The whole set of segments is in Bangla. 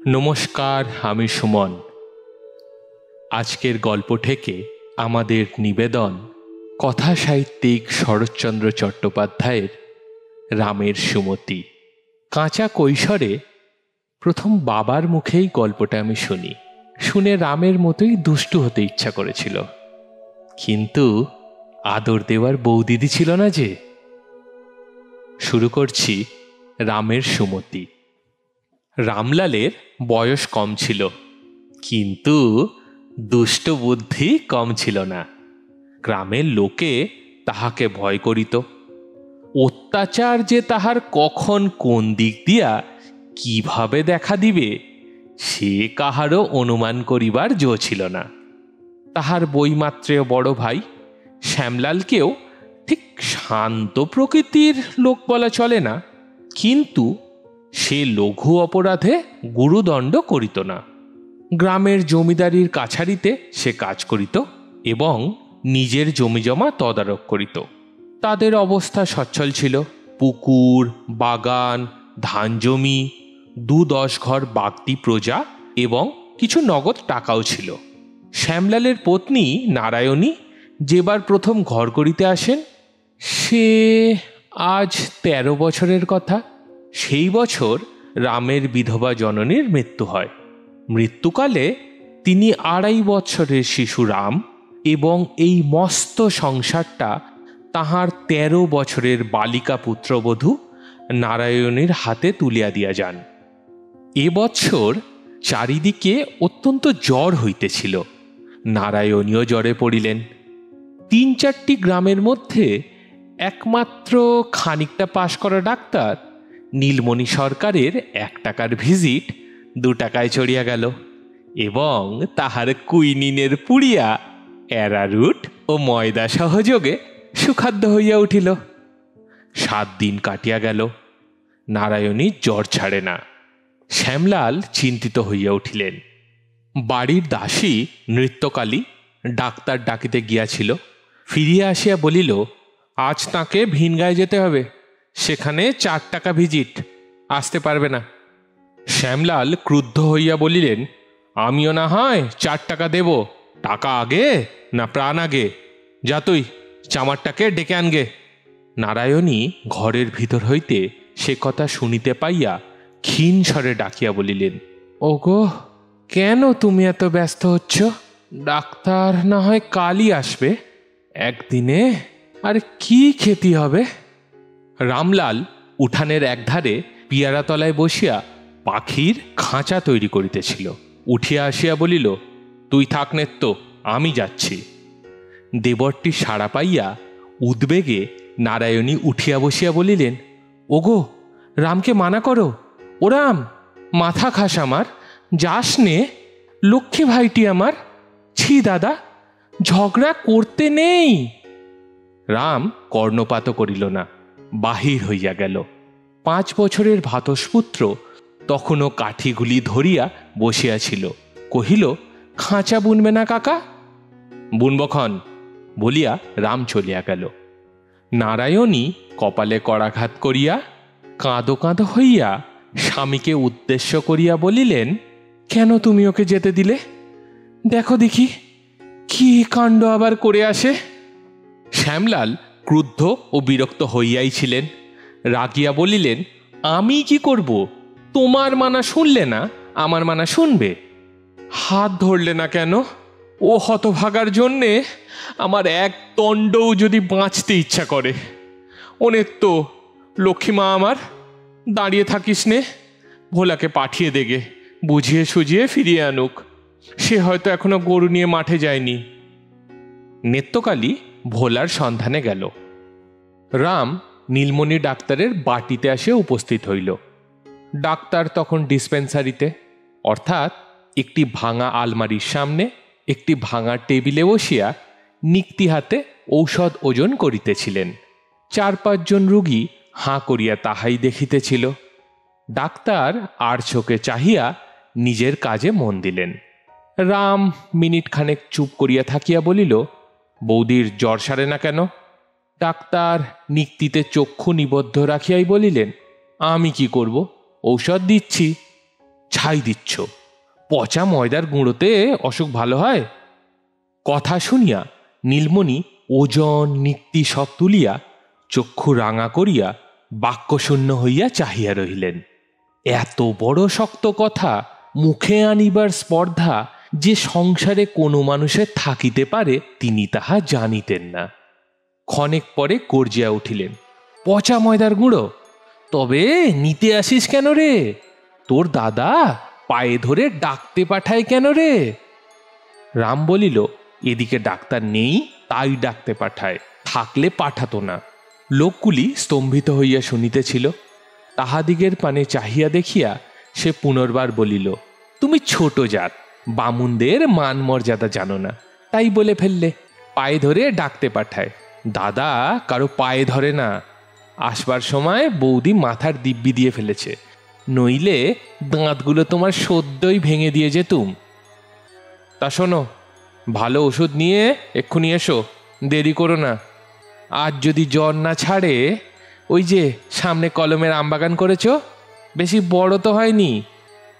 নমস্কার, আমি সুমন। আজকের গল্প থেকে আমাদের নিবেদন কথা সাহিত্যিক শরৎচন্দ্র চট্টোপাধ্যায়ের রামের সুমতি। কাঁচা কৈশোরে প্রথম বাবার মুখেই গল্পটা আমি শুনে রামের মতোই দুষ্টু হতে ইচ্ছা করেছিল, কিন্তু আদর দেওয়ার বৌদিদি ছিল না যে। শুরু করছি রামের সুমতি। রামলালের বয়স কম ছিল, কিন্তু দুষ্ট বুদ্ধি কম ছিল না। গ্রামের লোকে তাহাকে ভয় করিত। অত্যাচার যে তাহার কখন কোন দিক দিয়া কিভাবে দেখা দিবে সে কাহারও অনুমান করিবার জো ছিল না। তাহার বইমাত্রেয় বড় ভাই শ্যামলালকেও ঠিক শান্ত প্রকৃতির লোক বলা চলে না, কিন্তু সে লঘু অপরাধে গুরুদণ্ড করিত না। গ্রামের জমিদারির কাছারিতে সে কাজ করিত এবং নিজের জমিজমা তদারক করিত। তাদের অবস্থা সচ্ছল ছিল। পুকুর, বাগান, ধান জমি, 2-10 ঘর বাগদি প্রজা এবং কিছু নগদ টাকাও ছিল। শ্যামলালের পত্নী নারায়ণী যেবার প্রথম ঘর করিতে আসেন, সে আজ 13 বছরের কথা। সেই বছর রামের বিধবা জননীর মৃত্যু হয়। মৃত্যুকালে তিনি 2.5 বছরের শিশু রাম এবং এই মস্ত সংসারটা তাহার 13 বছরের বালিকা পুত্রবধূ নারায়ণীর হাতে তুলিয়া দিয়া যান। এবছর চারিদিকে অত্যন্ত জ্বর হইতেছিল। নারায়ণীও জ্বরে পড়িলেন। 3-4টি গ্রামের মধ্যে একমাত্র খানিকটা পাশ করা ডাক্তার নীলমণি সরকারের 1 টাকার ভিজিট 2 টাকায় চড়িয়া গেল এবং তাহার কুইনিনের পুড়িয়া অ্যারারুট ও ময়দা সহযোগে সুখাদ্য হইয়া উঠিল। 7 দিন কাটিয়া গেল, নারায়ণী জ্বর ছাড়ে না। শ্যামলাল চিন্তিত হইয়া উঠিলেন। বাড়ির দাসী নৃত্যকালী ডাক্তার ডাকিতে গিয়াছিল। ফিরিয়া আসিয়া বলিল, আজ তাকে ভিনগাঁয়ে যেতে হবে, সেখানে 4 টাকা ভিজিট, আসতে পারবে না। শ্যামলাল ক্রুদ্ধ হইয়া বলিলেন, আমিও না হয় 4 টাকা দেব, টাকা আগে না প্রাণ আগে? যা তুই চামারটাকে ডেকে আনগে। নারায়ণী ঘরের ভিতর হইতে সে কথা শুনিতে পাইয়া ক্ষীণ স্বরে ডাকিয়া বলিলেন, ওগো, কেন তুমি এত ব্যস্ত হচ্ছ? ডাক্তার না হয় কালই আসবে, একদিনে আর কি ক্ষতি হবে? রামলাল উঠানের একধারে পিয়ারা তলায় বসিয়া পাখির খাঁচা তৈরি করিতেছিল। উঠিয়া আসিয়া বলিল, তুই থাক নেত্য, আমি যাচ্ছি। দেবরটি সাড়া পাইয়া উদ্বেগে নারায়ণী উঠিয়া বসিয়া বলিলেন, ওগো, রামকে মানা করো। ও রাম, মাথা খাস আমার, যাস নে, লক্ষ্মী ভাইটি আমার। ছি দাদা, ঝগড়া করতে নেই। রাম কর্ণপাত করিল না, বাহির হইয়া গেল। 5 বছরের ভাতসপুত্র তখনও কাঠিগুলি ধরিয়া বসিয়াছিল। কহিল, খাঁচা বুনবে না কাকা? বুনবক্ষণ বলিয়া রাম চলিয়া গেল। নারায়ণী কপালে করাঘাত করিয়া কাঁদো কাঁদো হইয়া স্বামীকে উদ্দেশ্য করিয়া বলিলেন, কেন তুমি ওকে যেতে দিলে? দেখো দেখি কি কাণ্ড আবার করে আসে। শ্যামলাল ক্রুদ্ধ ও বিরক্ত হইয়াই ছিলেন। রাগিয়া বলিলেন, আমি কি করব? তোমার মানা শুনলে না, আমার মানা শুনবে? হাত ধরলে না কেন? ও হতভাগার জন্যে আমার এক দণ্ডও যদি বাঁচতে ইচ্ছা করে। ওনের তো লক্ষ্মীমা আমার, দাঁড়িয়ে থাকিস নে, ভোলাকে পাঠিয়ে দেগে, বুঝিয়ে সুঝিয়ে ফিরিয়ে আনুক। সে হয়তো এখনো গরু নিয়ে মাঠে যায়নি। নেত্যকালী ভোলার সন্ধানে গেল। রাম নীলমণি ডাক্তারের বাটিতে আসে উপস্থিত হইল। ডাক্তার তখন ডিসপেন্সারিতে, অর্থাৎ একটি ভাঙা আলমারির সামনে একটি ভাঙা টেবিলে বসিয়া নিক্তি হাতে ঔষধ ওজন করিতেছিলেন। 4-5 জন রোগী হাঁ করিয়া তাহাই দেখিতেছিল। ডাক্তার আর চোখে চাহিয়া নিজের কাজে মন দিলেন। রাম মিনিট খানেক চুপ করিয়া থাকিয়া বলিল, বৌদির জ্বর সারে না কেন? ডাক্তার নিক্তিতে চক্ষু নিবদ্ধ রাখিয়াই বলিলেন, আমি কি করব, ঔষধ দিচ্ছি। ছাই দিচ্ছ, পচা ময়দার গুঁড়োতে অসুখ ভালো হয়? কথা শুনিয়া নীলমণি ওজন নিক্তি সব তুলিয়া চক্ষু রাঙা করিয়া বাক্যশূন্য হইয়া চাহিয়া রহিলেন। এত বড় শক্ত কথা মুখে আনিবার স্পর্ধা যে সংসারে কোনো মানুষের থাকিতে পারে তিনি তাহা জানিতেন না। ক্ষণেক পরে গর্জিয়া উঠিলেন, পচা ময়দার গুঁড়ো? তবে নিতে আসিস কেন রে? তোর দাদা পায়ে ধরে ডাকতে পাঠায় কেন রে? রাম বলিল, এদিকে ডাক্তার নেই তাই ডাকতে পাঠায়, থাকলে পাঠাতো না। লোকগুলি স্তম্ভিত হইয়া শুনিতেছিল। তাহাদিগের পানে চাহিয়া দেখিয়া সে পুনর্বার বলিল, তুমি ছোট জাত, বামুনদের মান মর্যাদা জানো না, তাই বলে ফেললে পায়ে ধরে ডাকতে পাঠায়। দাদা কারো পায়ে ধরে না। আসবার সময় বৌদি মাথার দিব্যি দিয়ে ফেলেছে, নইলে দাঁতগুলো তোমার সদ্যই ভেঙে দিয়ে যেতুম। তা শোনো, ভালো ওষুধ নিয়ে এক্ষুনি এসো, দেরি করো না। আজ যদি জ্বর না ছাড়ে, ওই যে সামনে কলমের আমবাগান করেছ, বেশি বড় তো হয়নি,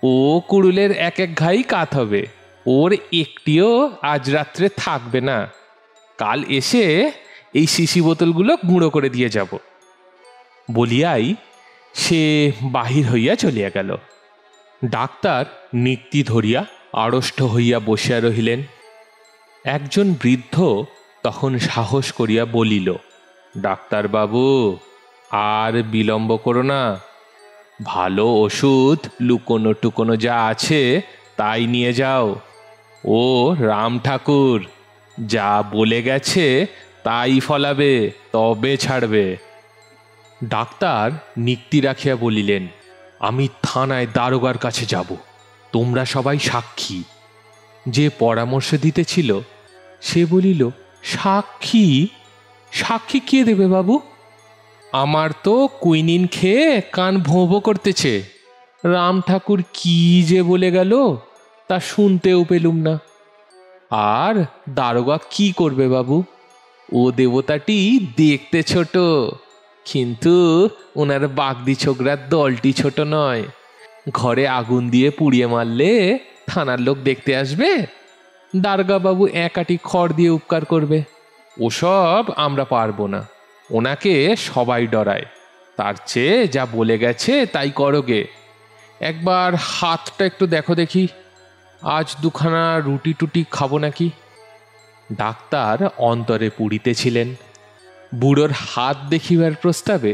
ও কুড়ুলের এক এক ঘাই কাত হবে, ওর একটিও আজ রাত্রে থাকবে না। কাল এসে এই শিশি বোতলগুলো গুঁড়ো করে দিয়ে যাব। বলিয়াই সে বাহির হইয়া চলিয়া গেল। ডাক্তার নিক্তি ধরিয়া আড়ষ্ট হইয়া বসিয়া রহিলেন। একজন বৃদ্ধ তখন সাহস করিয়া বলিল, ডাক্তারবাবু, আর বিলম্ব করো না, ভালো ওষুধ লুকোনো টুকোনো যা আছে তাই নিয়ে যাও। ও রাম ঠাকুর যা বলে গেছে তাই ফলাবে, তবে ছাড়বে। ডাক্তার নিক্তি রাখিয়া বলিলেন, আমি থানায় দারোগার কাছে যাব, তোমরা সবাই সাক্ষী। যে পরামর্শ দিতেছিল সে বলিল, সাক্ষী? সাক্ষী কে দেবে বাবু? আমার তো কুইনিন খেয়ে কান ভোঁ করতেছে। রাম ঠাকুর কি যে বলে গেল তা শুনতেও পেলুম না। আর দারোগা কি করবে বাবু? ও দেবতাটি দেখতে ছোট, কিন্তু ওনার বাগদি ছোকরার দলটি ছোট নয়। ঘরে আগুন দিয়ে পুড়িয়ে মারলে থানার লোক দেখতে আসবে? দারোগা বাবু একাটি খড় দিয়ে উপকার করবে? ওসব আমরা পারবো না, ওনাকে সবাই ডরায়। তার চেয়ে যা বলে গেছে তাই করোগে। একবার হাতটা একটু দেখো দেখি, আজ দুখানা রুটি টুটি খাবো নাকি। ডাক্তার অন্তরে পুড়িতেছিলেন। বুড়োর হাত দেখিবার প্রস্তাবে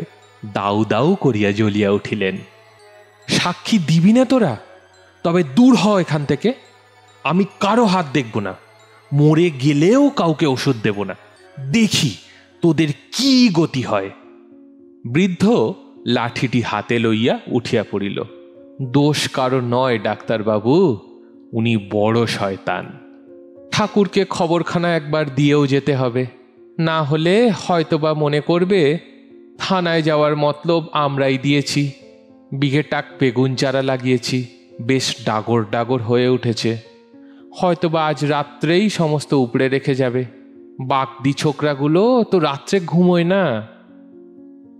দাউ দাউ করিয়া জ্বলিয়া উঠিলেন। সাক্ষী দিবি না তোরা? তবে দূর হ এখান থেকে। আমি কারো হাত দেখব না, মরে গেলেও কাউকে ওষুধ দেব না। দেখি তোদের কি গতি হয়। বৃদ্ধ লাঠিটি হাতে লইয়া উঠিয়া পড়িল। দোষ কারো নয় ডাক্তারবাবু, উনি বড় শয়তান। ঠাকুরকে খবরখানা একবার দিয়েও যেতে হবে, না হলে হয়তোবা মনে করবে থানায় যাওয়ার মতলব আমরাই দিয়েছি। বিঘেটাক বেগুন চারা লাগিয়েছি, বেশ ডাগর ডাগর হয়ে উঠেছে। হয়তোবা আজ রাত্রেই সমস্ত উপড়ে রেখে যাবে। বাগদি ছোকরাগুলো তো রাত্রে ঘুমোয় না।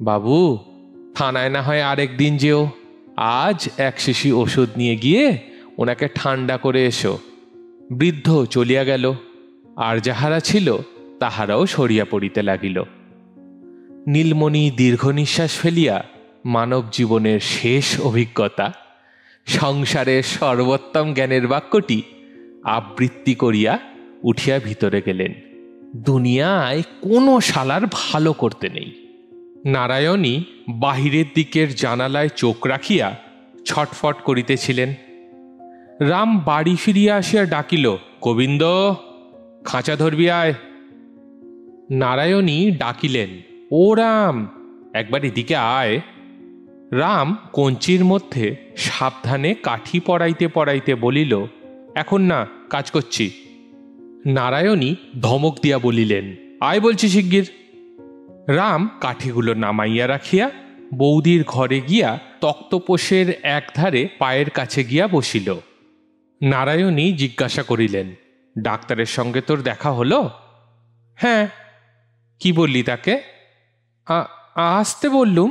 বাবু, থানায় না হয় আরেক দিন যেও, আজ এক শিশি ওষুধ নিয়ে গিয়ে ওনাকে ঠান্ডা করে এসো। বৃদ্ধ চলিয়া গেল, আর যাহারা ছিল তাহারাও সরিয়া পড়িতে লাগিল। নীলমণি দীর্ঘ নিঃশ্বাস ফেলিয়া মানব জীবনের শেষ অভিজ্ঞতা, সংসারের সর্বোত্তম জ্ঞানের বাক্যটি আবৃত্তি করিয়া উঠিয়া ভিতরে গেলেন। দুনিয়ায় কোনো শালার ভালো করতে নেই। নারায়ণী বাহিরের দিকের জানালায় চোখ রাখিয়া ছটফট করিতেছিলেন। রাম বাড়ি ফিরিয়া আসিয়া ডাকিল, গোবিন্দ, খাঁচা ধরবি আয়। নারায়ণী ডাকিলেন, ও রাম, একবার এদিকে আয়। রাম কঞ্চির মধ্যে সাবধানে কাঠি পড়াইতে পড়াইতে বলিল, এখন না, কাজ করছি। নারায়ণী ধমক দিয়া বলিলেন, আয় বলছি শিগগির। রাম কাঠিগুলো নামাইয়া রাখিয়া বৌদির ঘরে গিয়া তক্তপোষের একধারে পায়ের কাছে গিয়া বসিল। নারায়ণী জিজ্ঞাসা করিলেন, ডাক্তারের সঙ্গে তোর দেখা হলো? হ্যাঁ। কি বললি তাকে? আসতে বললুম।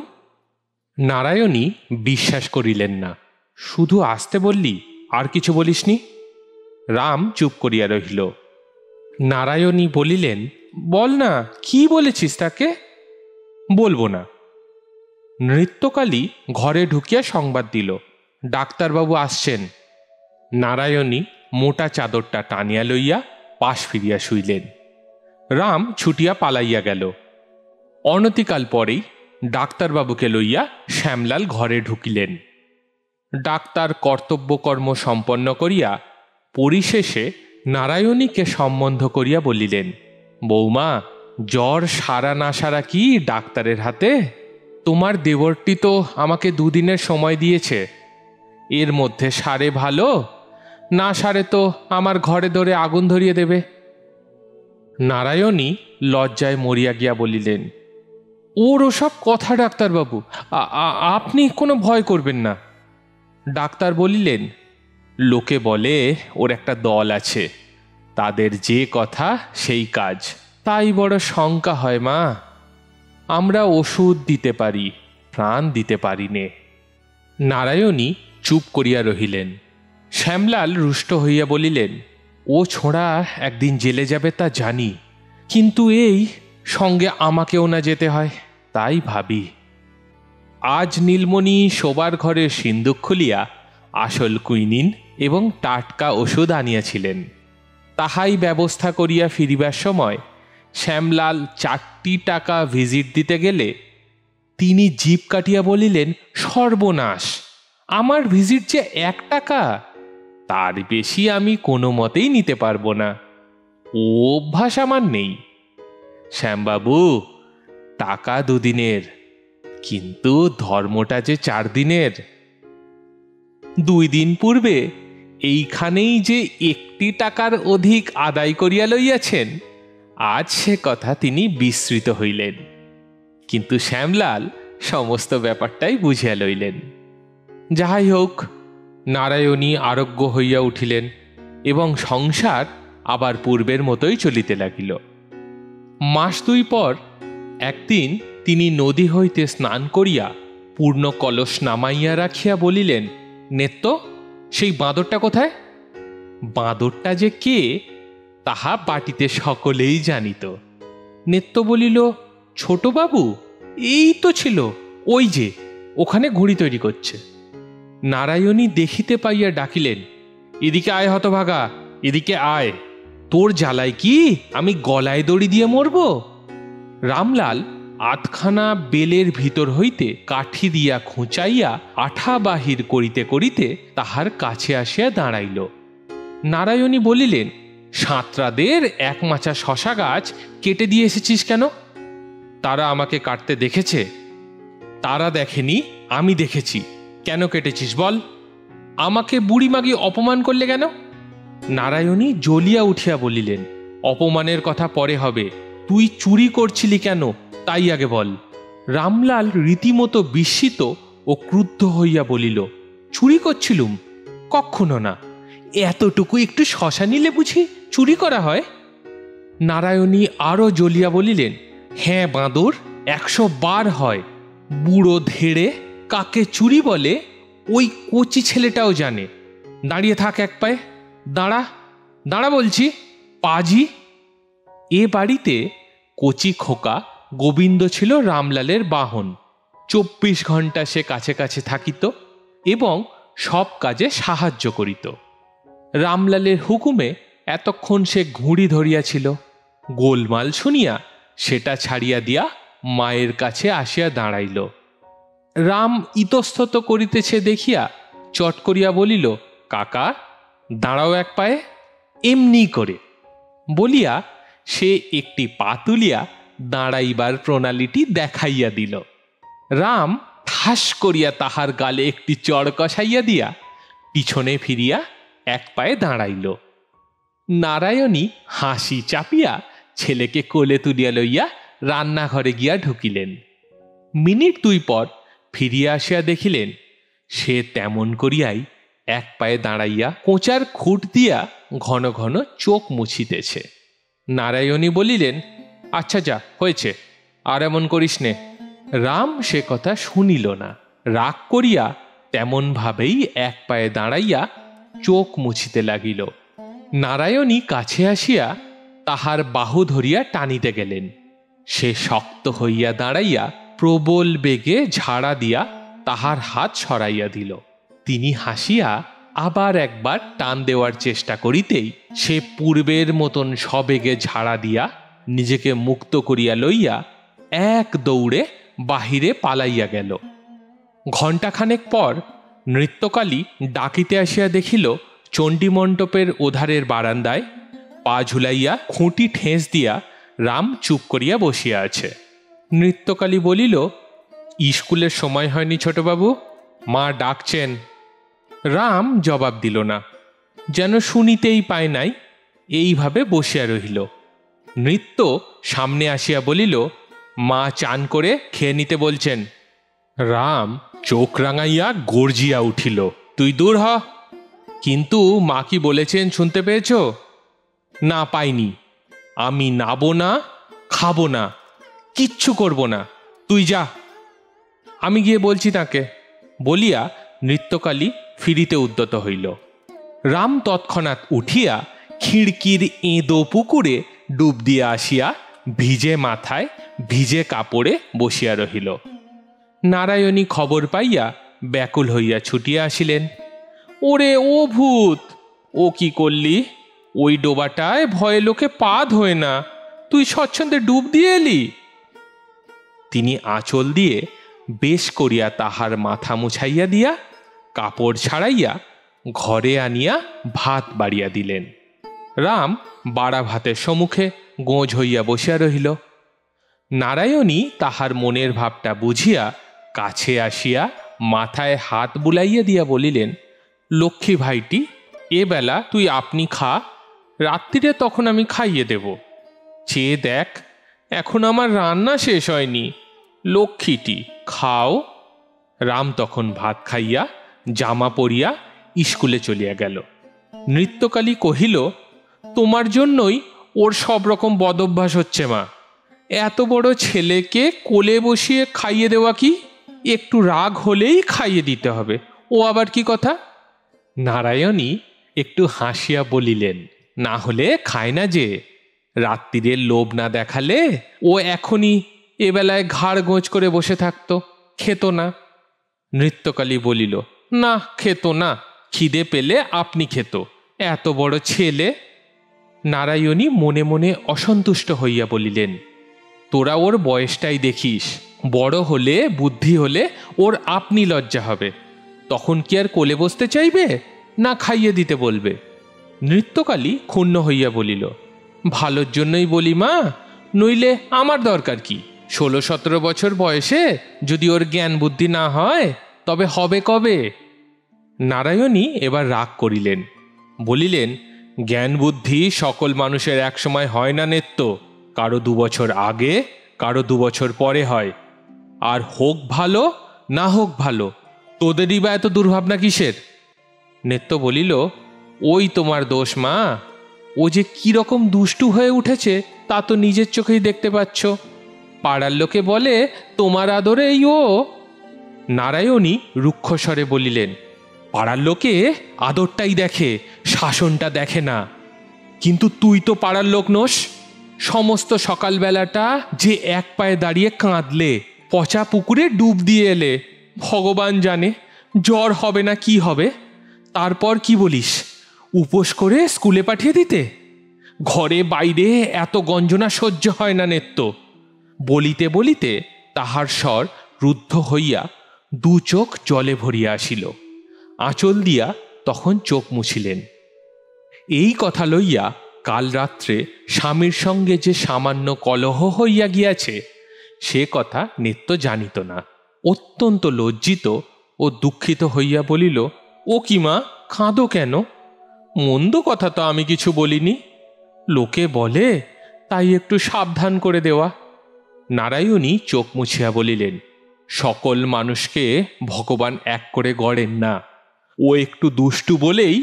নারায়ণী বিশ্বাস করিলেন না। শুধু আসতে বললি, আর কিছু বলিসনি? রাম চুপ করিয়া রহিল। নারায়ণী বলিলেন, বল না, কি বলেছিস তাকে? বলবো না। নৃত্যকালী ঘরে ঢুকিয়া সংবাদ দিল, ডাক্তারবাবু আসছেন। নারায়ণী মোটা চাদরটা টানিয়া লইয়া পাশ ফিরিয়া শুইলেন। রাম ছুটিয়া পালাইয়া গেল। অনতিকাল পরেই ডাক্তারবাবুকে লইয়া শ্যামলাল ঘরে ঢুকিলেন। ডাক্তার কর্তব্যকর্ম সম্পন্ন করিয়া পরিশেষে নারায়ণীকে সম্বন্ধ করিয়া বলিলেন, বৌমা, জ্বর সারা না সারা কি ডাক্তারের হাতে। তোমার দেবরটি তো আমাকে দুদিনের সময় দিয়েছে, এর মধ্যে সারে ভালো, না সারে তো আমার ঘরে ধরে আগুন ধরিয়ে দেবে। নারায়ণী লজ্জায় মরিয়া গিয়া বলিলেন, ওর ওসব কথা ডাক্তারবাবু, আপনি কোনো ভয় করবেন না। ডাক্তার বলিলেন, লোকে বলে ওর একটা দল আছে, তাদের যে কথা সেই কাজ, তাই বড় শঙ্কা হয় মা। আমরা ওষুধ দিতে পারি, প্রাণ দিতে পারি নে। নারায়ণী চুপ করিয়া রহিলেন। শ্যামলাল রুষ্ট হইয়া বলিলেন, ও ছোঁড়া একদিন জেলে যাবে তা জানি, কিন্তু এই সঙ্গে আমাকেও না যেতে হয়, তাই ভাবি। আজ নীলমণি শোবার ঘরে সিন্দুক খুলিয়া আসল কুইনিন এবং টাটকা ওষুধ আনিয়াছিলেন। তাহাই ব্যবস্থা করিয়া ফিরিবার সময় শ্যামলাল 4টি টাকা ভিজিট দিতে গেলে তিনি জিভ কাটিয়া বলিলেন, সর্বনাশ, আমার ভিজিট যে 1 টাকা, তার বেশি আমি কোনো মতেই নিতে পারবো না, ও অভ্যাস আমার নেই। শ্যামবাবু, টাকা 2 দিনের, কিন্তু ধর্মটা যে 4 দিনের। 2 দিন পূর্বে এইখানেই যে 1টি টাকার অধিক আদায় করিয়া লইয়াছেন, আজ সে কথা তিনি বিস্মৃত হইলেন। কিন্তু শ্যামলাল সমস্ত ব্যাপারটাই বুঝিয়া লইলেন। যাহাই হোক, নারায়ণী আরোগ্য হইয়া উঠিলেন এবং সংসার আবার পূর্বের মতোই চলিতে লাগিল। মাস 2 পর একদিন তিনি নদী হইতে স্নান করিয়া পূর্ণ কলস নামাইয়া রাখিয়া বলিলেন, নেত্য, সেই বাঁদরটা কোথায়? বাঁদরটা যে কে তাহা বাটিতে সকলেই জানিত। নেত্য বলিল, ছোটবাবু, এই তো ছিল, ওই যে ওখানে ঘুড়ি তৈরি করছে। নারায়ণী দেখিতে পাইয়া ডাকিলেন, এদিকে আয় হতভাগা, এদিকে আয়, তোর জ্বালায় কি আমি গলায় দড়ি দিয়ে মরব? রামলাল 8খানা বেলের ভিতর হইতে কাঠি দিয়া খুঁচাইয়া আঠা বাহির করিতে করিতে তাহার কাছে আসিয়া দাঁড়াইল। নারায়ণী বলিলেন, সাঁতরাদের 1 মাচা শশা গাছ কেটে দিয়ে এসেছিস কেন? তারা আমাকে কাটতে দেখেছে? তারা দেখেনি, আমি দেখেছি। কেন কেটেছিস বল? আমাকে বুড়িমাগি অপমান করলে কেন? নারায়ণী জ্বলিয়া উঠিয়া বলিলেন, অপমানের কথা পরে হবে, তুই চুরি করছিলি কেন তাই আগে বল। রামলাল রীতিমতো বিস্মিত ও ক্রুদ্ধ হইয়া বলিল, চুরি করছিলুম? কক্ষনো না, এতটুকু একটু শশা নিলে বুঝি চুরি করা হয়? নারায়ণী আরো জ্বলিয়া বলিলেন, হ্যাঁ বাঁদর, 100 বার হয়। বুড়ো ধেড়ে কাকে চুরি বলে ওই কচি ছেলেটাও জানে। দাঁড়িয়ে থাক এক পায়ে, দাঁড়া, দাঁড়া বলছি, পাজি। এ বাড়িতে কচি খোকা গোবিন্দ ছিল রামলালের বাহন। 24 ঘন্টা সে কাছে কাছে থাকিত এবং সব কাজে সাহায্য করিত। রামলালের হুকুমে এতক্ষণ সে ঘুড়ি ধরিয়াছিল। গোলমাল শুনিয়া সেটা ছাড়িয়া দিয়া মায়ের কাছে আসিয়া দাঁড়াইল। রাম ইতস্তত করিতেছে দেখিয়া চট করিয়া বলিল, কাকা, দাঁড়াও এক পায়ে, এমনি করে। বলিয়া সে একটি পা তুলিয়া দাঁড়াইবার প্রণালীটি দেখাইয়া দিল। রাম ঠাস করিয়া তাহার গালে একটি চড় কষাইয়া দিয়া পিছনে ফিরিয়া 1 পায়ে দাঁড়াইল। নারায়ণী হাসি চাপিয়া ছেলেকে কোলে তুলিয়া লইয়া রান্নাঘরে গিয়া ঢুকিলেন। মিনিট 2 পর ফিরিয়া আসিয়া দেখিলেন সে তেমন করিয়াই 1 পায়ে দাঁড়াইয়া কোঁচার খুঁট দিয়া ঘন ঘন চোখ মুছিতেছে। নারায়ণী বলিলেন, আচ্ছা যা হয়েছে, আর এমন করিস নে। রাম সে কথা শুনিল না। রাগ করিয়া তেমনভাবেই এক পায়ে দাঁড়াইয়া চোখ মুছিতে লাগিল। নারায়ণী কাছে আসিয়া তাহার বাহু ধরিয়া টানিতে গেলেন। সে শক্ত হইয়া দাঁড়াইয়া প্রবল বেগে ঝাড়া দিয়া তাহার হাত সরাইয়া দিল। তিনি হাসিয়া আবার একবার টান দেওয়ার চেষ্টা করিতেই সে পূর্বের মতন সবেগে ঝাড়া দিয়া নিজেকে মুক্ত করিয়া লইয়া এক দৌড়ে বাহিরে পালাইয়া গেল। ঘণ্টাখানেক পর নৃত্যকালী ডাকিতে আসিয়া দেখিল চণ্ডীমণ্ডপের ওধারের বারান্দায় পা ঝুলাইয়া খুঁটি ঠেস দিয়া রাম চুপ করিয়া বসিয়া আছে। নৃত্যকালী বলিল, স্কুলের সময় হয়নি ছোটবাবু, মা ডাকছেন। রাম জবাব দিল না, যেন শুনিতেই পায় নাই, এইভাবে বসিয়া রহিল। নৃত্য সামনে আসিয়া বলিল, মা চান করে খেয়ে নিতে বলছেন। রাম চোখ রাঙাইয়া গর্জিয়া উঠিল, তুই দূর হ। কিন্তু মা কি বলেছেন শুনতে পেয়েছ? না, পাইনি। আমি নাবো না, খাবো না, কিচ্ছু করব না, তুই যা। আমি গিয়ে বলছি তাকে, বলিয়া নৃত্যকালী ফিরিতে উদ্যত হইল। রাম তৎক্ষণাৎ উঠিয়া খিড়কির এঁদো পুকুরে ডুব দিয়া আসিয়া ভিজে মাথায় ভিজে কাপড়ে বসিয়া রহিল। নারায়ণী খবর পাইয়া ব্যাকুল হইয়া ছুটিয়া আসিলেন। ওরে ও ভূত, ও কি করলি? ওই ডোবাটায় ভয়ে লোকে পা ধোয় না, তুই স্বচ্ছন্দে ডুব দিয়ে এলি। তিনি আঁচল দিয়ে বেশ করিয়া তাহার মাথা মুছাইয়া দিয়া কাপড় ছাড়াইয়া ঘরে আনিয়া ভাত বাড়িয়া দিলেন। রাম বাড়া ভাতের সম্মুখে গোঁজ হইয়া বসিয়া রহিল। নারায়ণী তাহার মনের ভাবটা বুঝিয়া কাছে আসিয়া মাথায় হাত বুলাইয়া দিয়া বলিলেন, লক্ষ্মী ভাইটি, এবেলা তুই আপনি খা, রাত্রিরে তখন আমি খাইয়ে দেব। চেয়ে দেখ, এখন আমার রান্না শেষ হয়নি, লক্ষ্মীটি খাও। রাম তখন ভাত খাইয়া জামা পরিয়া স্কুলে চলিয়া গেল। নৃত্যকালী কহিল, তোমার জন্যই ওর সব রকম বদভ্যাস হচ্ছে মা। এত বড় ছেলেকে কোলে বসিয়ে খাইয়ে দেওয়া কি? একটু রাগ হলেই খাইয়ে দিতে হবে, ও আবার কি কথা? নারায়ণী একটু হাসিয়া বলিলেন, না হলে খায় না যে। রাত্রিরের লোভ না দেখালে ও এখনই এবেলায় ঘাড় গোঁজ করে বসে থাকতো, খেত না। নৃত্যকালী বলিল, না, খেত না, খিদে পেলে আপনি খেত, এত বড় ছেলে। নারায়ণী মনে মনে অসন্তুষ্ট হইয়া বলিলেন, তোরা ওর বয়সটাই দেখিস, বড় হলে বুদ্ধি হলে ওর আপনি লজ্জা হবে, তখন কি আর কোলে বসতে চাইবে, না খাইয়ে দিতে বলবে? নৃত্যকালী ক্ষুণ্ণ হইয়া বলিল, ভালোর জন্যই বলি মা, নইলে আমার দরকার কি? 16-17 বছর বয়সে যদি ওর জ্ঞান বুদ্ধি না হয় তবে হবে কবে? নারায়ণী এবার রাগ করিলেন, বলিলেন, জ্ঞান বুদ্ধি সকল মানুষের এক সময় হয় না নেত্য, কারো 2 বছর আগে, কারো 2 বছর পরে হয়। আর হোক ভালো না হোক ভালো, তোদেরই বা এত দুর্ভাবনা কিসের? নেত্য বলিল, ওই তোমার দোষ মা, ও যে কিরকম দুষ্টু হয়ে উঠেছে তা তো নিজের চোখেই দেখতে পাচ্ছ। পাড়ার লোকে বলে তোমার আদরে এই ও। নারায়ণী রুক্ষস্বরে বলিলেন, পাড়ার লোকে আদরটাই দেখে, শাসনটা দেখে না। কিন্তু তুই তো পাড়ার লোক নোস। সমস্ত সকালবেলাটা যে এক পায়ে দাঁড়িয়ে কাঁদলে, পচা পুকুরে ডুব দিয়ে এলে, ভগবান জানে জ্বর হবে না কি হবে। তারপর কি বলিস, উপোস করে স্কুলে পাঠিয়ে দিতে? ঘরে বাইরে এত গঞ্জনা সহ্য হয় না নেত্য। বলিতে বলিতে তাহার স্বর রুদ্ধ হইয়া 2 চোখ জলে ভরিয়া আসিল। আঁচল দিয়া তখন চোখ মুছিলেন। এই কথা লইয়া কাল রাত্রে স্বামীর সঙ্গে যে সামান্য কলহ হইয়া গিয়াছে সে কথা নিত্য জানিত না। অত্যন্ত লজ্জিত ও দুঃখিত হইয়া বলিল, ও কি মা, কাঁদো কেন? মন্দ কথা তো আমি কিছু বলিনি, লোকে বলে তাই একটু সাবধান করে দেওয়া। নারায়ণী চোখ মুছিয়া বলিলেন, সকল মানুষকে ভগবান এক করে গড়েন না। ও একটু দুষ্টু বলেই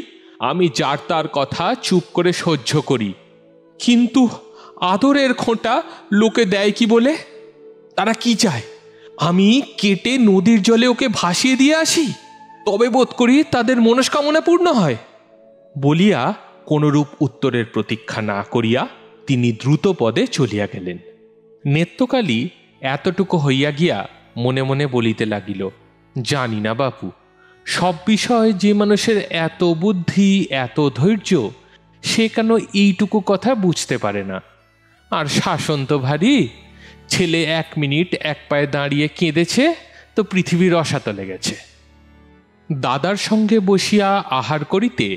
আমি যার তার কথা চুপ করে সহ্য করি, কিন্তু আদরের খোঁটা লোকে দেয় কি বলে? তারা কি চায়, আমি কেটে নদীর জলে ওকে ভাসিয়ে দিয়ে আসি? তবে বোধ করি তাদের মনস্কামনা পূর্ণ হয়। বলিয়া কোনরূপ উত্তরের প্রতীক্ষা না করিয়া তিনি দ্রুত পদে চলিয়া গেলেন। নেত্রকালী এতটুকু হইয়া গিয়া মনে মনে বলিতে লাগিল, জানি না বাপু, সব বিষয় যে মানুষের এত বুদ্ধি এত ধৈর্য, সে কেন এইটুকু কথা বুঝতে পারে না। আর শাসন তো ভারী। ছেলে 1 মিনিট এক পায়ে দাঁড়িয়ে কেঁদেছে তো পৃথিবীর রসাতলে গেছে। দাদার সঙ্গে বসিয়া আহার করিতে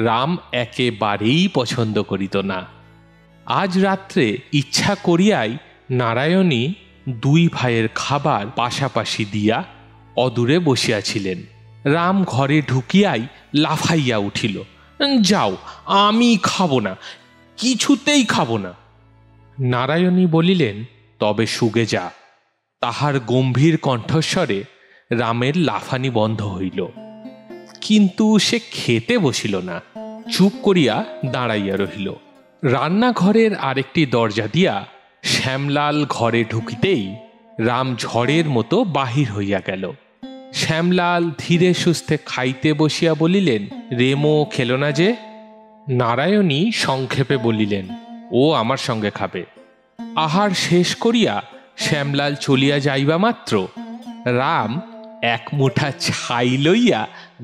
রাম একেবারেই পছন্দ করিত না। আজ রাত্রে ইচ্ছা করিয়াই নারায়ণী 2 ভাইয়ের খাবার পাশাপাশি দিয়া অদূরে বসিয়াছিলেন। রাম ঘরে ঢুকিয়াই লাফাইয়া উঠিল, যাও, আমি খাবো না, কিছুতেই খাবো না। নারায়ণী বলিলেন, তবে শুগে যা। তাহার গম্ভীর কণ্ঠস্বরে রামের লাফানি বন্ধ হইল, কিন্তু সে খেতে বসিল না, চুপ করিয়া দাঁড়াইয়া রহিল। রান্নাঘরের আরেকটি দরজা দিয়া শ্যামলাল ঘরে ঢুকিতেই রাম ঝড়ের মতো বাহির হইয়া গেল। শ্যামলাল ধীরে সুস্থে খাইতে বসিয়া বলিলেন, রেমো খেলো না যে? নারায়ণী সংক্ষেপে বলিলেন, ও আমার সঙ্গে খাবে। আহার শেষ করিয়া শ্যামলাল চলিয়া যাইবা মাত্র রাম 1 মুঠা ছাই লইয়া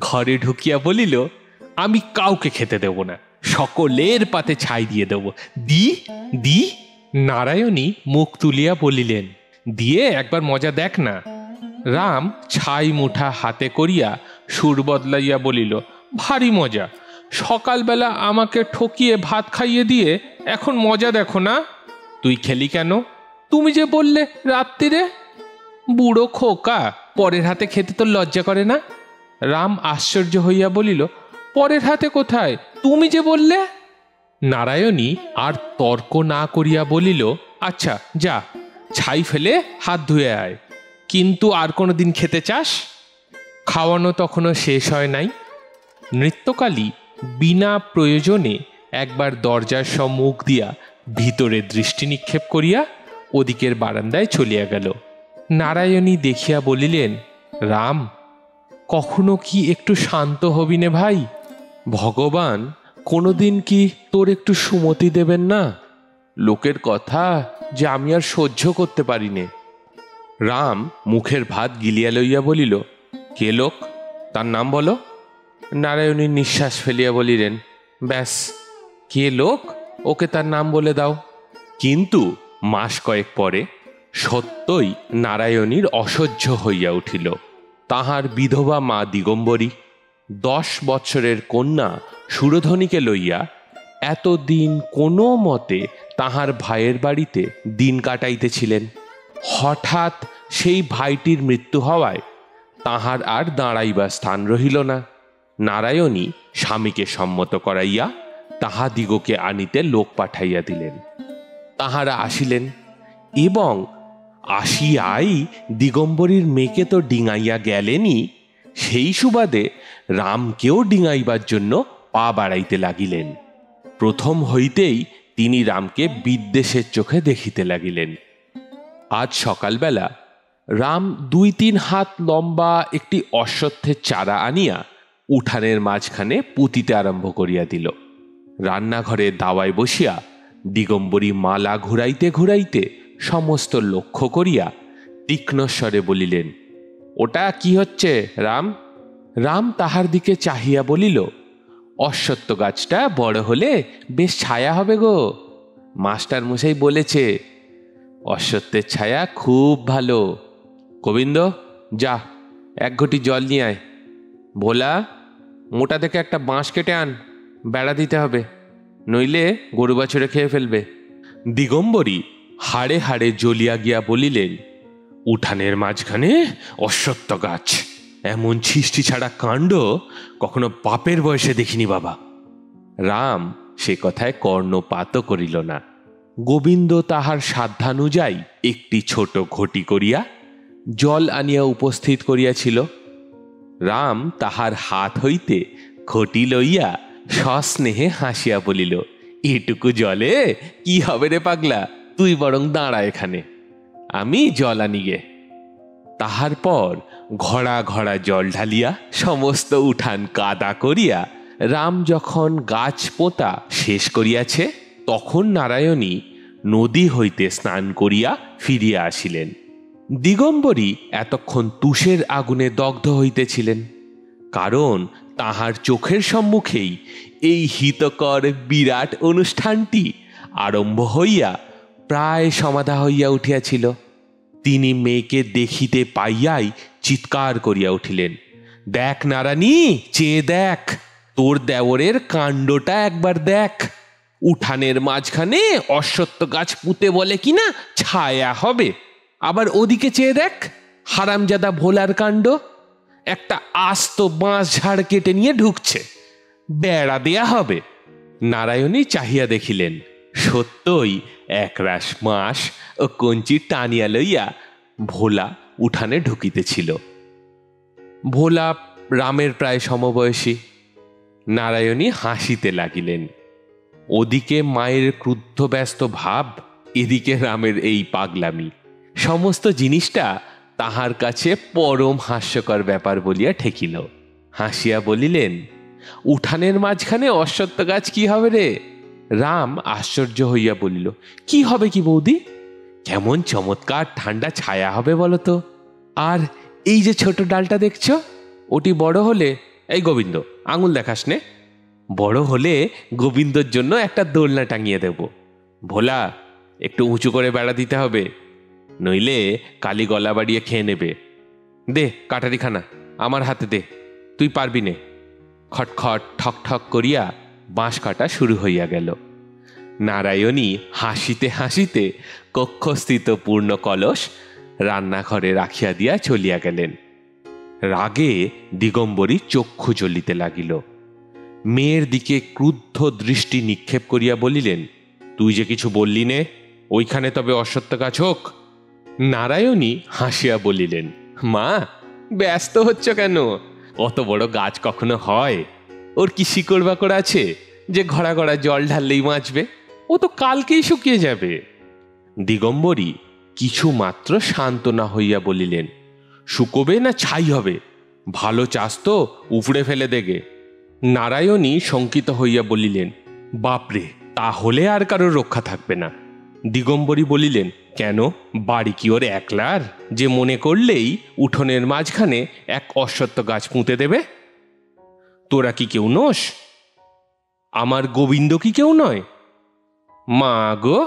ঘরে ঢুকিয়া বলিল, আমি কাউকে খেতে দেব না, সকলের পাতে ছাই দিয়ে দেব, দি দি। নারায়ণী মুখ তুলিয়া বলিলেন, দিয়ে একবার মজা দেখ না। রাম ছাই মুঠা হাতে করিয়া সুর বদলাইয়া বলিল, ভারী মজা। সকালবেলা আমাকে ঠকিয়ে ভাত খাইয়ে দিয়ে এখন মজা দেখো না। তুই খেলি কেন? তুমি যে বললে রাত্রিরে। বুড়ো খোকা, পরের হাতে খেতে তোর লজ্জা করে না? রাম আশ্চর্য হইয়া বলিল, পরের হাতে কোথায়? তুমি যে বললে। নারায়ণী আর তর্ক না করিয়া বলিল, আচ্ছা যা, ছাই ফেলে হাত ধুয়ে আয়, কিন্তু আর কোনো দিন খেতে চাস? খাওয়ানো তখনও শেষ হয় নাই। নৃত্যকালী বিনা প্রয়োজনে একবার দরজার সম্মুখ দিয়া ভিতরে দৃষ্টি নিক্ষেপ করিয়া ওদিকের বারান্দায় চলিয়া গেল। নারায়ণী দেখিয়া বলিলেন, রাম, কখনো কি একটু শান্ত হবি নে ভাই? ভগবান কোনোদিন কি তোর একটু সুমতি দেবেন না? লোকের কথা যে আমি আর সহ্য করতে পারি নে। রাম মুখের ভাত গিলিয়া লইয়া বলিল, কে লোক? তার নাম বলো। নারায়ণী নিঃশ্বাস ফেলিয়া বলিলেন, ব্যাস, কে লোক, ওকে তার নাম বলে দাও। কিন্তু মাস কয়েক পরে সত্যই নারায়ণীর অসহ্য হইয়া উঠিল। তাহার বিধবা মা দিগম্বরী 10 বৎসরের কন্যা সুরধনীকে লইয়া এতদিন কোনো মতে তাহার ভাইয়ের বাড়িতে দিন কাটাইতেছিলেন। হঠাৎ সেই ভাইটির মৃত্যু হওয়ায় তাহার আর দাঁড়াইবার স্থান রহিল না। নারায়ণী স্বামীকে সম্মত করাইয়া তাহাদিগকে আনিতে লোক পাঠাইয়া দিলেন। তাহারা আসিলেন এবং আসিয়াই দিগম্বরীর মেয়েকে তো ডিঙাইয়া গেলেনই, সেই সুবাদে রামকেও ডিঙাইবার জন্য পা বাড়াইতে লাগিলেন। প্রথম হইতেই তিনি রামকে বিদ্বেষের চোখে দেখিতে লাগিলেন। আজ সকালবেলা রাম 2-3 হাত লম্বা একটি অশ্বত্থের চারা আনিয়া উঠানের মাঝখানে পুঁতিতে আরম্ভ করিয়া দিল। রান্নাঘরে দাওয়ায় বসিয়া দিগম্বরী মালা ঘুরাইতে ঘুরাইতে সমস্ত লক্ষ্য করিয়া তীক্ষ্ণস্বরে বলিলেন, ওটা কি হচ্ছে রাম? রাম তাহার দিকে চাহিয়া বলিল, অশ্বত্থ গাছটা বড় হলে বেশ ছায়া হবে গো। মাস্টার মশাই বলেছে অশ্বত্থের ছায়া খুব ভালো। গোবিন্দ, যা 1 ঘটি জল নিয়ে আয়। ভোলা, মোটা থেকে একটা বাঁশ কেটে আন, বেড়া দিতে হবে, নইলে গরু বাছুরে খেয়ে ফেলবে। দিগম্বরী হাড়ে হাড়ে জ্বলিয়া গিয়া বলিলেন, উঠানের মাঝখানে অশ্বত্থ গাছ, এমন ছিষ্টি ছাড়া কাণ্ড কখনো বাপের বয়সে দেখিনি বাবা। রাম সে কথায় কর্ণপাত করিল না। গোবিন্দ তাহার সাধ্যানুযায়ী একটি ছোট ঘটি করিয়া জল আনিয়া উপস্থিত করিয়াছিল। রাম তাহার হাত হইতে ঘটি লইয়া সস্নেহে হাসিয়া বলিল, এটুকু জলে কি হবে রে পাগলা, তুই বরং দাঁড়া এখানে, আমি জল আনি গে। তাহার পর ঘড়া ঘড়া জল ঢালিয়া সমস্ত উঠান কাদা করিয়া রাম যখন গাছ পোতা শেষ করিয়াছে, তখন নারায়ণী নদী হইতে স্নান করিয়া ফিরিয়া আসিলেন। দিগম্বরী এতক্ষণ তুষের আগুনে দগ্ধ হইতেছিলেন, কারণ তাহার চোখের সম্মুখেই এই হিতকর বিরাট অনুষ্ঠানটি আরম্ভ হইয়া প্রায় সমাধা হইয়া উঠিয়াছিল। তিনি মেয়েকে দেখিতে পাইয়াই চিৎকার করিয়া উঠিলেন, দেখ নারানী, চেয়ে দেখ, তোর দেওরের কাণ্ডটা একবার দেখ। উঠানের মাঝখানে অশ্বত্থ গাছ পুঁতে বলে কিনা ছায়া হবে, আবার ওদিকে চেয়ে দেখ হারামজাদা ভোলার কাণ্ড, একটা আস্ত বাঁশ ঝাড় কেটে নিয়ে ঢুকছে, বেড়া দেয়া হবে। নারায়ণী চাহিয়া দেখিলেন, সত্যই একরাশ মাস ও কঞ্চি টানিয়া লইয়া ভোলা উঠানে ঢুকিতেছিল। ভোলা রামের প্রায় সমবয়সী। নারায়ণী হাসিতে লাগিলেন। ওদিকে মায়ের ক্রুদ্ধ ব্যস্ত ভাব, এদিকে রামের এই পাগলামি, সমস্ত জিনিসটা তাহার কাছে পরম হাস্যকর ব্যাপার বলিয়া ঠেকিল। হাসিয়া বলিলেন, উঠানের মাঝখানে অশ্বত্থ গাছ কি হবে রে? রাম আশ্চর্য হইয়া বলিল, কি হবে কি বৌদি? কেমন চমৎকার ঠান্ডা ছায়া হবে বলতো। আর এই যে ছোট ডালটা দেখছ, ওটি বড় হলে, এই গোবিন্দ আঙুল দেখাস নে, বড় হলে গোবিন্দর জন্য একটা দোলনা টাঙিয়ে দেব। ভোলা, একটু উঁচু করে বেড়া দিতে হবে, নইলে কালি গলা বাড়িয়ে খেয়ে নেবে। দে কাটারিখানা আমার হাতে দে, তুই পারবি নে। খটখট ঠক ঠক করিয়া বাঁশ কাটা শুরু হইয়া গেল। নারায়ণী হাসিতে হাসিতে কক্ষস্থিত পূর্ণ কলস রান্নাঘরে রাখিয়া দিয়া চলিয়া গেলেন। রাগে দিগম্বরী চক্ষু জ্বলিতে লাগিল। মেয়ের দিকে ক্রুদ্ধ দৃষ্টি নিক্ষেপ করিয়া বলিলেন, তুই যে কিছু বললি নে, ওইখানে তবে অশ্বত্থ গাছ হোক। নারায়ণী হাসিয়া বলিলেন, মা ব্যস্ত হচ্ছ কেন? অত বড় গাছ কখনো হয়? ওর কি শিকড় বাকড় আছে যে ঘড়া ঘড়া জল ঢাললেই বাঁচবে? ও তো কালকেই শুকিয়ে যাবে। দিগম্বরী কিছু মাত্র শান্ত না হইয়া বলিলেন, শুকোবে না ছাই হবে? ভালো চাষ তো উপড়ে ফেলে দেগে। নারায়ণী শঙ্কিত হইয়া বলিলেন, বাপরে, তাহলে আর কারোর রক্ষা থাকবে না। দিগম্বরী বলিলেন, কেন, বাড়ি কি ওর একলার যে মনে করলেই উঠোনের মাঝখানে এক অশ্বত্থ গাছ পুঁতে দেবে? তোরা কি কেউ নোস? আমার গোবিন্দ কি কেউ নয়? মা গো,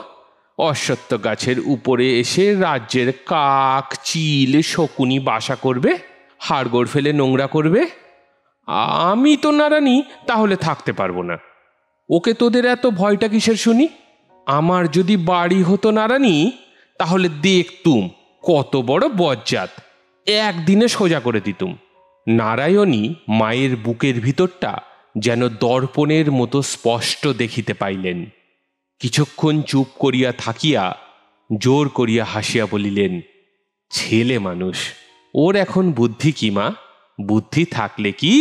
অশ্বত্থ গাছের উপরে এসে রাজ্যের কাক, চিল, শকুনি বাসা করবে, হাড়গোড় ফেলে নোংরা করবে। আমি তো নারানী তাহলে থাকতে পারবো না। ওকে তোদের এত ভয়টা কিসের শুনি? আমার যদি বাড়ি হতো নারানী, তাহলে দেখতুম কত বড় বজ্জাত, একদিনে সোজা করে দিতুম। নারায়ণী মায়ের বুকের ভিতরটা যেন দর্পণের মতো স্পষ্ট দেখিতে পাইলেন। কিছুক্ষণ চুপ করিয়া থাকিয়া জোর করিয়া হাসিয়া বলিলেন, ছেলে মানুষ, ওর এখন বুদ্ধি কি মা? বুদ্ধি থাকলে কি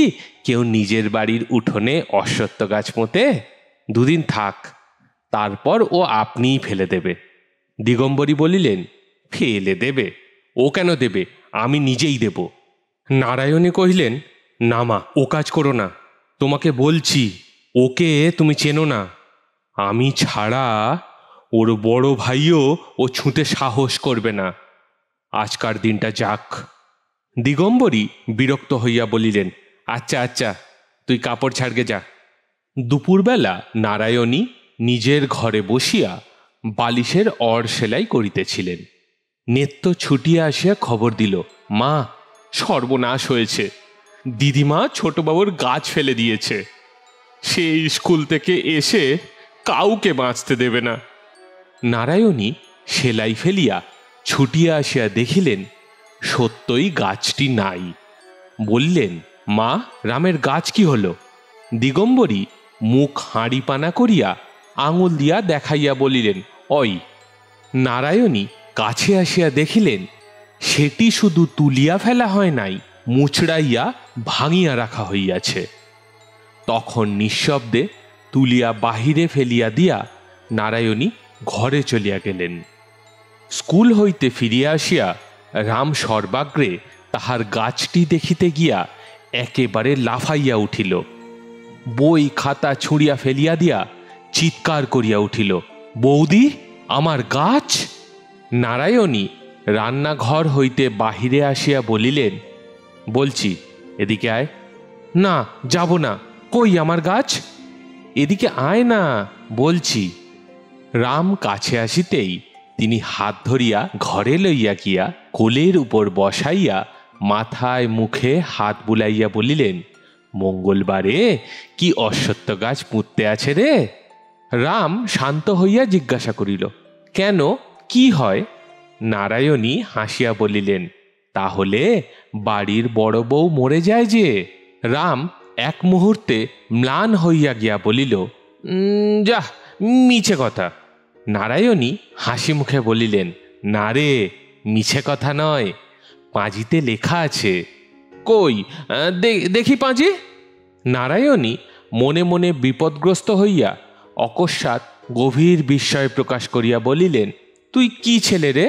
কেউ নিজের বাড়ির উঠোনে অশ্বত্থ গাছ পোঁতে? দুদিন থাক, তারপর ও আপনিই ফেলে দেবে। দিগম্বরী বলিলেন, ফেলে দেবে? ও কেন দেবে, আমি নিজেই দেব। নারায়ণী কহিলেন, না মা, ও কাজ করো না, তোমাকে বলছি, ওকে তুমি চেনো না। আমি ছাড়া ওর বড় ভাইও ও ছুঁতে সাহস করবে না। আজকার দিনটা যাক। দিগম্বরী বিরক্ত হইয়া বলিলেন, আচ্ছা আচ্ছা, তুই কাপড় ছাড়গে যা। দুপুরবেলা নারায়ণী নিজের ঘরে বসিয়া বালিশের অর সেলাই করিতেছিলেন। নেত্য ছুটিয়া আসিয়া খবর দিল, মা, সর্বনাশ হয়েছে, দিদিমা ছোটবাবুর গাছ ফেলে দিয়েছে। সে স্কুল থেকে এসে কাউকে বাঁচতে দেবে না। নারায়ণী সেলাই ফেলিয়া ছুটিয়া আসিয়া দেখিলেন সত্যই গাছটি নাই। বললেন, মা, রামের গাছ কি হলো? দিগম্বরী মুখ হাঁড়িপানা করিয়া আঙুল দিয়া দেখাইয়া বলিলেন, ওই। নারায়ণী কাছে আসিয়া দেখিলেন সেটি শুধু তুলিয়া ফেলা হয় নাই, মুচড়াইয়া ভাঙিয়া রাখা হইয়াছে। তখন নিঃশব্দে তুলিয়া বাহিরে ফেলিয়া দিয়া নারায়ণী ঘরে চলিয়া গেলেন। স্কুল হইতে ফিরিয়া আসিয়া রাম সর্বাগ্রে তাহার গাছটি দেখিতে গিয়া একেবারে লাফাইয়া উঠিল, বই খাতা ছুঁড়িয়া ফেলিয়া দিয়া চিৎকার করিয়া উঠিল, বৌদি, আমার গাছ! নারায়ণী রান্নাঘর হইতে বাহিরে আসিয়া বলিলেন, বলছি এদিকে আয়। না, যাব না। কই আমার গাছ? এদিকে আয় না বলছি। রাম কাছে আসিতেই তিনি হাত ধরিয়া ঘরে লইয়া গিয়া কোলের উপর বসাইয়া মাথায় মুখে হাত বুলাইয়া বলিলেন, মঙ্গলবারে কি অশ্বত্থ গাছ পুঁততে আছে রে? রাম শান্ত হইয়া জিজ্ঞাসা করিল, কেন, কি হয়? নারায়ণী হাসিয়া বলিলেন, তাহলে বাড়ির বড় বউ মরে যায় যে। রাম এক মুহূর্তে ম্লান হইয়া গিয়া বলিল, যা, মিছে কথা। নারায়ণী হাসি মুখে বলিলেন, না রে, মিছে কথা নয়, পাঁজিতে লেখা আছে। কই দেখি পাঁজি। নারায়ণী মনে মনে বিপদগ্রস্ত হইয়া অকস্মাৎ গভীর বিস্ময় প্রকাশ করিয়া বলিলেন, তুই কি ছেলে রে?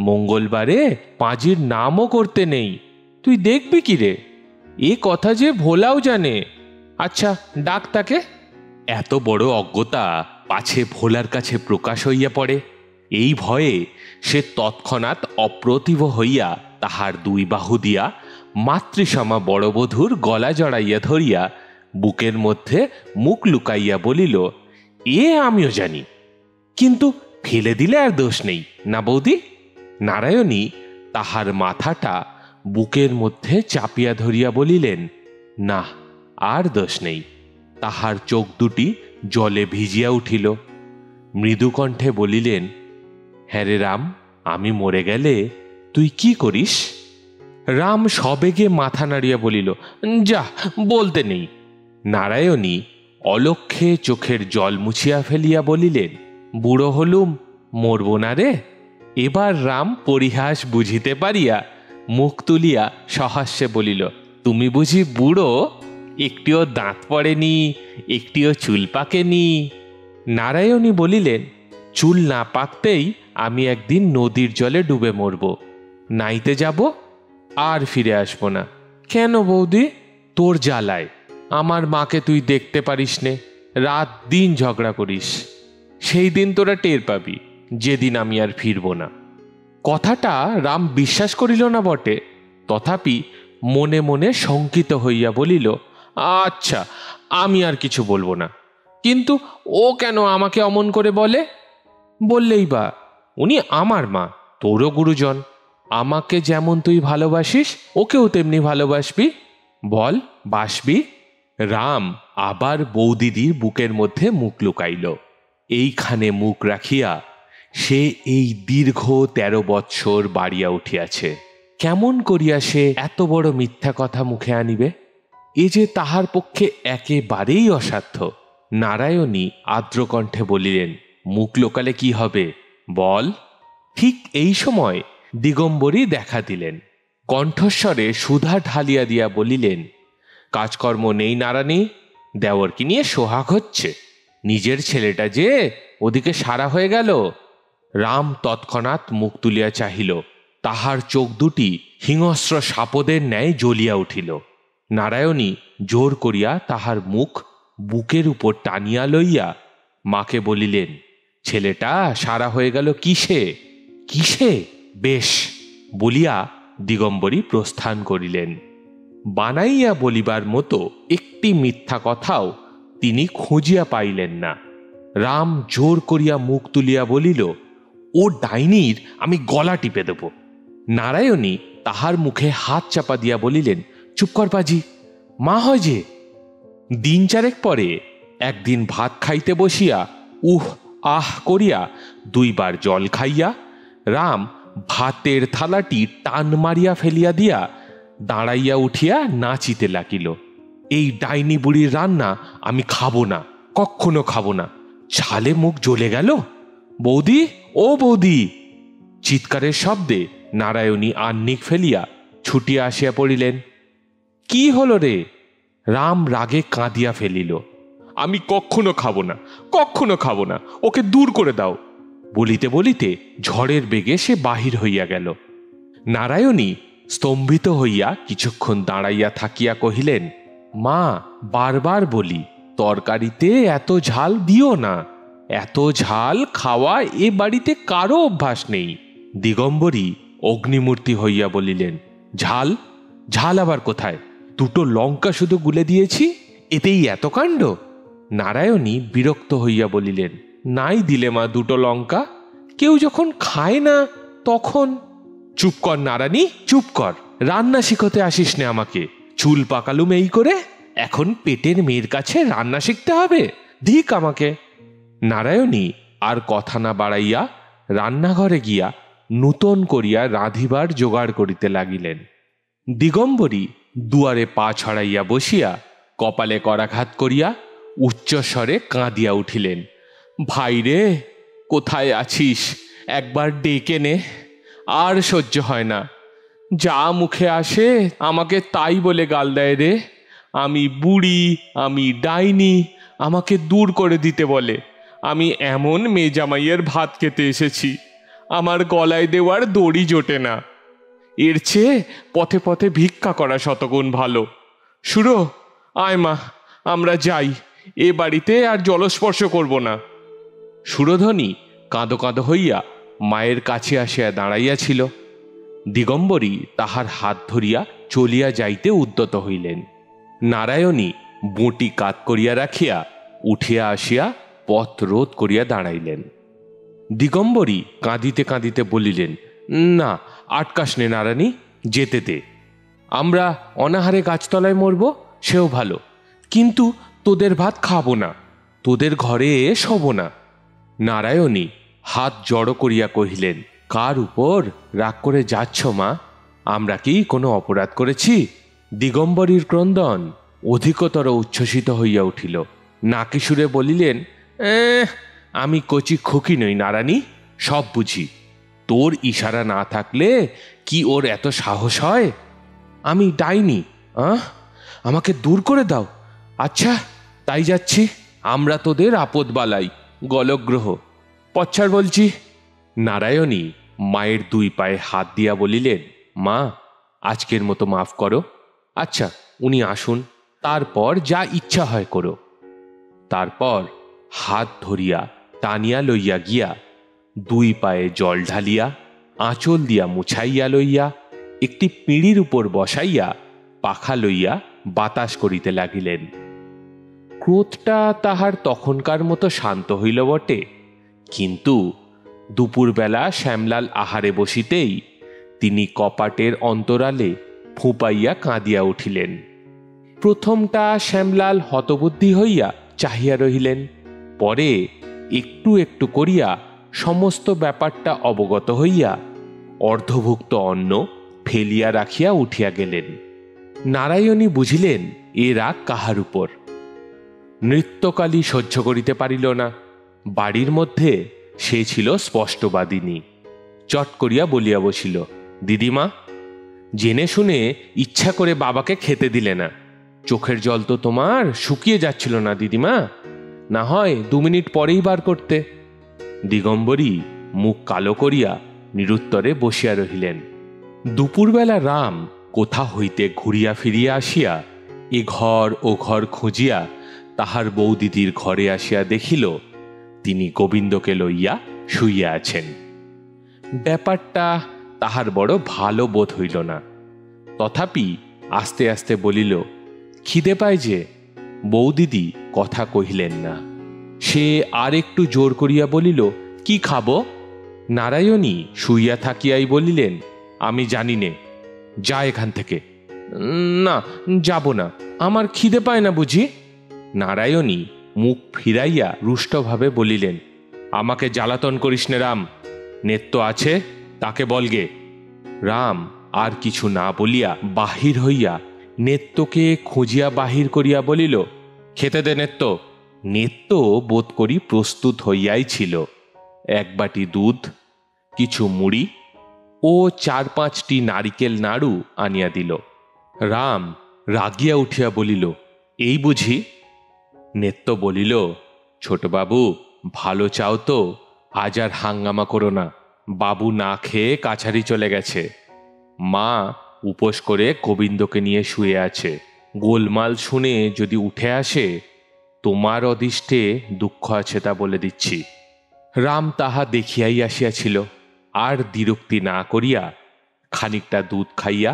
মঙ্গলবারে পাঁজির নামও করতে নেই, তুই দেখবি কি রে? এ কথা যে ভোলাও জানে। আচ্ছা, ডাক তাকে। এত বড় অজ্ঞতা পাছে ভোলার কাছে প্রকাশ হইয়া পড়ে, এই ভয়ে সে তৎক্ষণাৎ অপ্রতিভ হইয়া তাহার দুই বাহু দিয়া মাতৃসমা বড়বধূর গলা জড়াইয়া ধরিয়া বুকের মধ্যে মুখ লুকাইয়া বলিল, এ আমিও জানি, কিন্তু ফেলে দিলে আর দোষ নেই না বৌদি? নারায়ণী তাহার মাথাটা বুকের মধ্যে চাপিয়া ধরিয়া বলিলেন, না, আর দোষ নেই। তাহার চোখ দুটি জলে ভিজিয়া উঠিল। মৃদুকণ্ঠে বলিলেন, হ্যাঁ রে রাম, আমি মরে গেলে তুই কি করিস? রাম সবেগে মাথা নাড়িয়া বলিল, যা, বলতে নেই। নারায়ণী অলক্ষ্যে চোখের জল মুছিয়া ফেলিয়া বলিলেন, বুড়ো হলুম, মরব না রে। এবার রাম পরিহাস বুঝিতে পারিয়া মুখ তুলিয়া সহাস্যে বলিল, তুমি বুঝি বুড়ো? একটিও দাঁত পড়েনি, একটিও চুল পাকেনি। নারায়ণী বলিলেন, চুল না পাকতেই আমি একদিন নদীর জলে ডুবে মরব, নাইতে যাব, আর ফিরে আসব না। কেন বৌদি? তোর জ্বালায় আমার মাকে তুই দেখতে পারিস নে, রাত দিন ঝগড়া করিস। সেই দিন তোরা টের পাবি, যেদিন আমি আর ফিরব না। কথাটা রাম বিশ্বাস করিল না বটে, তথাপি মনে মনে শঙ্কিত হইয়া বলিল, আচ্ছা, আমি আর কিছু বলবো না। কিন্তু ও কেন আমাকে অমন করে বলে? বললেই বা, উনি আমার মা, তোরও গুরুজন। আমাকে যেমন তুই ভালোবাসিস, ওকেও তেমনি ভালোবাসবি। বল, বাসবি? রাম আবার বৌদিদির বুকের মধ্যে মুখ লুকাইল। এইখানে মুখ রাখিয়া সে এই দীর্ঘ 13 বৎসর বাড়িয়া উঠিয়াছে। কেমন করিয়া সে এত বড় মিথ্যা কথা মুখে আনিবে? এ যে তাহার পক্ষে একেবারেই অসাধ্য। নারায়ণী আর্দ্রকণ্ঠে বলিলেন, মুখ লোকালে কি হবে, বল। ঠিক এই সময় দিগম্বরী দেখা দিলেন। কণ্ঠস্বরে সুধা ঢালিয়া দিয়া বলিলেন, কাজকর্ম নেই নারানী, দেওরকে নিয়ে সোহাগ হচ্ছে। নিজের ছেলেটা যে ওদিকে সারা হয়ে গেল। রাম তৎক্ষণাৎ মুখ তুলিয়া চাহিল, তাহার চোখ দুটি হিংস্র সাপদের ন্যায় জ্বলিয়া উঠিল। নারায়ণী জোর করিয়া তাহার মুখ বুকের উপর টানিয়া লইয়া মাকে বলিলেন, ছেলেটা সারা হয়ে গেল কিসে? কিসে? বেশ, বলিয়া দিগম্বরী প্রস্থান করিলেন। বানাইয়া বলিবার মতো একটি মিথ্যা কথাও তিনি খুঁজিয়া পাইলেন না। রাম জোর করিয়া মুখ তুলিয়া বলিল, ও ডাইনির আমি গলা টিপে দেব। নারায়ণী তাহার মুখে হাত চাপা দিয়া বলিলেন, চুপ কর পাজি, মা হয় যে। দিন চারেক পরে একদিন ভাত খাইতে বসিয়া উহ আহ করিয়া 2 বার জল খাইয়া রাম ভাতের থালাটি টান মারিয়া ফেলিয়া দিয়া দাঁড়াইয়া উঠিয়া নাচিতে লাগিল। এই ডাইনি বুড়ির রান্না আমি খাবো না, কখনো খাবো না। ঝালে মুখ জ্বলে গেল। বৌদি, ও বৌদি! চিৎকারের শব্দে নারায়ণী আহ্নিক ফেলিয়া ছুটিয়া আসিয়া পড়িলেন। কি হলো রে? রাম রাগে কাঁদিয়া ফেলিল। আমি কখনো খাবো না, কখনো খাবো না, ওকে দূর করে দাও। বলিতে বলিতে ঝড়ের বেগে সে বাহির হইয়া গেল। নারায়ণী স্তম্ভিত হইয়া কিছুক্ষণ দাঁড়াইয়া থাকিয়া কহিলেন, মা, বারবার বলি তরকারিতে এত ঝাল দিও না, এত ঝাল খাওয়া এ বাড়িতে কারো অভ্যাস নেই। দিগম্বরী অগ্নিমূর্তি হইয়া বলিলেন, ঝাল? ঝাল আবার কোথায়? 2টো লঙ্কা শুধু গুলে দিয়েছি, এতেই এত কাণ্ড? নারায়ণী বিরক্ত হইয়া বলিলেন, নাই দিলে মা 2টো লঙ্কা, কেউ যখন খায় না তখন। চুপ কর নারায়ণী, চুপ কর, রান্না শিখতে আসিস নে আমাকে। চুল পাকালুম এই করে, এখন পেটের মেয়ের কাছে রান্না শিখতে হবে? ধিক আমাকে। নারায়ণী আর কথা না বাড়াইয়া রান্নাঘরে গিয়া নূতন করিয়া রাঁধিবার জোগাড় করিতে লাগিলেন। দিগম্বরী দুয়ারে পা ছড়াইয়া বসিয়া কপালে করাঘাত করিয়া উচ্চস্বরে কাঁদিয়া উঠিলেন, ভাই রে, কোথায় আছিস? একবার ডেকে নে, আর সহ্য হয় না। যা মুখে আসে আমাকে তাই বলে গাল দেয় রে। আমি বুড়ি, আমি ডাইনি, আমাকে দূর করে দিতে বলে। আমি এমন মেয়ে জামাইয়ের ভাত খেতে এসেছি, আমার গলায় দেওয়ার দড়ি জোটে না। এর চেয়ে পথে পথে ভিক্ষা করা শতগুণ ভালো। সুরো, আয় মা, আমরা যাই, এ বাড়িতে আর জলস্পর্শ করব না। সুরধ্বনি কাঁদো কাঁদো হইয়া মায়ের কাছে আসিয়া দাঁড়াইয়াছিল। দিগম্বরী তাহার হাত ধরিয়া চলিয়া যাইতে উদ্যত হইলেন। নারায়ণী বঁটি কাত করিয়া রাখিয়া উঠিয়া আসিয়া পথ রোধ করিয়া দাঁড়াইলেন। দিগম্বরী কাঁদিতে কাঁদিতে বলিলেন, না, আটকাস নে নারায়ণী, যেতে দে। আমরা অনাহারে গাছতলায় মরব সেও ভালো, কিন্তু তোদের ভাত খাবো না, তোদের ঘরে শোবো না। নারায়ণী হাত জড়ো করিয়া কহিলেন, কার উপর রাগ করে যাচ্ছ মা? আমরা কি কোনো অপরাধ করেছি? দিগম্বরীর ক্রন্দন অধিকতর উচ্ছ্বসিত হইয়া উঠিল। নাকি সুরে বলিলেন, আমি কচি খুকি নই নারায়ণী, সব বুঝি। তোর ইশারা না থাকলে কি ওর এত সাহস হয়? আমি ডাইনি, আমাকে দূর করে দাও। আচ্ছা, তাই যাচ্ছি। আমরা তোদের আপদ বালাই, গলগ্রহ। পচ্ছার বলছি। নারায়ণী মায়ের 2 পায়ে হাত দিয়া বলিলেন, মা, আজকের মতো মাফ করো। আচ্ছা, উনি আসুন, তারপর যা ইচ্ছা হয় করো। তারপর হাত ধরিয়া টানিয়া লইয়া গিয়া 2 পায়ে জল ঢালিয়া আঁচল দিয়া মুছাইয়া লইয়া একটি পিঁড়ির উপর বসাইয়া পাখা লইয়া বাতাস করিতে লাগিলেন। ক্রোধটা তাহার তখনকার মতো শান্ত হইল বটে, কিন্তু দুপুরবেলা শ্যামলাল আহারে বসিতেই তিনি কপাটের অন্তরালে ফুঁপাইয়া কাঁদিয়া উঠিলেন। প্রথমটা শ্যামলাল হতবুদ্ধি হইয়া চাহিয়া রহিলেন, পরে একটু একটু করিয়া সমস্ত ব্যাপারটা অবগত হইয়া অর্ধভুক্ত অন্ন ফেলিয়া রাখিয়া উঠিয়া গেলেন। নারায়ণী বুঝিলেন এ রাগ কাহার উপর। নৃত্যকালী সহ্য করিতে পারিল না। বাড়ির মধ্যে সে ছিল স্পষ্টবাদিনী। চট করিয়া বলিয়া বসিল, দিদিমা, জেনে শুনে ইচ্ছা করে বাবাকে খেতে দিলে না। চোখের জল তো তোমার শুকিয়ে যাচ্ছিল না দিদিমা, না হয় 2 মিনিট পরেই বার করতে। দিগম্বরী মুখ কালো করিয়া নিরুত্তরে বসিয়া রহিলেন। দুপুরবেলা রাম কোথা হইতে ঘুরিয়া ফিরিয়া আসিয়া এ ঘর ও ঘর খুঁজিয়া তাহার বৌদিদির ঘরে আসিয়া দেখিল তিনি গোবিন্দকে লইয়া শুইয়া আছেন। ব্যাপারটা তাহার বড় ভালো বোধ হইল না। তথাপি আস্তে আস্তে বলিল, খিদে পায় যে। বৌদিদি কথা কহিলেন না। সে আর একটু জোর করিয়া বলিল, কি খাবো? নারায়ণী শুইয়া থাকিয়াই বলিলেন, আমি জানি নে, যা এখান থেকে। না, যাব না, আমার খিদে পায় না বুঝি। নারায়ণী মুখ ফিরাইয়া রুষ্টভাবে বলিলেন, আমাকে জ্বালাতন করিস নে রাম, নেত্য আছে, তাকে বলগে। রাম আর কিছু না বলিয়া বাহির হইয়া নেত্যকে খুঁজিয়া বাহির করিয়া বলিল, খেতে দে নেত্য। নেত্য বোধ করি প্রস্তুত হইয়াই ছিল। 1 বাটি দুধ, কিছু মুড়ি ও 4-5টি নারিকেল নাড়ু আনিয়া দিল। রাম রাগিয়া উঠিয়া বলিল, এই বুঝি? নেত্য বলিল, ছোটবাবু, ভালো চাও তো আজ আর হাঙ্গামা করো না। বাবু না খেয়ে কাছারি চলে গেছে। মা উপোস করে গোবিন্দকে নিয়ে শুয়ে আছে। গোলমাল শুনে যদি উঠে আসে, তোমার অদিষ্টে দুঃখ আছে তা বলে দিচ্ছি। রাম তাহা দেখিয়াই আসিয়াছিল, আর দ্বিরুক্তি না করিয়া খানিকটা দুধ খাইয়া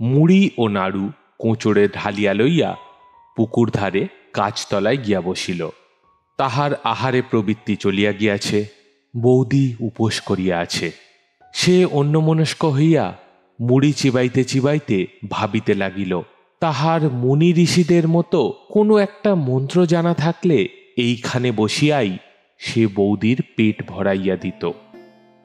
মুড়ি ও নাড়ু কোঁচড়ে ঢালিয়া লইয়া পুকুর ধারে গাছতলায় গিয়া বসিল। তাহার আহারে প্রবৃত্তি চলিয়া গিয়াছে, বৌদি উপোস করিয়া আছে। সে অন্যমনস্ক হইয়া মুড়ি চিবাইতে চিবাইতে ভাবিতে লাগিল, তাহার মুনি ঋষিদের মতো কোনো একটা মন্ত্র জানা থাকলে এইখানে বসিয়াই সে বৌদির পেট ভরাইয়া দিত।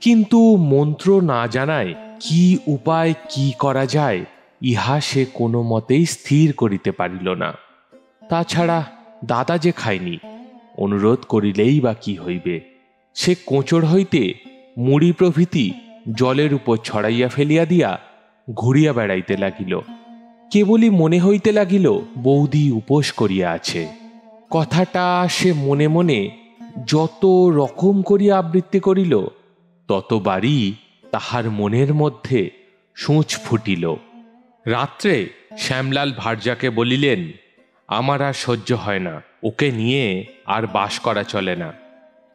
কিন্তু মন্ত্র না জানায় কি উপায় কি করা যায়, ইহা সে কোনো মতেই স্থির করিতে পারিল না। তাছাড়া দাদা যে খায়নি, অনুরোধ করিলেই বা কি হইবে। সে কোঁচড় হইতে মুড়ি প্রভৃতি জলের উপর ছড়াইয়া ফেলিয়া দিয়া ঘুরিয়া বেড়াইতে লাগিল। কেবলই মনে হইতে লাগিল বৌদি উপোস করিয়া আছে। কথাটা সে মনে মনে যত রকম করিয়া আবৃত্তি করিল, ততবারই তাহার মনের মধ্যে সূঁচ ফুটিল। রাত্রে শ্যামলাল ভার্যাকে বলিলেন, আমার আর সহ্য হয় না, ওকে নিয়ে আর বাস করা চলে না।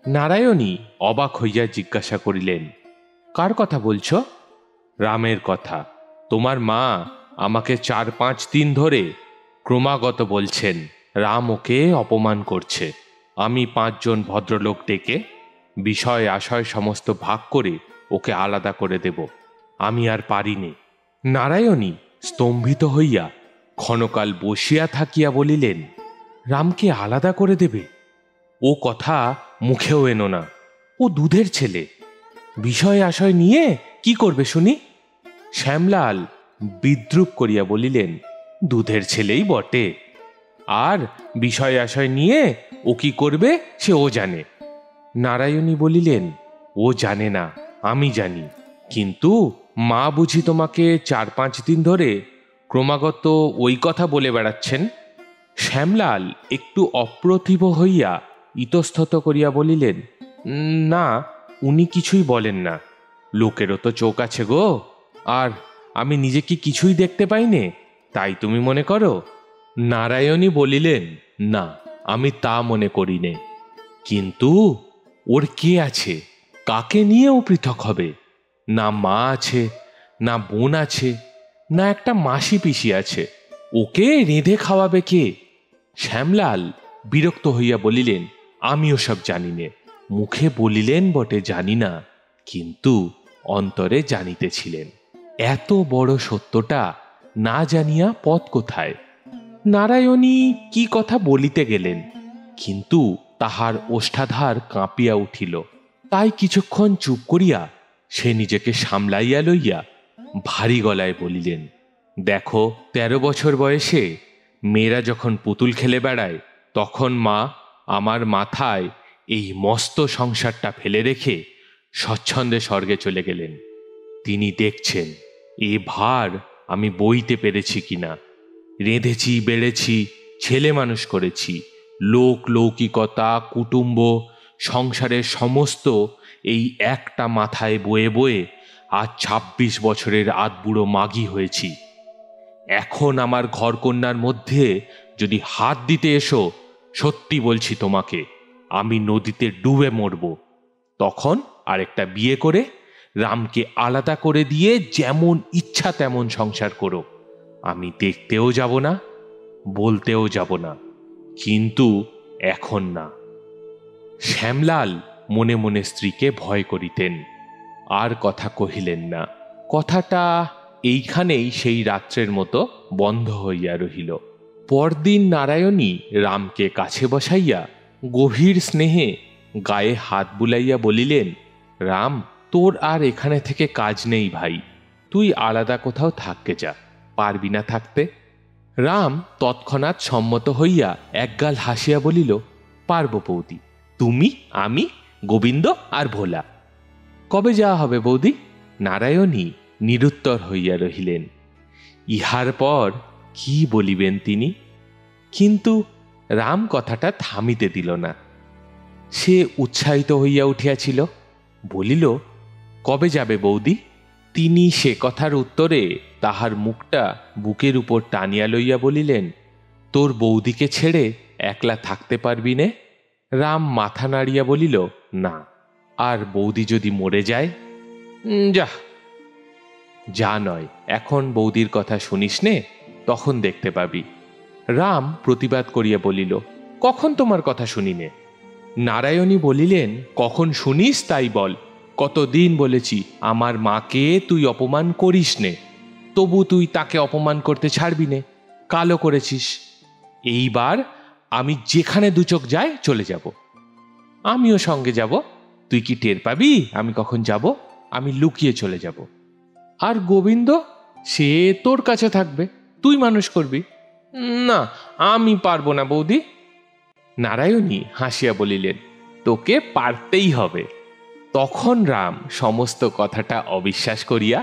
নারায়ণী অবাক হইয়া জিজ্ঞাসা করিলেন, কার কথা বলছ? রামের কথা। তোমার মা আমাকে 4-5 দিন ধরে ক্রমাগত বলছেন রাম ওকে অপমান করছে। আমি 5 জন ভদ্রলোক ডেকে বিষয় আশয় সমস্ত ভাগ করে ওকে আলাদা করে দেব। আমি আর পারিনি। নারায়ণী স্তম্ভিত হইয়া ক্ষণকাল বসিয়া থাকিয়া বলিলেন, রামকে আলাদা করে দেবে? ও কথা মুখেও এনো না। ও দুধের ছেলে, বিষয় আশয় নিয়ে কি করবে শুনি? শ্যামলাল বিদ্রুপ করিয়া বলিলেন, দুধের ছেলেই বটে, আর বিষয় আশয় নিয়ে ও কি করবে সে ও জানে। নারায়ণী বলিলেন, ও জানে না, আমি জানি। কিন্তু মা বুঝি তোমাকে 4-5 দিন ধরে ক্রমাগত ওই কথা বলে বেড়াচ্ছেন? শ্যামলাল একটু অপ্রতিভ হইয়া ইতস্তত করিয়া বলিলেন, না, উনি কিছুই বলেন না। লোকেরও তো চোখ আছে গো, আর আমি নিজে কি কিছুই দেখতে পাইনে, তাই তুমি মনে করো? নারায়ণী বলিলেন, না, আমি তা মনে করিনে। কিন্তু ওর কে আছে? কাকে নিয়ে ও পৃথক হবে? না মা আছে, না বোন আছে, না একটা মাসি পিসি আছে। ওকে রেঁধে খাওয়াবে কে? শ্যামলাল বিরক্ত হইয়া বলিলেন, আমি ওসব জানি নে। মুখে বলিলেন বটে জানি না, কিন্তু অন্তরে জানিতেছিলেন। এত বড় সত্যটা না জানিয়া পথ কোথায়? নারায়ণী কি কথা বলিতে গেলেন, কিন্তু তাহার ওষ্ঠাধার কাঁপিয়া উঠিল। তাই কিছুক্ষণ চুপ করিয়া সে নিজেকে সামলাইয়া লইয়া ভারী গলায় বলিলেন, দেখো, 13 বছর বয়সে মেয়েরা যখন পুতুল খেলে বেড়ায়, তখন মা আমার মাথায় এই মস্ত সংসারটা ফেলে রেখে স্বচ্ছন্দে স্বর্গে চলে গেলেন। তিনি দেখছেন এ ভার আমি বইতে পেরেছি কিনা। রেঁধেছি, বেড়েছি, ছেলে মানুষ করেছি, লোক লৌকিকতা, কুটুম্ব, সংসারের সমস্ত এই একটা মাথায় বয়ে বয়ে আজ 26 বছরের আধবুড়ো মাগি হয়েছি। এখন আমার ঘরকন্যার মধ্যে যদি হাত দিতে এসো, সত্যি বলছি তোমাকে, আমি নদীতে ডুবে মরব। তখন আরেকটা বিয়ে করে রামকে আলাদা করে দিয়ে যেমন ইচ্ছা তেমন সংসার করো। আমি দেখতেও যাব না, বলতেও যাব না, কিন্তু এখন না। শ্যামলাল মনে মনে স্ত্রীকে ভয় করিতেন, আর কথা কহিলেন না। কথাটা এইখানেই সেই রাত্রের মতো বন্ধ হইয়া রহিল। পরদিন নারায়ণী রামকে কাছে বসাইয়া গভীর স্নেহে গায়ে হাত বুলাইয়া বলিলেন, রাম, তোর আর এখানে থেকে কাজ নেই ভাই, তুই আলাদা কোথাও থাকতে যা। পারবি না থাকতে? রাম তৎক্ষণাৎ সম্মত হইয়া একগাল হাসিয়া বলিল, পারব বৌদি। তুমি, আমি, গোবিন্দ আর ভোলা। কবে যাওয়া হবে বৌদি? নারায়ণী নিরুত্তর হইয়া রহিলেন। ইহার পর কি বলিবেন তিনি? কিন্তু রাম কথাটা থামিতে দিল না। সে উৎসাহিত হইয়া উঠিয়াছিল, বলিল, কবে যাবে বৌদি? তিনি সে কথার উত্তরে তাহার মুখটা বুকের উপর টানিয়া লইয়া বলিলেন, তোর বৌদিকে ছেড়ে একলা থাকতে পারবি নে? রাম মাথা নাড়িয়া বলিল, না। আর বৌদি যদি মরে যায়? যা। যা নয়, এখন বৌদির কথা শুনিস নে, তখন দেখতে পাবি। রাম প্রতিবাদ করিয়া বলিল, কখন তোমার কথা শুনিনে? নারায়ণী বলিলেন, কখন শুনিস তাই বল। কতদিন বলেছি আমার মাকে তুই অপমান করিস নে, তবু তুই তাকে অপমান করতে ছাড়বি নে। কালো করেছিস। এইবার আমি যেখানে দু চোখ যায় চলে যাব। আমিও সঙ্গে যাব। তুই কি টের পাবি আমি কখন যাব? আমি লুকিয়ে চলে যাব। আর গোবিন্দ, সে তোর কাছে থাকবে, তুই মানুষ করবি। না, আমি পারবো না বৌদি। নারায়ণী হাসিয়া বলিলেন, তোকে পারতেই হবে। তখন রাম সমস্ত কথাটা অবিশ্বাস করিয়া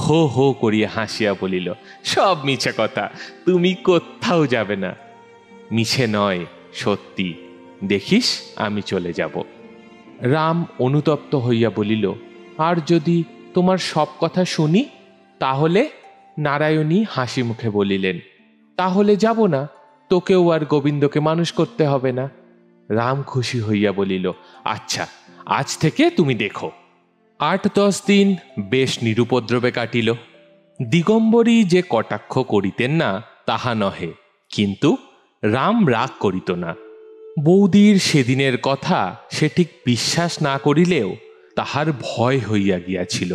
হো হো করিয়া হাসিয়া বলিল, সব মিছে কথা, তুমি কোথাও যাবে না। মিছে নয়, সত্যি। দেখিস আমি চলে যাব। রাম অনুতপ্ত হইয়া বলিল, আর যদি তোমার সব কথা শুনি তাহলে? নারায়ণী হাসি মুখে বলিলেন, তাহলে যাব না, তোকেও আর গোবিন্দকে মানুষ করতে হবে না। রাম খুশি হইয়া বলিল, আচ্ছা, আজ থেকে তুমি দেখো। 8-10 দিন বেশ নিরুপদ্রবে কাটিল। দিগম্বরী যে কটাক্ষ করিতেন না তাহা নহে, কিন্তু রাম রাগ করিত না। বৌদির সেদিনের কথা সে ঠিক বিশ্বাস না করিলেও তাহার ভয় হইয়া গিয়াছিল।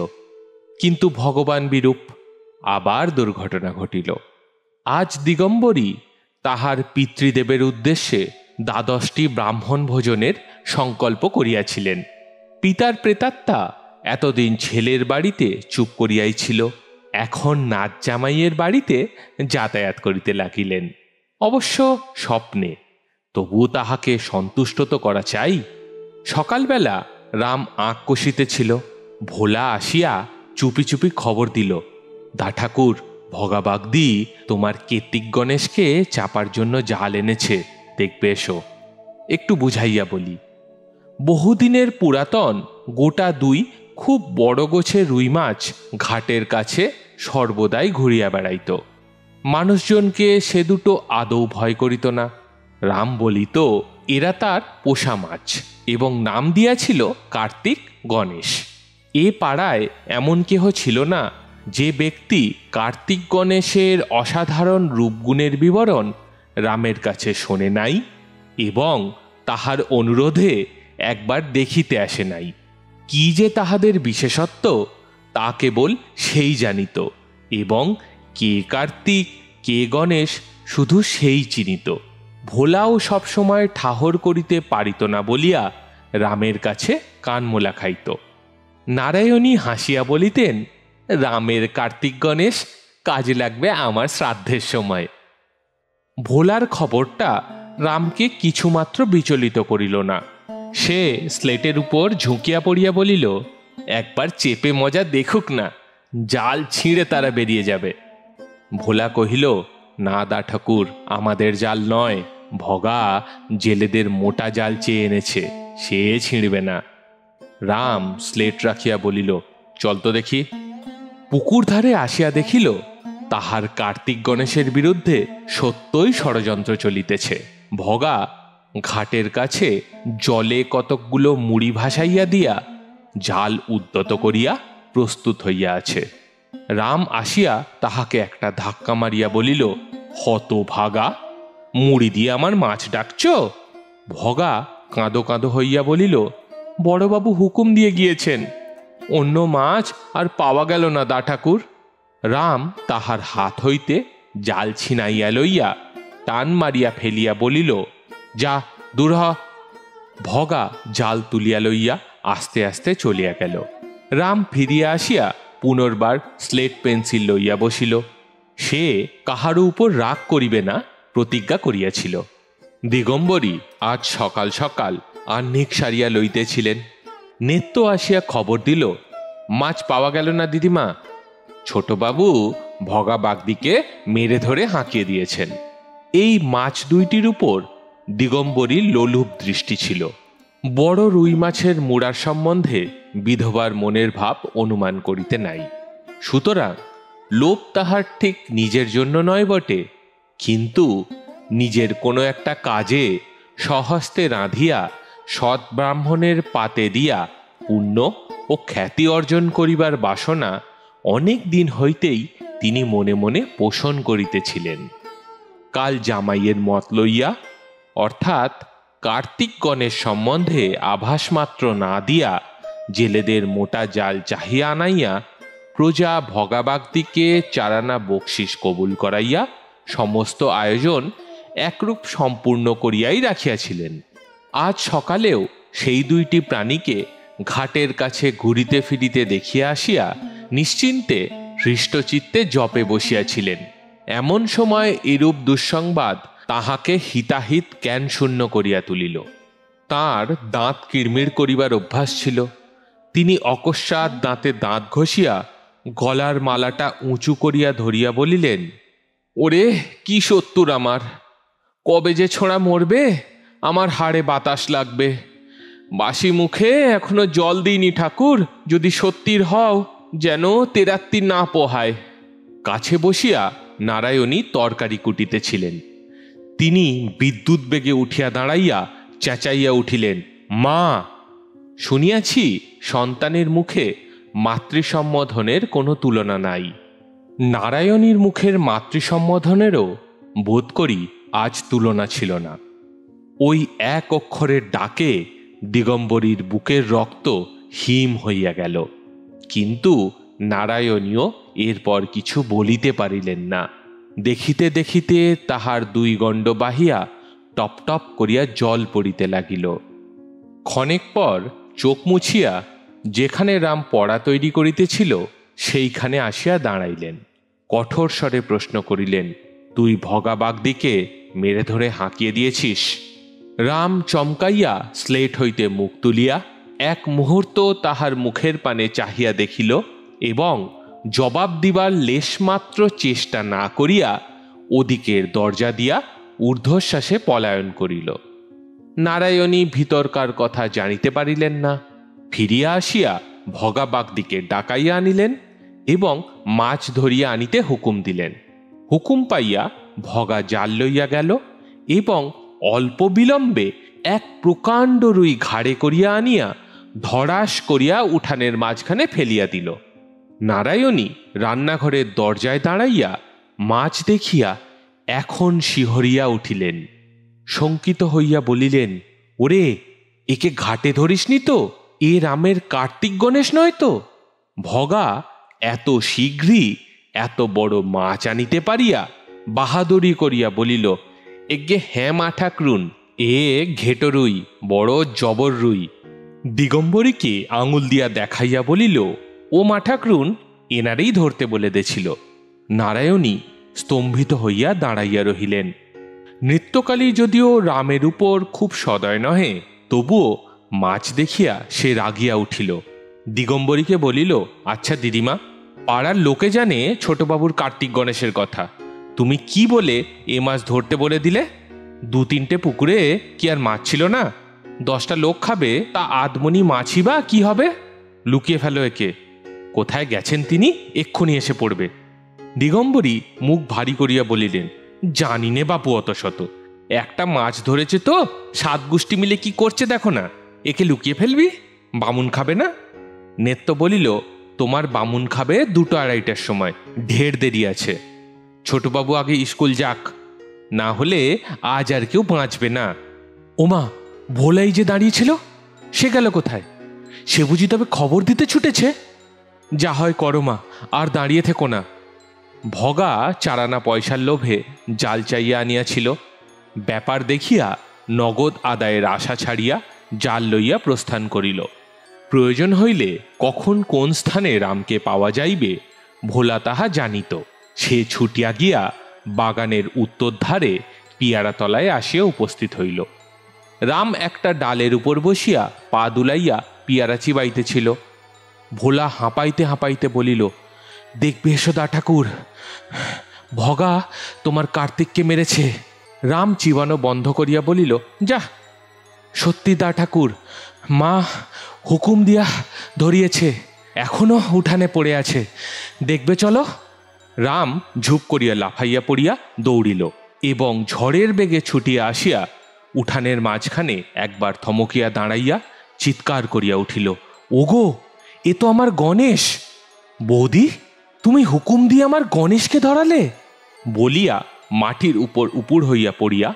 কিন্তু ভগবান বিরূপ, আবার দুর্ঘটনা ঘটিল। আজ দিগম্বরী তাহার পিতৃদেবের উদ্দেশ্যে 12টি ব্রাহ্মণ ভোজনের সংকল্প করিয়াছিলেন। পিতার প্রেতাত্মা এতদিন ছেলের বাড়িতে চুপ করিয়াই ছিল, এখন নাচ জামাইয়ের বাড়িতে যাতায়াত করিতে লাগিলেন। অবশ্য স্বপ্নে, তবু তাহাকে সন্তুষ্ট তো করা চাই। সকালবেলা রাম আঁক কষিতেছিল। ভোলা আসিয়া চুপি চুপি খবর দিল, দা ঠাকুর, ভগাবাগদি তোমার কার্তিক গণেশকে চাপার জন্য জাল এনেছে, দেখবে এসো। একটু বুঝাইয়া বলি। বহুদিনের পুরাতন গোটা 2 খুব বড় গোছের রুই মাছ ঘাটের কাছে সর্বদাই ঘুরিয়া বেড়াইত। মানুষজনকে সে দুটো আদৌ ভয় করিত না। রাম বলিত এরা তার পোষা মাছ, এবং নাম দিয়াছিল কার্তিক গণেশ। এ পাড়ায় এমন কেহ ছিল না যে ব্যক্তি কার্তিক গণেশের অসাধারণ রূপগুণের বিবরণ রামের কাছে শোনে নাই এবং তাহার অনুরোধে একবার দেখিতে আসে নাই। কি যে তাহাদের বিশেষত্ব তা কেবল সেই জানিত, এবং কে কার্তিক কে গণেশ শুধু সেই চিনিত। ভোলাও সবসময় ঠাহর করিতে পারিত না বলিয়া রামের কাছে কানমোলা খাইত। নারায়ণী হাসিয়া বলিতেন, রামের কার্তিক গণেশ কাজে লাগবে আমার শ্রাদ্ধের সময়। ভোলার খবরটা রামকে কিছুমাত্র বিচলিত করিল না। সে স্লেটের উপর ঝুঁকিয়া পড়িয়া বলিল, একবার চেপে মজা দেখুক না, জাল ছিঁড়ে তারা বেরিয়ে যাবে। ভোলা কহিল, না দা ঠাকুর, আমাদের জাল নয়, ভগা জেলেদের মোটা জাল চেয়ে এনেছে, সে ছিঁড়বে না। রাম স্লেট রাখিয়া বলিল, চল তো দেখি। পুকুর ধারে আসিয়া দেখিল তাহার কার্তিক গণেশের বিরুদ্ধে সত্যই ষড়যন্ত্র চলিতেছে। ভগা ঘাটের কাছে জলে কতকগুলো মুড়ি ভাসাইয়া দিয়া জাল উদ্যত করিয়া প্রস্তুত হইয়া আছে। রাম আসিয়া তাহাকে একটা ধাক্কা মারিয়া বলিল, হতভাগা, মুড়ি দিয়ে আমার মাছ ডাকছ? ভগা কাঁদো কাঁদো হইয়া বলিল, বড়বাবু হুকুম দিয়ে গিয়েছেন, অন্য মাছ আর পাওয়া গেল না দা ঠাকুর। রাম তাহার হাত হইতে জাল ছিনাইয়া লইয়া টান মারিয়া ফেলিয়া বলিল, যা দূর হ। ভগা জাল তুলিয়া লইয়া আস্তে আস্তে চলিয়া গেল। রাম ফিরিয়া আসিয়া পুনর্বার স্লেট পেন্সিল লইয়া বসিল। সে কাহারও উপর রাগ করিবে না প্রতিজ্ঞা করিয়াছিল। দিগম্বরী আজ সকাল সকাল আহ্নিক সারিয়া লইতেছিলেন। নেত্য আসিয়া খবর দিল, মাছ পাওয়া গেল না দিদিমা, ছোটবাবু ভগা বাগদিকে মেরে ধরে হাঁকিয়ে দিয়েছেন। এই মাছ দুইটির উপর দিগম্বরীর লোলুপ দৃষ্টি ছিল। বড় রুই মাছের মুড়ার সম্বন্ধে বিধবার মনের ভাব অনুমান করিতে নাই। সুতরাং লোভ তাহার ঠিক নিজের জন্য নয় বটে, কিন্তু নিজের কোনো একটা কাজে স্বহস্তে রাঁধিয়া সৎ ব্রাহ্মণের পাতে দিয়া পুণ্য ও খ্যাতি অর্জন করিবার বাসনা অনেক দিন হইতেই তিনি মনে মনে পোষণ করিতেছিলেন। কাল জামাইয়ের মত লইয়া, অর্থাৎ কার্তিকগণের সম্বন্ধে আভাস মাত্র না দিয়া জেলেদের মোটা জাল চাহিয়া আনাইয়া প্রজা ভগাবাগদিকে চারানা বকশিস কবুল করাইয়া সমস্ত আয়োজন একরূপ সম্পূর্ণ করিয়াই রাখিয়াছিলেন। আজ সকালেও সেই দুইটি প্রাণীকে ঘাটের কাছে ঘুরিতে ফিরিতে দেখিয়া আসিয়া নিশ্চিন্তে হৃষ্টচিত্তে জপে বসিয়াছিলেন। এমন সময় এরূপ দুঃসংবাদ তাহাকে হিতাহিত জ্ঞান শূন্য করিয়া তুলিল। তাঁর দাঁত কিড়মিড় করিবার অভ্যাস ছিল। তিনি অকস্মাৎ দাঁতে দাঁত ঘষিয়া গলার মালাটা উঁচু করিয়া ধরিয়া বলিলেন, ওরে কি সত্তর আমার, কবে যে ছোঁড়া মরবে, আমার হাড়ে বাতাস লাগবে। বাসি মুখে এখনো জল দিইনি ঠাকুর, যদি সত্যির হও যেন তেরাত্তি না পোহায়। কাছে বসিয়া নারায়ণী তরকারি কুটিতেছিলেন। তিনি বিদ্যুৎ বেগে উঠিয়া দাঁড়াইয়া চেঁচাইয়া উঠিলেন, মা! শুনিয়াছি সন্তানের মুখে মাতৃসম্বোধনের কোনো তুলনা নাই। নারায়ণীর মুখের মাতৃসম্বোধনেরও বোধ করি আজ তুলনা ছিল না। ওই এক অক্ষরের ডাকে দিগম্বরীর বুকের রক্ত হিম হইয়া গেল, কিন্তু নারায়ণীও এরপর কিছু বলিতে পারিলেন না। দেখিতে দেখিতে তাহার দুই গণ্ড বাহিয়া টপ টপ করিয়া জল পড়িতে লাগিল। ক্ষণেক পর চোখ মুছিয়া যেখানে রাম পড়া তৈরি করিতেছিল সেইখানে আসিয়া দাঁড়াইলেন। কঠোর স্বরে প্রশ্ন করিলেন, তুই ভগাবাগদিকে মেরে ধরে হাঁকিয়ে দিয়েছিস? রাম চমকাইয়া স্লেট হইতে মুখ তুলিয়া এক মুহূর্ত তাহার মুখের পানে চাহিয়া দেখিল এবং জবাব দিবার লেশমাত্র চেষ্টা না করিয়া ওদিকের দরজা দিয়া ঊর্ধ্বশ্বাসে পলায়ন করিল। নারায়ণী ভিতরকার কথা জানিতে পারিলেন না। ফিরিয়া আসিয়া ভগাবাগদিকে ডাকাইয়া আনিলেন এবং মাছ ধরিয়া আনিতে হুকুম দিলেন। হুকুম পাইয়া ভগা জাল লইয়া গেল এবং অল্প বিলম্বে এক প্রকাণ্ড রুই ঘাড়ে করিয়া আনিয়া ধড়াস করিয়া উঠানের মাঝখানে ফেলিয়া দিল। নারায়ণী রান্নাঘরের দরজায় দাঁড়াইয়া মাছ দেখিয়া এখন শিহরিয়া উঠিলেন। শঙ্কিত হইয়া বলিলেন, ওরে, একে ঘাটে ধরিসনি তো? এ রামের কার্তিক গণেশ নয় তো? ভগা এত শীঘ্রই এত বড় মাছ আনিতে পারিয়া বাহাদুরি করিয়া বলিল, এগে হ্যাঁ মা ঠাকরুন, এ ঘেটো রুই, বড় জবর রুই। দিগম্বরীকে আঙুল দিয়া দেখাইয়া বলিল, ও মা ঠাকরুন, এনারেই ধরতে বলেছিল। নারায়ণী স্তম্ভিত হইয়া দাঁড়াইয়া রহিলেন। নৃত্যকালী যদিও রামের উপর খুব সদয় নহে, তবুও মাছ দেখিয়া সে রাগিয়া উঠিল। দিগম্বরীকে বলিল, আচ্ছা দিদিমা, পাড়ার লোকে জানে ছোটবাবুর কার্তিক গণেশের কথা, তুমি কি বলে এ মাছ ধরতে বলে দিলে? 2-3টে পুকুরে কি আর মাছ ছিল না? 10টা লোক খাবে, তা আধমনি মাছই বা কি হবে? লুকিয়ে ফেলো একে। কোথায় গেছেন তিনি, এক্ষুনি এসে পড়বে। দিগম্বরী মুখ ভারী করিয়া বলিলেন, জানি নে বাপু অত শত, একটা মাছ ধরেছে তো 7 গোষ্ঠী মিলে কি করছে দেখো না, একে লুকিয়ে ফেলবি? বামুন খাবে না? নেত্য বলিল, তোমার বামুন খাবে 2-2:30টার সময়, ঢের দেরি আছে। ছোটবাবু আগে স্কুল যাক, না হলে আজ আর কেউ বাঁচবে না। ওমা, ভোলাই যে দাঁড়িয়েছিল, সে গেল কোথায়? সে বুঝি তবে খবর দিতে ছুটেছে? যা হয় করো মা, আর দাঁড়িয়ে থেকো না। ভগা চারানা পয়সার লোভে জাল চাইয়া আনিয়াছিল। ব্যাপার দেখিয়া নগদ আদায়ের আশা ছাড়িয়া জাল লইয়া প্রস্থান করিল। প্রয়োজন হইলে কখন কোন স্থানে রামকে পাওয়া যাইবে ভোলা তাহা জানিত। সে ছুটিয়া গিয়া বাগানের উত্তর ধারে পিয়ারাতলায় আসিয়া উপস্থিত হইল। রাম একটা ডালের উপর বসিয়া পা দুলাইয়া পিয়ারা চিবাইতেছিল। ভোলা হাঁপাইতে হাঁপাইতে বলিল, দেখবে এসো দা ঠাকুর, ভগা তোমার কার্তিককে মেরেছে। রাম চিবানো বন্ধ করিয়া বলিল, যা, সত্যি দা ঠাকুর, মা হুকুম দিয়া ধরিয়েছে, এখনো উঠানে পড়ে আছে, দেখবে চলো। রাম ঝুপ করিয়া লাফাইয়া পড়িয়া দৌড়িল এবং ঝড়ের বেগে ছুটিয়া আসিয়া উঠানের মাঝখানে একবার থমকিয়া দাঁড়াইয়া চিৎকার করিয়া উঠিল, ওগো, এ তো আমার গণেশ! বৌদি, তুমি হুকুম দিয়ে আমার গণেশকে ধরালে? বলিয়া মাটির উপর উপুর হইয়া পড়িয়া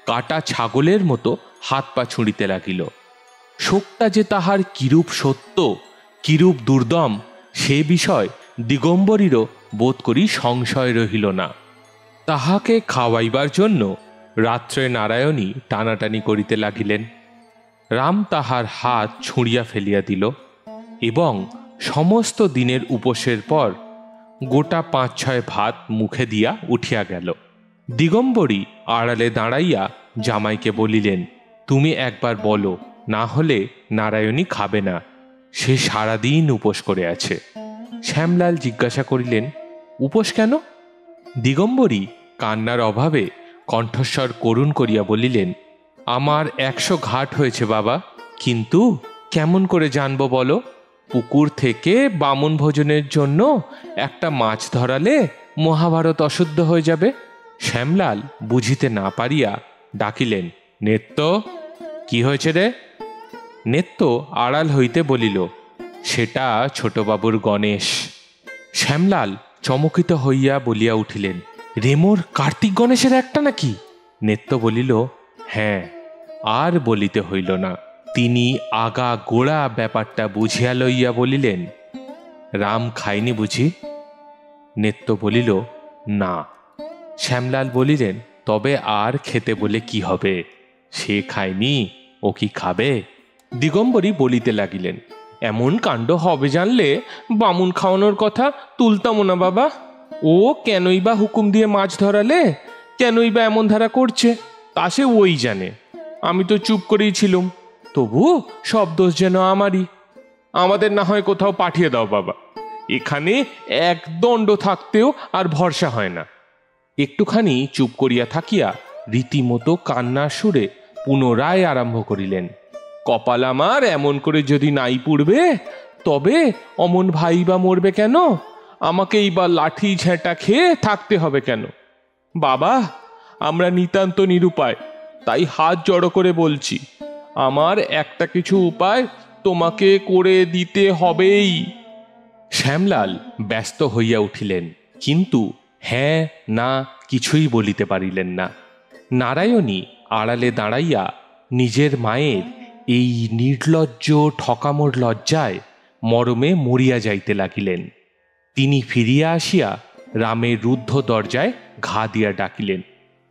কাটা ছাগলের মতো হাত পা ছুঁড়িতে লাগিল। শোকটা যে তাহার কিরূপ সত্য, কিরূপ দুর্দম, সে বিষয় দিগম্বরীরও বোধ করি সংশয় রহিল না। তাহাকে খাওয়াইবার জন্য রাত্রে নারায়ণী টানাটানি করিতে লাগিলেন। রাম তাহার হাত ছুঁড়িয়া ফেলিয়া দিল এবং সমস্ত দিনের উপোসের পর গোটা 5-6 ভাত মুখে দিয়া উঠিয়া গেল। দিগম্বরী আড়ালে দাঁড়াইয়া জামাইকে বলিলেন, তুমি একবার বলো, না হলে নারায়ণী খাবে না, সে সারাদিন উপোস করে আছে। শ্যামলাল জিজ্ঞাসা করিলেন, উপোস কেন? দিগম্বরী কান্নার অভাবে কণ্ঠস্বর করুণ করিয়া বলিলেন, আমার 100 ঘাট হয়েছে বাবা, কিন্তু কেমন করে জানবো বলো? পুকুর থেকে বামুন ভোজনের জন্য একটা মাছ ধরালে মহাভারত অশুদ্ধ হয়ে যাবে। শ্যামলাল বুঝিতে না পারিয়া ডাকিলেন, নেত্য, কি হয়েছে রে? নেত্য আড়াল হইতে বলিল, সেটা ছোটবাবুর গণেশ। শ্যামলাল চমকিত হইয়া বলিয়া উঠিলেন, রেমোর কার্তিক গণেশের একটা নাকি? নেত্য বলিল, হ্যাঁ। আর বলিতে হইল না। তিনি আগা গোড়া ব্যাপারটা বুঝিয়া লইয়া বলিলেন, রাম খায়নি বুঝি? নেত্য বলিল, না। শ্যামলাল বলিলেন, তবে আর খেতে বলে কি হবে? সে খায়নি, ও কি খাবে? দিগম্বরী বলিতে লাগিলেন, এমন কাণ্ড হবে জানলে বামুন খাওয়ানোর কথা তুলতাম না বাবা। ও কেনই বা হুকুম দিয়ে মাছ ধরালে, কেনই বা এমন ধারা করছে, তা সে ওই জানে। আমি তো চুপ করেই ছিলুম, তবু সব দোষ যেন আমারই। আমাদের না হয় কোথাও পাঠিয়ে দাও বাবা, এখানে এক দণ্ড থাকতেও আর ভরসা হয় না। একটুখানি চুপ করিয়া থাকিয়া রীতিমতো কান্নার সুরে পুনরায় আরম্ভ করিলেন, কপাল আমার এমন করে যদি নাই পুড়বে, তবে অমন ভাই বা মরবে কেন? আমাকেই বা লাঠি ঝেঁটা খেয়ে থাকতে হবে কেন? বাবা, আমরা নিতান্ত নিরুপায়, তাই হাত জড়ো করে বলছি, আমার একটা কিছু উপায় তোমাকে করে দিতে হবেই। শ্যামলাল ব্যস্ত হইয়া উঠিলেন, কিন্তু হ্যাঁ না কিছুই বলিতে পারিলেন না। নারায়ণী আড়ালে দাঁড়াইয়া নিজের মায়ের এই নির্লজ্জ ঠকামোর লজ্জায় মরমে মরিয়া যাইতে লাগিলেন। তিনি ফিরিয়া আসিয়া রামের রুদ্ধ দরজায় ঘা দিয়া ডাকিলেন,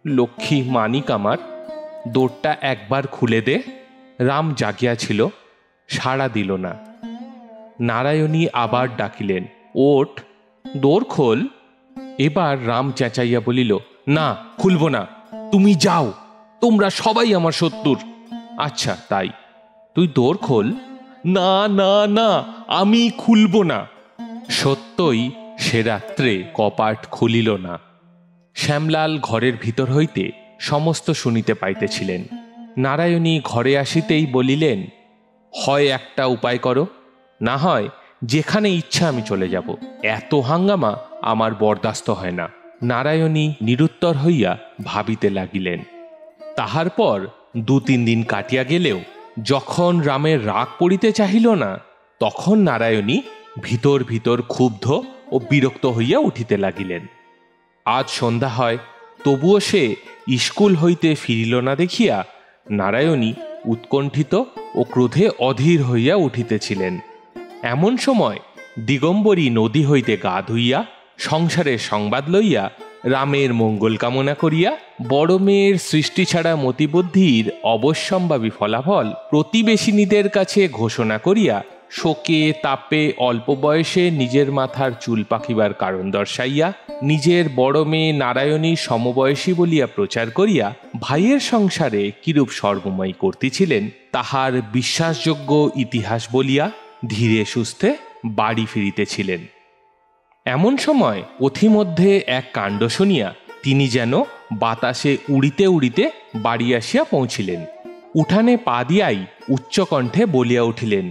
লক্ষ্মী মানিক আমার, দোরটা একবার খুলে দে। রাম জাগিয়াছিল, সাড়া দিল না। নারায়ণী আবার ডাকিলেন, ওঠ, দোর খোল। এবার রাম চেঁচাইয়া বলিল, না, খুলব না, তুমি যাও, তোমরা সবাই আমার শত্রুর। আচ্ছা তাই, তুই দোর খোল। না না না, আমি খুলব না। সত্যই সে রাত্রে কপাট খুলিল না। শ্যামলাল ঘরের ভিতর হইতে সমস্ত শুনিতে পাইতেছিলেন। নারায়ণী ঘরে আসিতেই বলিলেন, হয় একটা উপায় করো, না হয় যেখানে ইচ্ছা আমি চলে যাব। এত হাঙ্গামা আমার বরদাস্ত হয় না। নারায়ণী নিরুত্তর হইয়া ভাবিতে লাগিলেন। তাহার পর 2-3 দিন কাটিয়া গেলেও যখন রামের রাগ পড়িতে চাহিল না, তখন নারায়ণী ভিতর ভিতর ক্ষুব্ধ ও বিরক্ত হইয়া উঠিতে লাগিলেন। আজ সন্ধ্যা হয়, তবুও সে স্কুল হইতে ফিরিল না দেখিয়া নারায়ণী উৎকণ্ঠিত ও ক্রোধে অধীর হইয়া উঠিতেছিলেন। এমন সময় দিগম্বরী নদী হইতে গা ধুইয়া সংসারের সংবাদ লইয়া রামের মঙ্গল কামনা করিয়া বড় মেয়ের সৃষ্টি ছাড়া মতিবুদ্ধির অবশ্যম্ভাবী ফলাফল প্রতিবেশিনীদের কাছে ঘোষণা করিয়া শোকে তাপে অল্প বয়সে নিজের মাথার চুল পাকিবার কারণ দর্শাইয়া নিজের বড় মেয়ে নারায়ণী সমবয়সী বলিয়া প্রচার করিয়া ভাইয়ের সংসারে কিরূপ সর্বময় করতেছিলেন তাহার বিশ্বাসযোগ্য ইতিহাস বলিয়া ধীরে সুস্থে বাড়ি ফিরিতেছিলেন। এমন সময় পথিমধ্যে এক কাণ্ড শুনিয়া তিনি যেন বাতাসে উড়িতে উড়িতে বাড়ি আসিয়া পৌঁছিলেন। উঠানে পা দিয়াই উচ্চকণ্ঠে বলিয়া উঠিলেন,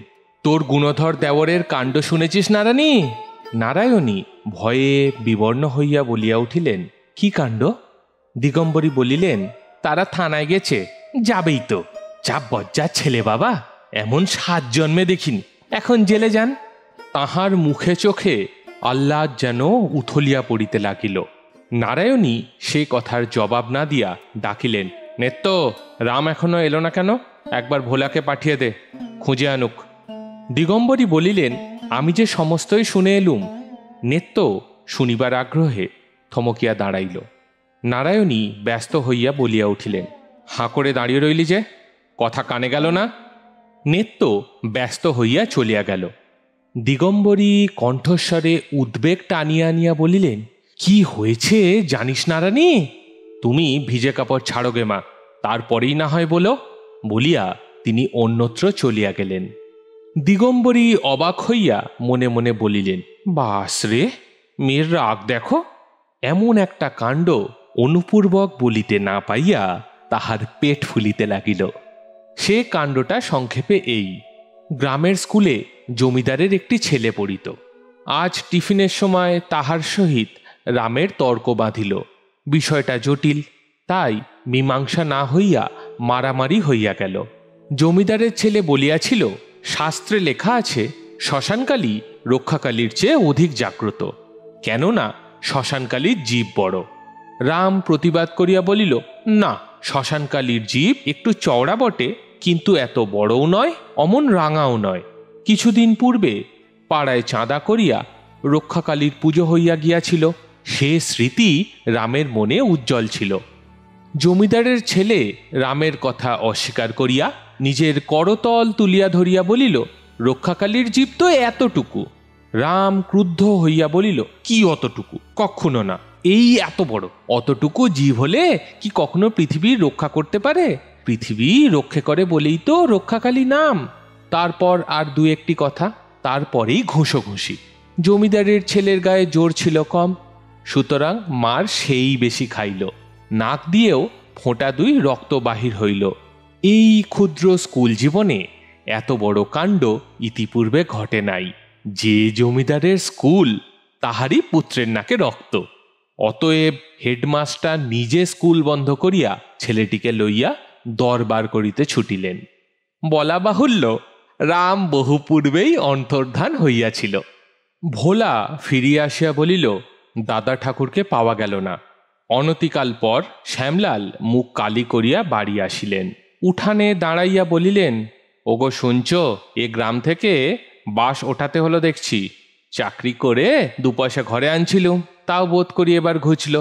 তোর গুণধর দেওরের কাণ্ড শুনেছিস নারানী? নারায়ণী ভয়ে বিবর্ণ হইয়া বলিয়া উঠিলেন, কি কাণ্ড? দিগম্বরী বলিলেন, তারা থানায় গেছে। যাবেই তো, যা বজ্জার ছেলে বাবা, এমন 7 জন্মে দেখিনি। এখন জেলে যান। তাহার মুখে চোখে আহ্লাদ যেন উথলিয়া পড়িতে লাগিল। নারায়ণী সে কথার জবাব না দিয়া ডাকিলেন, নেত্য, রাম এখনো এলো না কেন? একবার ভোলাকে পাঠিয়ে দে, খুঁজে আনুক। দিগম্বরী বলিলেন, আমি যে সমস্তই শুনে এলুম। নেত্য শুনিবার আগ্রহে থমকিয়া দাঁড়াইল। নারায়ণী ব্যস্ত হইয়া বলিয়া উঠিলেন, হাঁ করে দাঁড়িয়ে রইলি যে, কথা কানে গেল না? নেত্য ব্যস্ত হইয়া চলিয়া গেল। দিগম্বরী কণ্ঠস্বরে উদ্বেগ টানিয়া আনিয়া বলিলেন, কি হয়েছে জানিস নারানী? তুমি ভিজে কাপড় ছাড়ো গে মা, তারপরেই না হয় বলো, বলিয়া তিনি অন্যত্র চলিয়া গেলেন। দিগম্বরী অবাক হইয়া মনে মনে বলিলেন, বাস রে, মেয়ের রাগ দেখো। এমন একটা কাণ্ড অনুপূর্বক বলিতে না পাইয়া তাহার পেট ফুলিতে লাগিল। সে কাণ্ডটা সংক্ষেপে এই। গ্রামের স্কুলে জমিদারের একটি ছেলে পড়িত। আজ টিফিনের সময় তাহার সহিত রামের তর্ক বাঁধিল। বিষয়টা জটিল, তাই মীমাংসা না হইয়া মারামারি হইয়া গেল। জমিদারের ছেলে বলিয়াছিল, শাস্ত্রে লেখা আছে শ্মশানকালী রক্ষাকালীর চেয়ে অধিক জাগ্রত, কেননা শ্মশানকালীর জীব বড়। রাম প্রতিবাদ করিয়া বলিল, না, শ্মশানকালীর জীব একটু চওড়া বটে, কিন্তু এত বড়ও নয়, অমন রাঙাও নয়। কিছুদিন পূর্বে পাড়ায় চাঁদা করিয়া রক্ষাকালীর পুজো হইয়া গিয়াছিল, সে স্মৃতি রামের মনে উজ্জ্বল ছিল। জমিদারের ছেলে রামের কথা অস্বীকার করিয়া নিজের করতল তুলিয়া ধরিয়া বলিল, রক্ষাকালীর জীব তো এতটুকু। রাম ক্রুদ্ধ হইয়া বলিল, কি অতটুকু? কখনো না, এই এত বড়। অতটুকু জীব হলে কি কখনো পৃথিবীর রক্ষা করতে পারে? পৃথিবী রক্ষে করে বলেই তো রক্ষাকালী নাম। তারপর আর 2-1টি কথা, তারপরেই ঘুষোঘুষি। জমিদারের ছেলের গায়ে জোর ছিল কম, সুতরাং মার সেই বেশি খাইল। নাক দিয়েও ফোঁটা 2 রক্ত বাহির হইল। এই ক্ষুদ্র স্কুল জীবনে এত বড় কাণ্ড ইতিপূর্বে ঘটে নাই। যে জমিদারের স্কুল, তাহারই পুত্রের নাকে রক্ত। অতএব হেডমাস্টার নিজে স্কুল বন্ধ করিয়া ছেলেটিকে লইয়া দরবার করিতে ছুটিলেন। বলা বাহুল্য, রাম বহু পূর্বেই অন্তর্ধান হইয়াছিল। ভোলা ফিরিয়া আসিয়া বলিল, দাদা ঠাকুরকে পাওয়া গেল না। অনতিকাল পর শ্যামলাল মুখ কালি করিয়া বাড়ি আসিলেন। উঠানে দাঁড়াইয়া বলিলেন, ওগো শুনছ, এ গ্রাম থেকে বাস ওঠাতে হলো দেখছি। চাকরি করে 2 পয়সা ঘরে আনছিলুম, তাও বোধ করি এবার ঘুচল।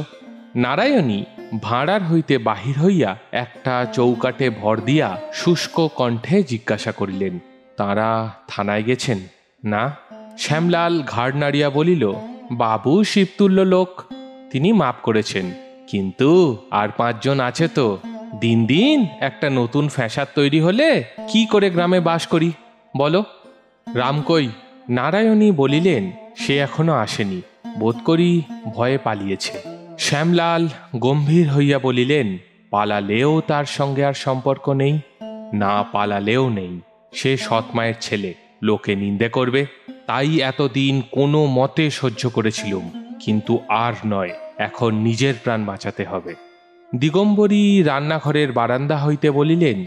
নারায়ণী ভাঁড়ার হইতে বাহির হইয়া একটা চৌকাঠে ভর দিয়া শুষ্ক কণ্ঠে জিজ্ঞাসা করিলেন, তাঁরা থানায় গেছেন না? শ্যামলাল ঘাড় নাড়িয়া বলিল, বাবু শিবতুল্য লোক, তিনি মাপ করেছেন, কিন্তু আর 5 জন আছে তো। দিন দিন একটা নতুন ফ্যাসাদ তৈরি হলে কি করে গ্রামে বাস করি বলো? রাম কই? নারায়ণী বলিলেন, সে এখনো আসেনি, বোধ করি ভয়ে পালিয়েছে। শ্যামলাল গম্ভীর হইয়া বলিলেন, পালালেও তার সঙ্গে আর সম্পর্ক নেই, না পালালেও নেই। সে সৎমায়ের ছেলে, লোকে নিন্দে করবে, তাই এতদিন কোনো মতে সহ্য করেছিলুম, কিন্তু আর নয়, এখন নিজের প্রাণ বাঁচাতে হবে। দিগম্বরী রান্নাঘরের বারান্দা হইতে বলিলেন,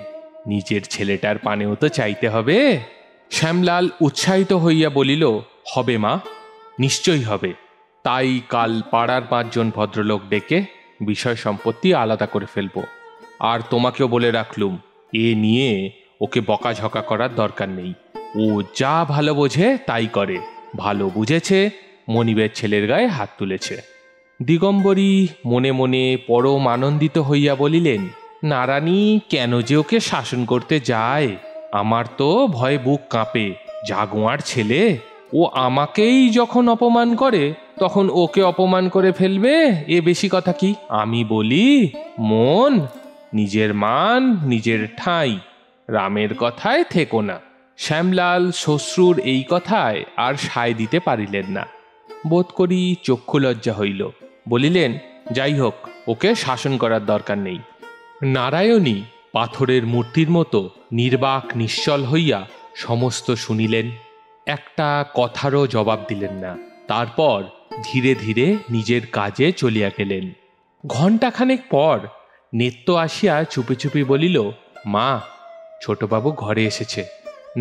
নিজের ছেলেটার পানেও তো চাইতে হবে। শ্যামলাল উৎসাহিত হইয়া বলিল, হবে মা, নিশ্চয়ই হবে। তাই কাল পাড়ার 5 জন ভদ্রলোক ডেকে বিষয় সম্পত্তি আলাদা করে ফেলব। আর তোমাকেও বলে রাখলুম, এ নিয়ে ওকে বকাঝকা করার দরকার নেই। ও যা ভালো বোঝে তাই করে। ভালো বুঝেছে, মনিবের ছেলের গায়ে হাত তুলেছে। দিগম্বরী মনে মনে পরম আনন্দিত হইয়া বলিলেন, নারানী কেন যে ওকে শাসন করতে যায়? আমার তো ভয়ে বুক কাঁপে। জাগুয়ার ছেলে, ও আমাকেই যখন অপমান করে, তখন ওকে অপমান করে ফেলবে, এ বেশি কথা কি? আমি বলি, মন, নিজের মান নিজের ঠাঁই, রামের কথায় থেকো না। শ্যামলাল শ্বশ্রুর এই কথায় আর সায় দিতে পারিলেন না। বোধ করি চক্ষু লজ্জা হইল। বলিলেন, যাই হোক, ওকে শাসন করার দরকার নেই। নারায়ণী পাথরের মূর্তির মতো নির্বাক নিশ্চল হইয়া সমস্ত শুনিলেন, একটা কথারও জবাব দিলেন না। তারপর ধীরে ধীরে নিজের কাজে চলিয়া গেলেন। ঘণ্টাখানেক পর নেত্য আসিয়া চুপি চুপি বলিল, মা, ছোটবাবু ঘরে এসেছে।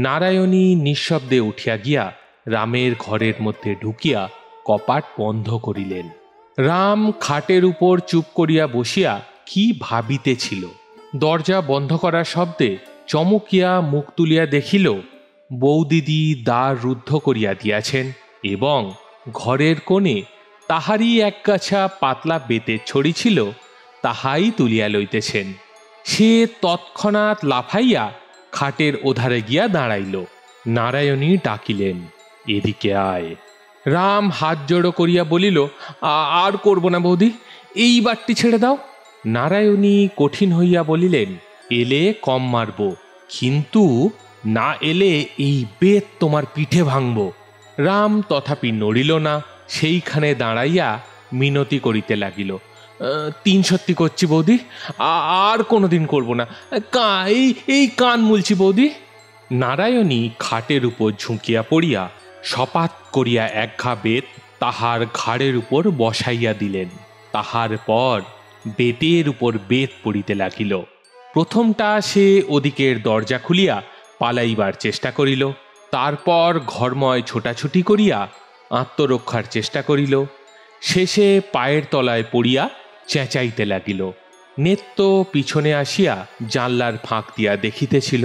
নারায়ণী নিঃশব্দে উঠিয়া গিয়া রামের ঘরের মধ্যে ঢুকিয়া কপাট বন্ধ করিলেন। রাম খাটের উপর চুপ করিয়া বসিয়া কি ভাবিতেছিল। দরজা বন্ধ করার শব্দে চমকিয়া মুখ তুলিয়া দেখিল বৌদিদি দ্বার রুদ্ধ করিয়া দিয়াছেন এবং ঘরের কোণে তাহারই একগাছা পাতলা বেতের ছড়ি ছিল, তাহাই তুলিয়া লইতেছেন। সে তৎক্ষণাৎ লাফাইয়া খাটের ওধারে গিয়া দাঁড়াইল। নারায়ণী ডাকিলেন, এদিকে আয়। রাম হাত জড়ো করিয়া বলিল, আর করব না বৌদি, এই বাটটি ছেড়ে দাও। নারায়ণী কঠিন হইয়া বলিলেন, এলে কম মারব, কিন্তু না এলে এই বেত তোমার পিঠে ভাঙব। রাম তথাপি নড়িল না, সেইখানে দাঁড়াইয়া মিনতি করিতে লাগিল, তিন সত্যি করছি বৌদি, আর কোনোদিন করব না, এই কান মুলছি বৌদি। নারায়ণী খাটের উপর ঝুঁকিয়া পড়িয়া সপাত করিয়া এক ঘা বেত তাহার ঘাড়ের উপর বসাইয়া দিলেন। তাহার পর বেতের উপর বেত পড়িতে লাগিল। প্রথমটা সে ওদিকের দরজা খুলিয়া পালাইবার চেষ্টা করিল, তারপর ঘরময় ছোটাছুটি করিয়া আত্মরক্ষার চেষ্টা করিল, শেষে পায়ের তলায় পড়িয়া চেঁচাইতে লাগিল। নেত্য পিছনে আসিয়া জানলার ফাঁক দিয়া দেখিতেছিল।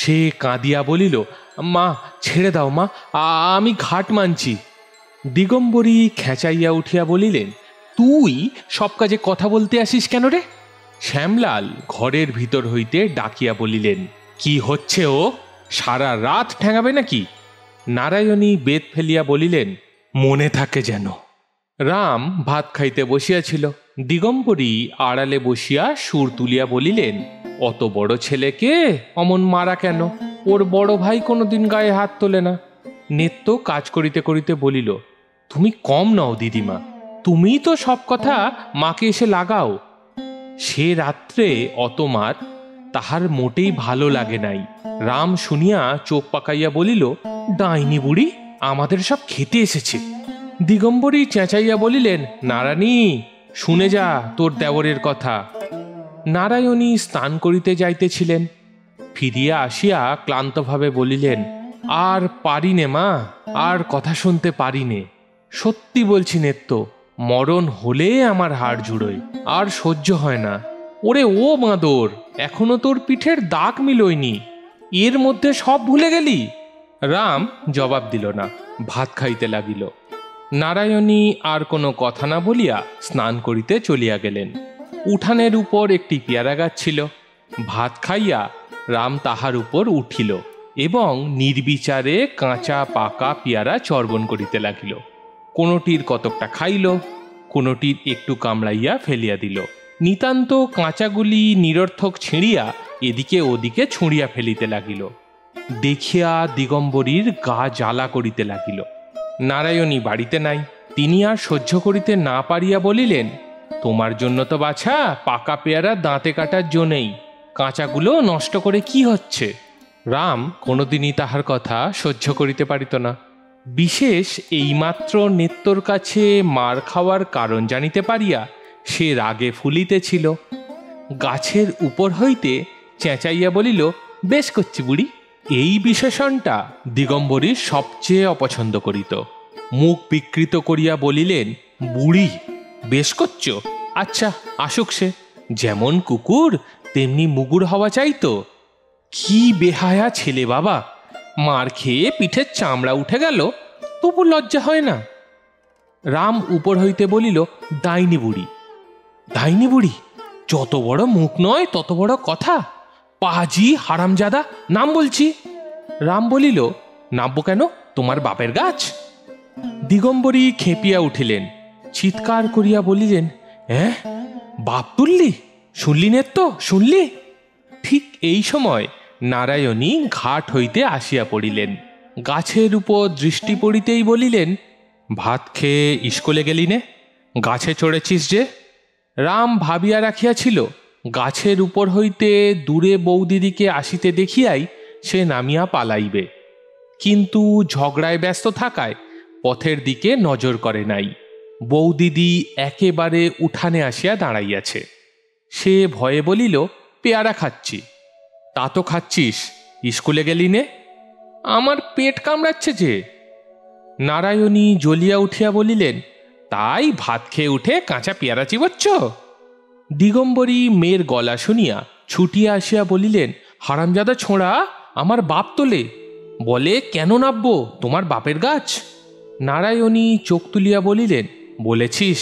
সে কাঁদিয়া বলিল, মা, ছেড়ে দাও মা, আমি ঘাট মানছি। দিগম্বরী খেঁচাইয়া উঠিয়া বলিলেন, তুই সব কাজে কথা বলতে আসিস কেন রে? শ্যামলাল ঘরের ভিতর হইতে ডাকিয়া বলিলেন, কি হচ্ছে ও? সারা রাত ঠ্যাঙাবে নাকি? নারায়ণী বেত ফেলিয়া বলিলেন, মনে থাকে যেন। রাম ভাত খাইতে বসিয়াছিল। দিগম্বরী আড়ালে বসিয়া সুর তুলিয়া বলিলেন, অত বড় ছেলেকে অমন মারা কেন? ওর বড় ভাই কোনোদিন গায়ে হাত তোলে না। নেত্য কাজ করিতে করিতে বলিল, তুমি কম নাও দিদিমা, তুমিই তো সব কথা মাকে এসে লাগাও। সে রাত্রে অত মার তাহার মোটেই ভালো লাগে নাই। রাম শুনিয়া চোখ পাকাইয়া বলিল, ডাইনি বুড়ি আমাদের সব খেতে এসেছে। দিগম্বরী চেঁচাইয়া বলিলেন, নারায়ণী, শুনে যা তোর দেওরের কথা। নারায়ণী স্নান করিতে যাইতেছিলেন। ফিরিয়া আসিয়া ক্লান্তভাবে বলিলেন, আর পারিনে মা, আর কথা শুনতে পারিনে। সত্যি বলছি নেত্য, মরণ হলে আমার হাড় জুড়োয়, আর সহ্য হয় না। ওরে ও বাঁদর, এখনো তোর পিঠের দাগ মিলয়নি, এর মধ্যে সব ভুলে গেলি? রাম জবাব দিল না, ভাত খাইতে লাগিল। নারায়ণী আর কোনো কথা না বলিয়া স্নান করিতে চলিয়া গেলেন। উঠানের উপর একটি পেয়ারা গাছ ছিল। ভাত খাইয়া রাম তাহার উপর উঠিল এবং নির্বিচারে কাঁচা পাকা পেয়ারা চর্বণ করিতে লাগিল। কোনোটির কতকটা খাইল, কোনোটির একটু কামড়াইয়া ফেলিয়া দিল। নিতান্ত কাঁচাগুলি নিরর্থক ছিঁড়িয়া এদিকে ওদিকে ছুঁড়িয়া ফেলিতে লাগিল। দেখিয়া দিগম্বরীর গা জ্বালা করিতে লাগিল। নারায়ণী বাড়িতে নাই। তিনি আর সহ্য করিতে না পারিয়া বলিলেন, তোমার জন্য তো বাছা পাকা পেয়ারা দাঁতে কাটার জো নেই, কাঁচাগুলো নষ্ট করে কি হচ্ছে? রাম কোনোদিনই তাহার কথা সহ্য করিতে পারিত না। বিশেষ এইমাত্র নেত্তর কাছে মার খাওয়ার কারণ জানিতে পারিয়া সে রাগে ফুলিতেছিল। গাছের উপর হইতে চেঁচাইয়া বলিল, বেশ করছি বুড়ি। এই বিশেষণটা দিগম্বরী সবচেয়ে অপছন্দ করিত। মুখ বিকৃত করিয়া বলিলেন, বুড়ি বেশ করছ? আচ্ছা আসুক সে, যেমন কুকুর তেমনি মুগুর হওয়া চাইতো। কি বেহায়া ছেলে বাবা, মার খেয়ে পিঠের চামড়া উঠে গেল, তবু লজ্জা হয় না। রাম উপর হইতে বলিল, ডাইনি বুড়ি। ডাইনি বুড়ি? যত বড় মুখ নয় তত বড় কথা। পাজি হারামজাদা, নাম বলছি। রাম বলিল, নামবো কেন? তোমার বাপের গাছ। দিগম্বরী খেপিয়া উঠিলেন, চিৎকার করিয়া বলিলেন, হ্যাঁ বাপ তুললি? শুনলি নেত্য, শুনলি? ঠিক এই সময় নারায়ণী ঘাট হইতে আসিয়া পড়িলেন। গাছের উপর দৃষ্টি পড়িতেই বলিলেন, ভাত খেয়ে স্কুলে গেলি নে? গাছে চড়েছিস যে? রাম ভাবিয়া রাখিয়াছিল গাছের উপর হইতে দূরে বৌদিদিকে আসিতে দেখিয়াই সে নামিয়া পালাইবে, কিন্তু ঝগড়ায় ব্যস্ত থাকায় পথের দিকে নজর করে নাই। বৌদিদি একেবারে উঠানে আসিয়া দাঁড়াইয়াছে। সে ভয়ে বলিল, পেয়ারা খাচ্ছি। তা তো খাচ্ছিস, স্কুলে গেলি নে? আমার পেট কামড়াচ্ছে যে। নারায়ণী জ্বলিয়া উঠিয়া বলিলেন, তাই ভাত খেয়ে উঠে কাঁচা পেয়ারা চিবোচ্ছ? দিগম্বরী মেয়ের গলা শুনিয়া ছুটিয়া আসিয়া বলিলেন, হারামজাদা ছোঁড়া, আমার বাপ তোলে, বলে কেন নাববো, তোমার বাপের গাছ? নারায়ণী চোখ তুলিয়া বলিলেন, বলেছিস?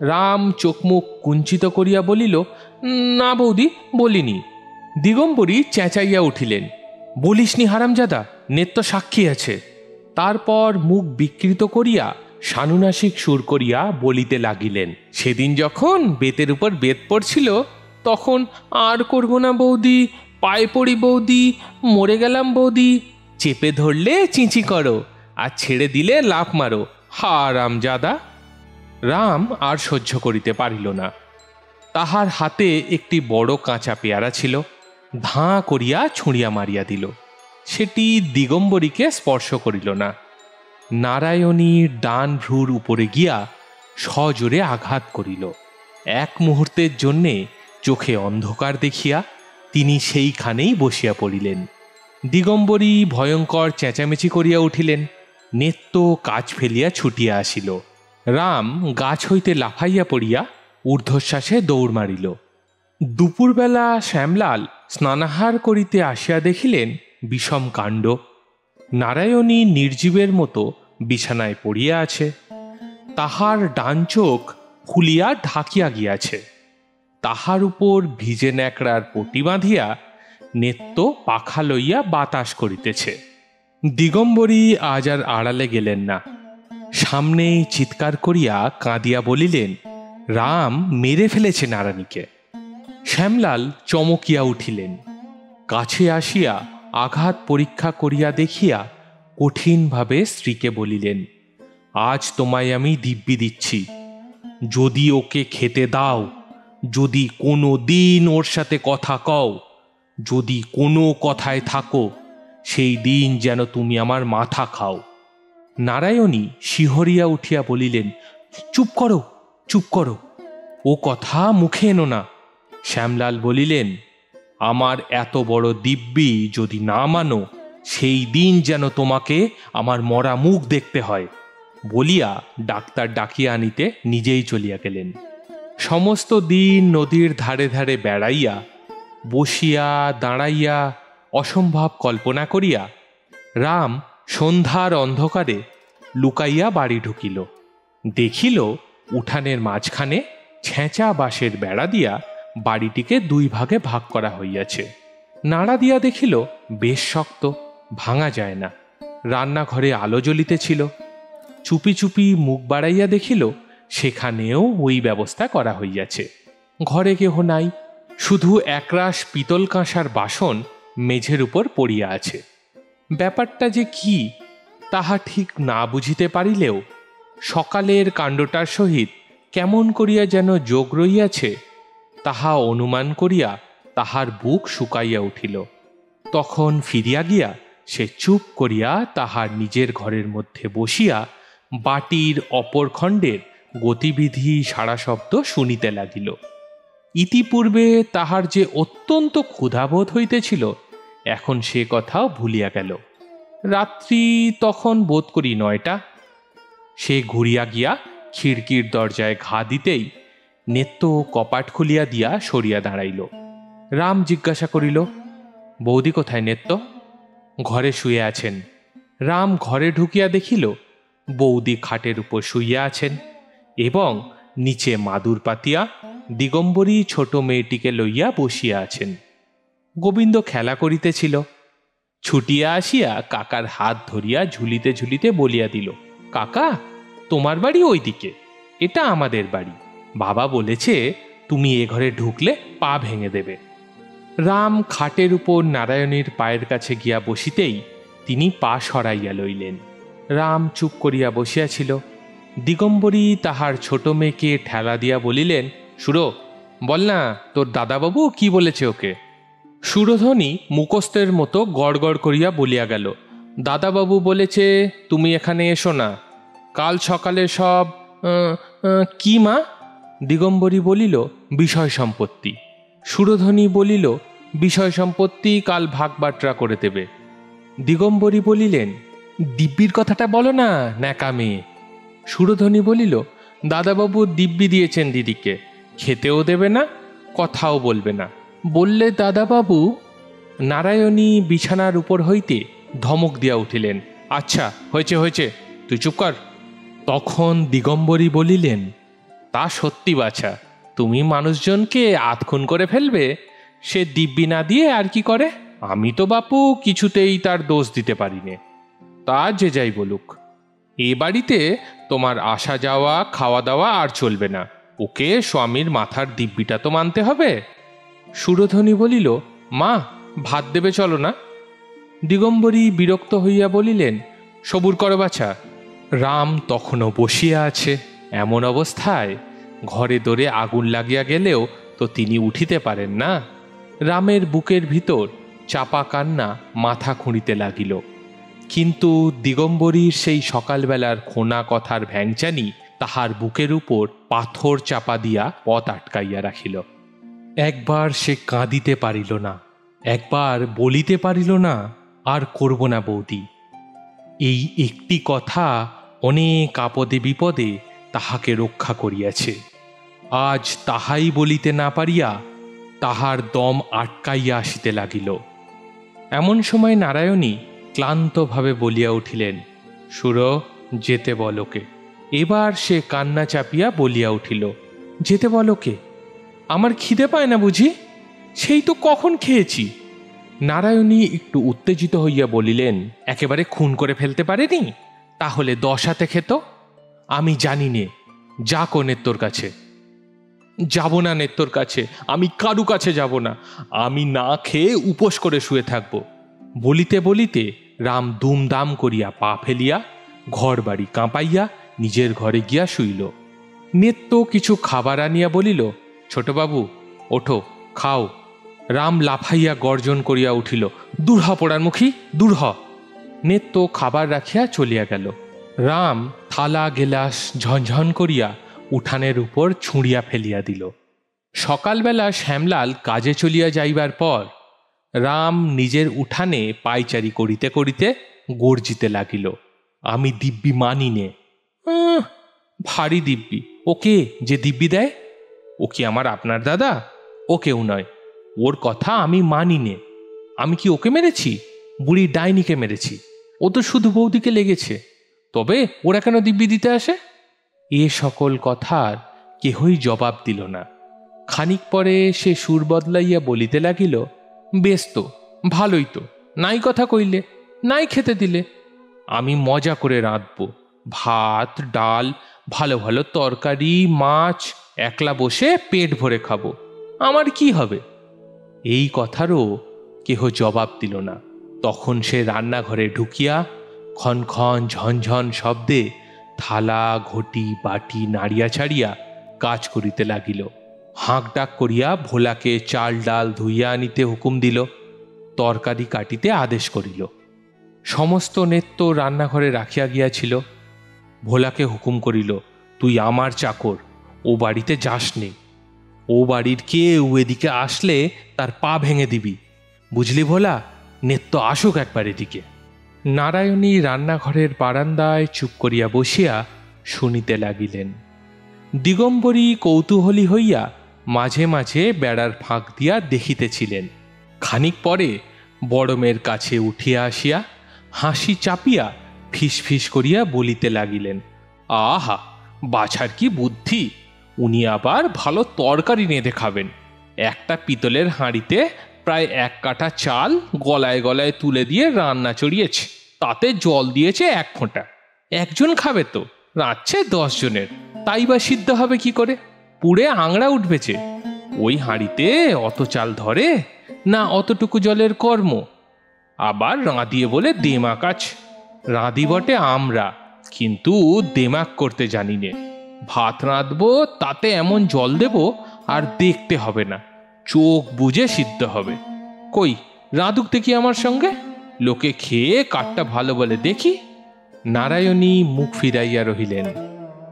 রাম চোখ মুখ কুঞ্চিত করিয়া বলিল, না বৌদি, বলিনি। দিগম্বরী চেঁচাইয়া উঠিলেন, বলিসনি হারামজাদা, নেত্য সাক্ষী আছে। তারপর মুখ বিকৃত করিয়া সানুনাসিক সুর করিয়া বলিতে লাগিলেন, সেদিন যখন বেতের উপর বেত পড়ছিল, তখন আর করব না বৌদি, পায়ে পড়ি বৌদি, মরে গেলাম বৌদি, চেপে ধরলে চিঁচি করো, আর ছেড়ে দিলে লাফ মারো, হারামজাদা। রাম আর সহ্য করিতে পারিল না। তাহার হাতে একটি বড় কাঁচা পেয়ারা ছিল, ধাঁ করিয়া ছুঁড়িয়া মারিয়া দিল। সেটি দিগম্বরীকে স্পর্শ করিল না। নারায়ণীর ডান ভ্রুর উপরে গিয়া সজোরে আঘাত করিল। এক মুহূর্তের জন্যে চোখে অন্ধকার দেখিয়া তিনি সেইখানেই বসিয়া পড়িলেন। দিগম্বরী ভয়ঙ্কর চেঁচামেচি করিয়া উঠিলেন। নেত্য কাজ ফেলিয়া ছুটিয়া আসিল। রাম গাছ হইতে লাফাইয়া পড়িয়া ঊর্ধ্বশ্বাসে দৌড় মারিল। দুপুরবেলা শ্যামলাল স্নানাহার করিতে আসিয়া দেখিলেন বিষম কাণ্ড। নারায়ণী নির্জীবের মতো বিছানায় পড়িয়া আছে। তাহার ডান চোখ ফুলিয়া ঢাকিয়া গিয়াছে। তাহার উপর ভিজে ন্যাকড়ার পটি বাঁধিয়া নেত্য পাখা লইয়া বাতাস করিতেছে। দিগম্বরী আজ আর আড়ালে গেলেন না। সামনেই চিৎকার করিয়া কাঁদিয়া বলিলেন, রাম মেরে ফেলেছে নারায়ণীকে। শ্যামলাল চমকিয়া উঠিলেন। কাছে আসিয়া আঘাত পরীক্ষা করিয়া দেখিয়া কঠিনভাবে স্ত্রীকে বলিলেন, আজ তোমায় আমি দিব্যি দিচ্ছি, যদি ওকে খেতে দাও, যদি কোনো দিন ওর সাথে কথা কও, যদি কোনো কথায় থাকো, সেই দিন যেন তুমি আমার মাথা খাও। নারায়ণী শিহরিয়া উঠিয়া বলিলেন, চুপ করো, চুপ করো, ও কথা মুখে এনো না। শ্যামলাল বলিলেন, আমার এত বড় দিব্যি যদি না মানো, সেই দিন যেন তোমাকে আমার মরা মুখ দেখতে হয়। বলিয়া ডাক্তার ডাকিয়া আনিতে নিজেই চলিয়া গেলেন। সমস্ত দিন নদীর ধারে ধারে বেড়াইয়া, বসিয়া দাঁড়াইয়া অসম্ভব কল্পনা করিয়া রাম সন্ধ্যার অন্ধকারে লুকাইয়া বাড়ি ঢুকিল। দেখিল উঠানের মাঝখানে ছেঁচা বাঁশের বেড়া দিয়া বাড়িটিকে দুই ভাগে ভাগ করা হইয়াছে। নাড়া দিয়া দেখিল বেশ শক্ত, ভাঙা যায় না। রান্নাঘরে আলো জ্বলিতেছিল। চুপি চুপি মুখ বাড়াইয়া দেখিল সেখানেও ওই ব্যবস্থা করা হইয়াছে। ঘরে কেহ নাই, শুধু একরাশ পিতল কাঁসার বাসন মেঝের উপর পড়িয়া আছে। ব্যাপারটা যে কি তাহা ঠিক না বুঝিতে পারিলেও সকালের কাণ্ডটার সহিত কেমন করিয়া যেন যোগ রইয়াছে তাহা অনুমান করিয়া তাহার বুক শুকাইয়া উঠিল। তখন ফিরিয়া গিয়া সে চুপ করিয়া তাহার নিজের ঘরের মধ্যে বসিয়া বাটির অপর খণ্ডের গতিবিধি সারা শব্দ শুনিতে লাগিল। ইতিপূর্বে তাহার যে অত্যন্ত ক্ষুধাবোধ হইতেছিল, এখন সে কথাও ভুলিয়া গেল। রাত্রি তখন বোধ করি 9টা। সে ঘুরিয়া গিয়া খিড়কির দরজায় ঘা দিতেই নেত্য কপাট খুলিয়া দিয়া সরিয়া দাঁড়াইল। রাম জিজ্ঞাসা করিল, বৌদি কোথায় নেত্য? ঘরে শুয়ে আছেন। রাম ঘরে ঢুকিয়া দেখিল বৌদি খাটের উপর শুইয়া আছেন এবং নিচে মাদুর পাতিয়া দিগম্বরী ছোট মেয়েটিকে লইয়া বসিয়া আছেন। গোবিন্দ খেলা করিতেছিল। ছুটিয়া আসিয়া কাকার হাত ধরিয়া ঝুলিতে ঝুলিতে বলিয়া দিল, কাকা, তোমার বাড়ি ওইদিকে, এটা আমাদের বাড়ি। বাবা বলেছে তুমি এ ঘরে ঢুকলে পা ভেঙে দেবে। রাম খাটের উপর নারায়ণীর পায়ের কাছে গিয়া বসিতেই তিনি পা সরাইয়া লইলেন। রাম চুপ করিয়া বসিয়াছিল। দিগম্বরী তাহার ছোট মেয়েকে ঠেলা দিয়া বলিলেন, সুরো, বল না তোর দাদাবাবু কি বলেছে ওকে। সুরধ্বনি মুখস্থের মতো গড় গড় করিয়া বলিয়া গেল, দাদাবাবু বলেছে তুমি এখানে এসো না, কাল সকালে সব কি মা? দিগম্বরী বলিল, বিষয় সম্পত্তি। সুরধ্বনি বলিল, বিষয় সম্পত্তি কাল ভাগ বাটরা করে দেবে। দিগম্বরী বলিলেন, দিব্যির কথাটা বলো না, ন্যাকা মেয়ে। সুরধ্বনি বলিল, দাদাবাবু দিব্যি দিয়েছেন দিদিকে, খেতেও দেবে না, কথাও বলবে না। বললে দাদাবাবু। নারায়ণী বিছানার উপর হইতে ধমক দিয়া উঠিলেন, আচ্ছা হয়েছে হয়েছে, তুই চুপ কর। তখন দিগম্বরী বলিলেন, তা সত্যি বাছা, তুমি মানুষজনকে আতখুন করে ফেলবে, সে দিব্যি না দিয়ে আর কি করে? আমি তো বাপু কিছুতেই তার দোষ দিতে পারি নে, তা যে যাই বলুক। এ বাড়িতে তোমার আসা যাওয়া খাওয়া দাওয়া আর চলবে না, ওকে স্বামীর মাথার দিব্যিটা তো মানতে হবে। সুরধ্বনি বলিল, মা ভাত দেবে চলো না। দিগম্বরী বিরক্ত হইয়া বলিলেন, সবুর করো বাছা। রাম তখনও বসিয়া আছে, এমন অবস্থায় ঘরে দোরে আগুন লাগিয়া গেলেও তো তিনি উঠিতে পারেন না। রামের বুকের ভিতর চাপা কান্না মাথা খুঁড়িতে লাগিল, কিন্তু দিগম্বরীর সেই সকালবেলার খোনা কথার ভ্যাংচানি তাহার বুকের উপর পাথর চাপা দিয়া পথ আটকাইয়া রাখিল। একবার সে কাঁদিতে পারিল না, একবার বলিতে পারিল না, আর করব না বৌদি। এই একটি কথা অনেক আপদে বিপদে তাহাকে রক্ষা করিয়াছে। আজ তাহাই বলিতে না পারিয়া তাহার দম আটকাইয়া আসিতে লাগিল। এমন সময় নারায়ণী ক্লান্তভাবে বলিয়া উঠিলেন, সুর, যেতে বলোকে। এবার সে কান্না চাপিয়া বলিয়া উঠিল, যেতে বলোকে? আমার খিদে পায় না বুঝি? সেই তো কখন খেয়েছি। নারায়ণী একটু উত্তেজিত হইয়া বলিলেন, একেবারে খুন করে ফেলতে পারেনি? তাহলে 10 হাতে খেত। আমি জানি নে, যা কো নেত্তর কাছে। যাব না নেত্তর কাছে, আমি কারু কাছে যাব না, আমি না খেয়ে উপোস করে শুয়ে থাকব। বলিতে বলিতে রাম দুমদাম করিয়া পা ফেলিয়া ঘর বাড়ি কাঁপাইয়া নিজের ঘরে গিয়া শুইল। নেত্য কিছু খাবার আনিয়া বলিল, ছোটবাবু ওঠো, খাও। রাম লাফাইয়া গর্জন করিয়া উঠিল, দূর হ পোড়ার মুখী, দূর হ। নেত্য খাবার রাখিয়া চলিয়া গেল। রাম থালা গেলাস ঝনঝন করিয়া উঠানের উপর ছুঁড়িয়া ফেলিয়া দিল। সকালবেলা শ্যামলাল কাজে চলিয়া যাইবার পর রাম নিজের উঠানে পায়চারি করিতে করিতে গর্জিতে লাগিল, আমি দিব্যি মানি নে। ভারী দিব্যি। ওকে যে দিব্যি দেয়, ও কি আমার আপনার দাদা? ও কেউ নয়, ওর কথা আমি মানি নে। আমি কি ওকে মেরেছি? বুড়ি ডাইনিকে মেরেছি, ও তো শুধু বৌদিকে লেগেছে, তবে ওরা কেন দিব্যি দিতে আসে? এ সকল কথার কেহই জবাব দিল না। খানিক পরে সে সুর বদলাইয়া বলিতে লাগিল, বেশ তো, ভালোই তো, নাই কথা কইলে, নাই খেতে দিলে। আমি মজা করে রাঁধব, ভাত ডাল ভালো ভালো তরকারি মাছ, একলা বসে পেট ভরে খাবো, আমার কি হবে? এই কথারও কেহ জবাব দিল না। তখন সে রান্নাঘরে ঢুকিয়া ক্ষণ ক্ষণ ঝনঝন শব্দে থালা ঘটি বাটি নাড়িয়া ছাড়িয়া কাজ করিতে লাগিল। হাঁক ডাক করিয়া ভোলাকে চাল ডাল ধুইয়া আনিতে হুকুম দিল, তরকারি কাটিতে আদেশ করিল। সমস্ত নেত্য রান্নাঘরে রাখিয়া গিয়াছিল। ভোলাকে হুকুম করিল, তুই আমার চাকর, ও বাড়িতে যাস নে। ও বাড়ির কেউ এদিকে আসলে তার পা ভেঙে দিবি, বুঝলি ভোলা? নেত্য আসুক একবার এদিকে। নারায়ণী রান্নাঘরের বারান্দায় চুপ করিয়া বসিয়া শুনিতে লাগিলেন। দিগম্বরী কৌতূহলী হইয়া মাঝে মাঝে বেড়ার ফাঁক দিয়া দেখিতেছিলেন। খানিক পরে বড়মের কাছে উঠিয়া আসিয়া হাসি চাপিয়া ফিস ফিস করিয়া বলিতে লাগিলেন, আহা, বাছার কি বুদ্ধি! উনি আবার ভালো তরকারি নেঁধে খাবেন। একটা পিতলের হাঁড়িতে প্রায় 1 কাঠা চাল গলায় গলায় তুলে দিয়ে রান্না চড়িয়েছে, তাতে জল দিয়েছে 1 ফোঁটা। একজন খাবে তো, রাঁধছে 10 জনের, তাই বা সিদ্ধ হবে কি করে? পুড়ে আংড়া উঠবেছে। ওই হাঁড়িতে অত চাল ধরে না, অতটুকু জলের কর্ম। আবার রাঁধিয়ে বলে দেমাক আছে। রাঁধি বটে আমরা, কিন্তু দেমাক করতে জানি নে। ভাত রাঁধবো, তাতে এমন জল দেব আর দেখতে হবে না, চোখ বুজে সিদ্ধ হবে। কই রাঁধুক দেখি আমার সঙ্গে, লোকে খেয়ে কাঠটা ভালো বলে দেখি। নারায়ণী মুখ ফিরাইয়া রহিলেন।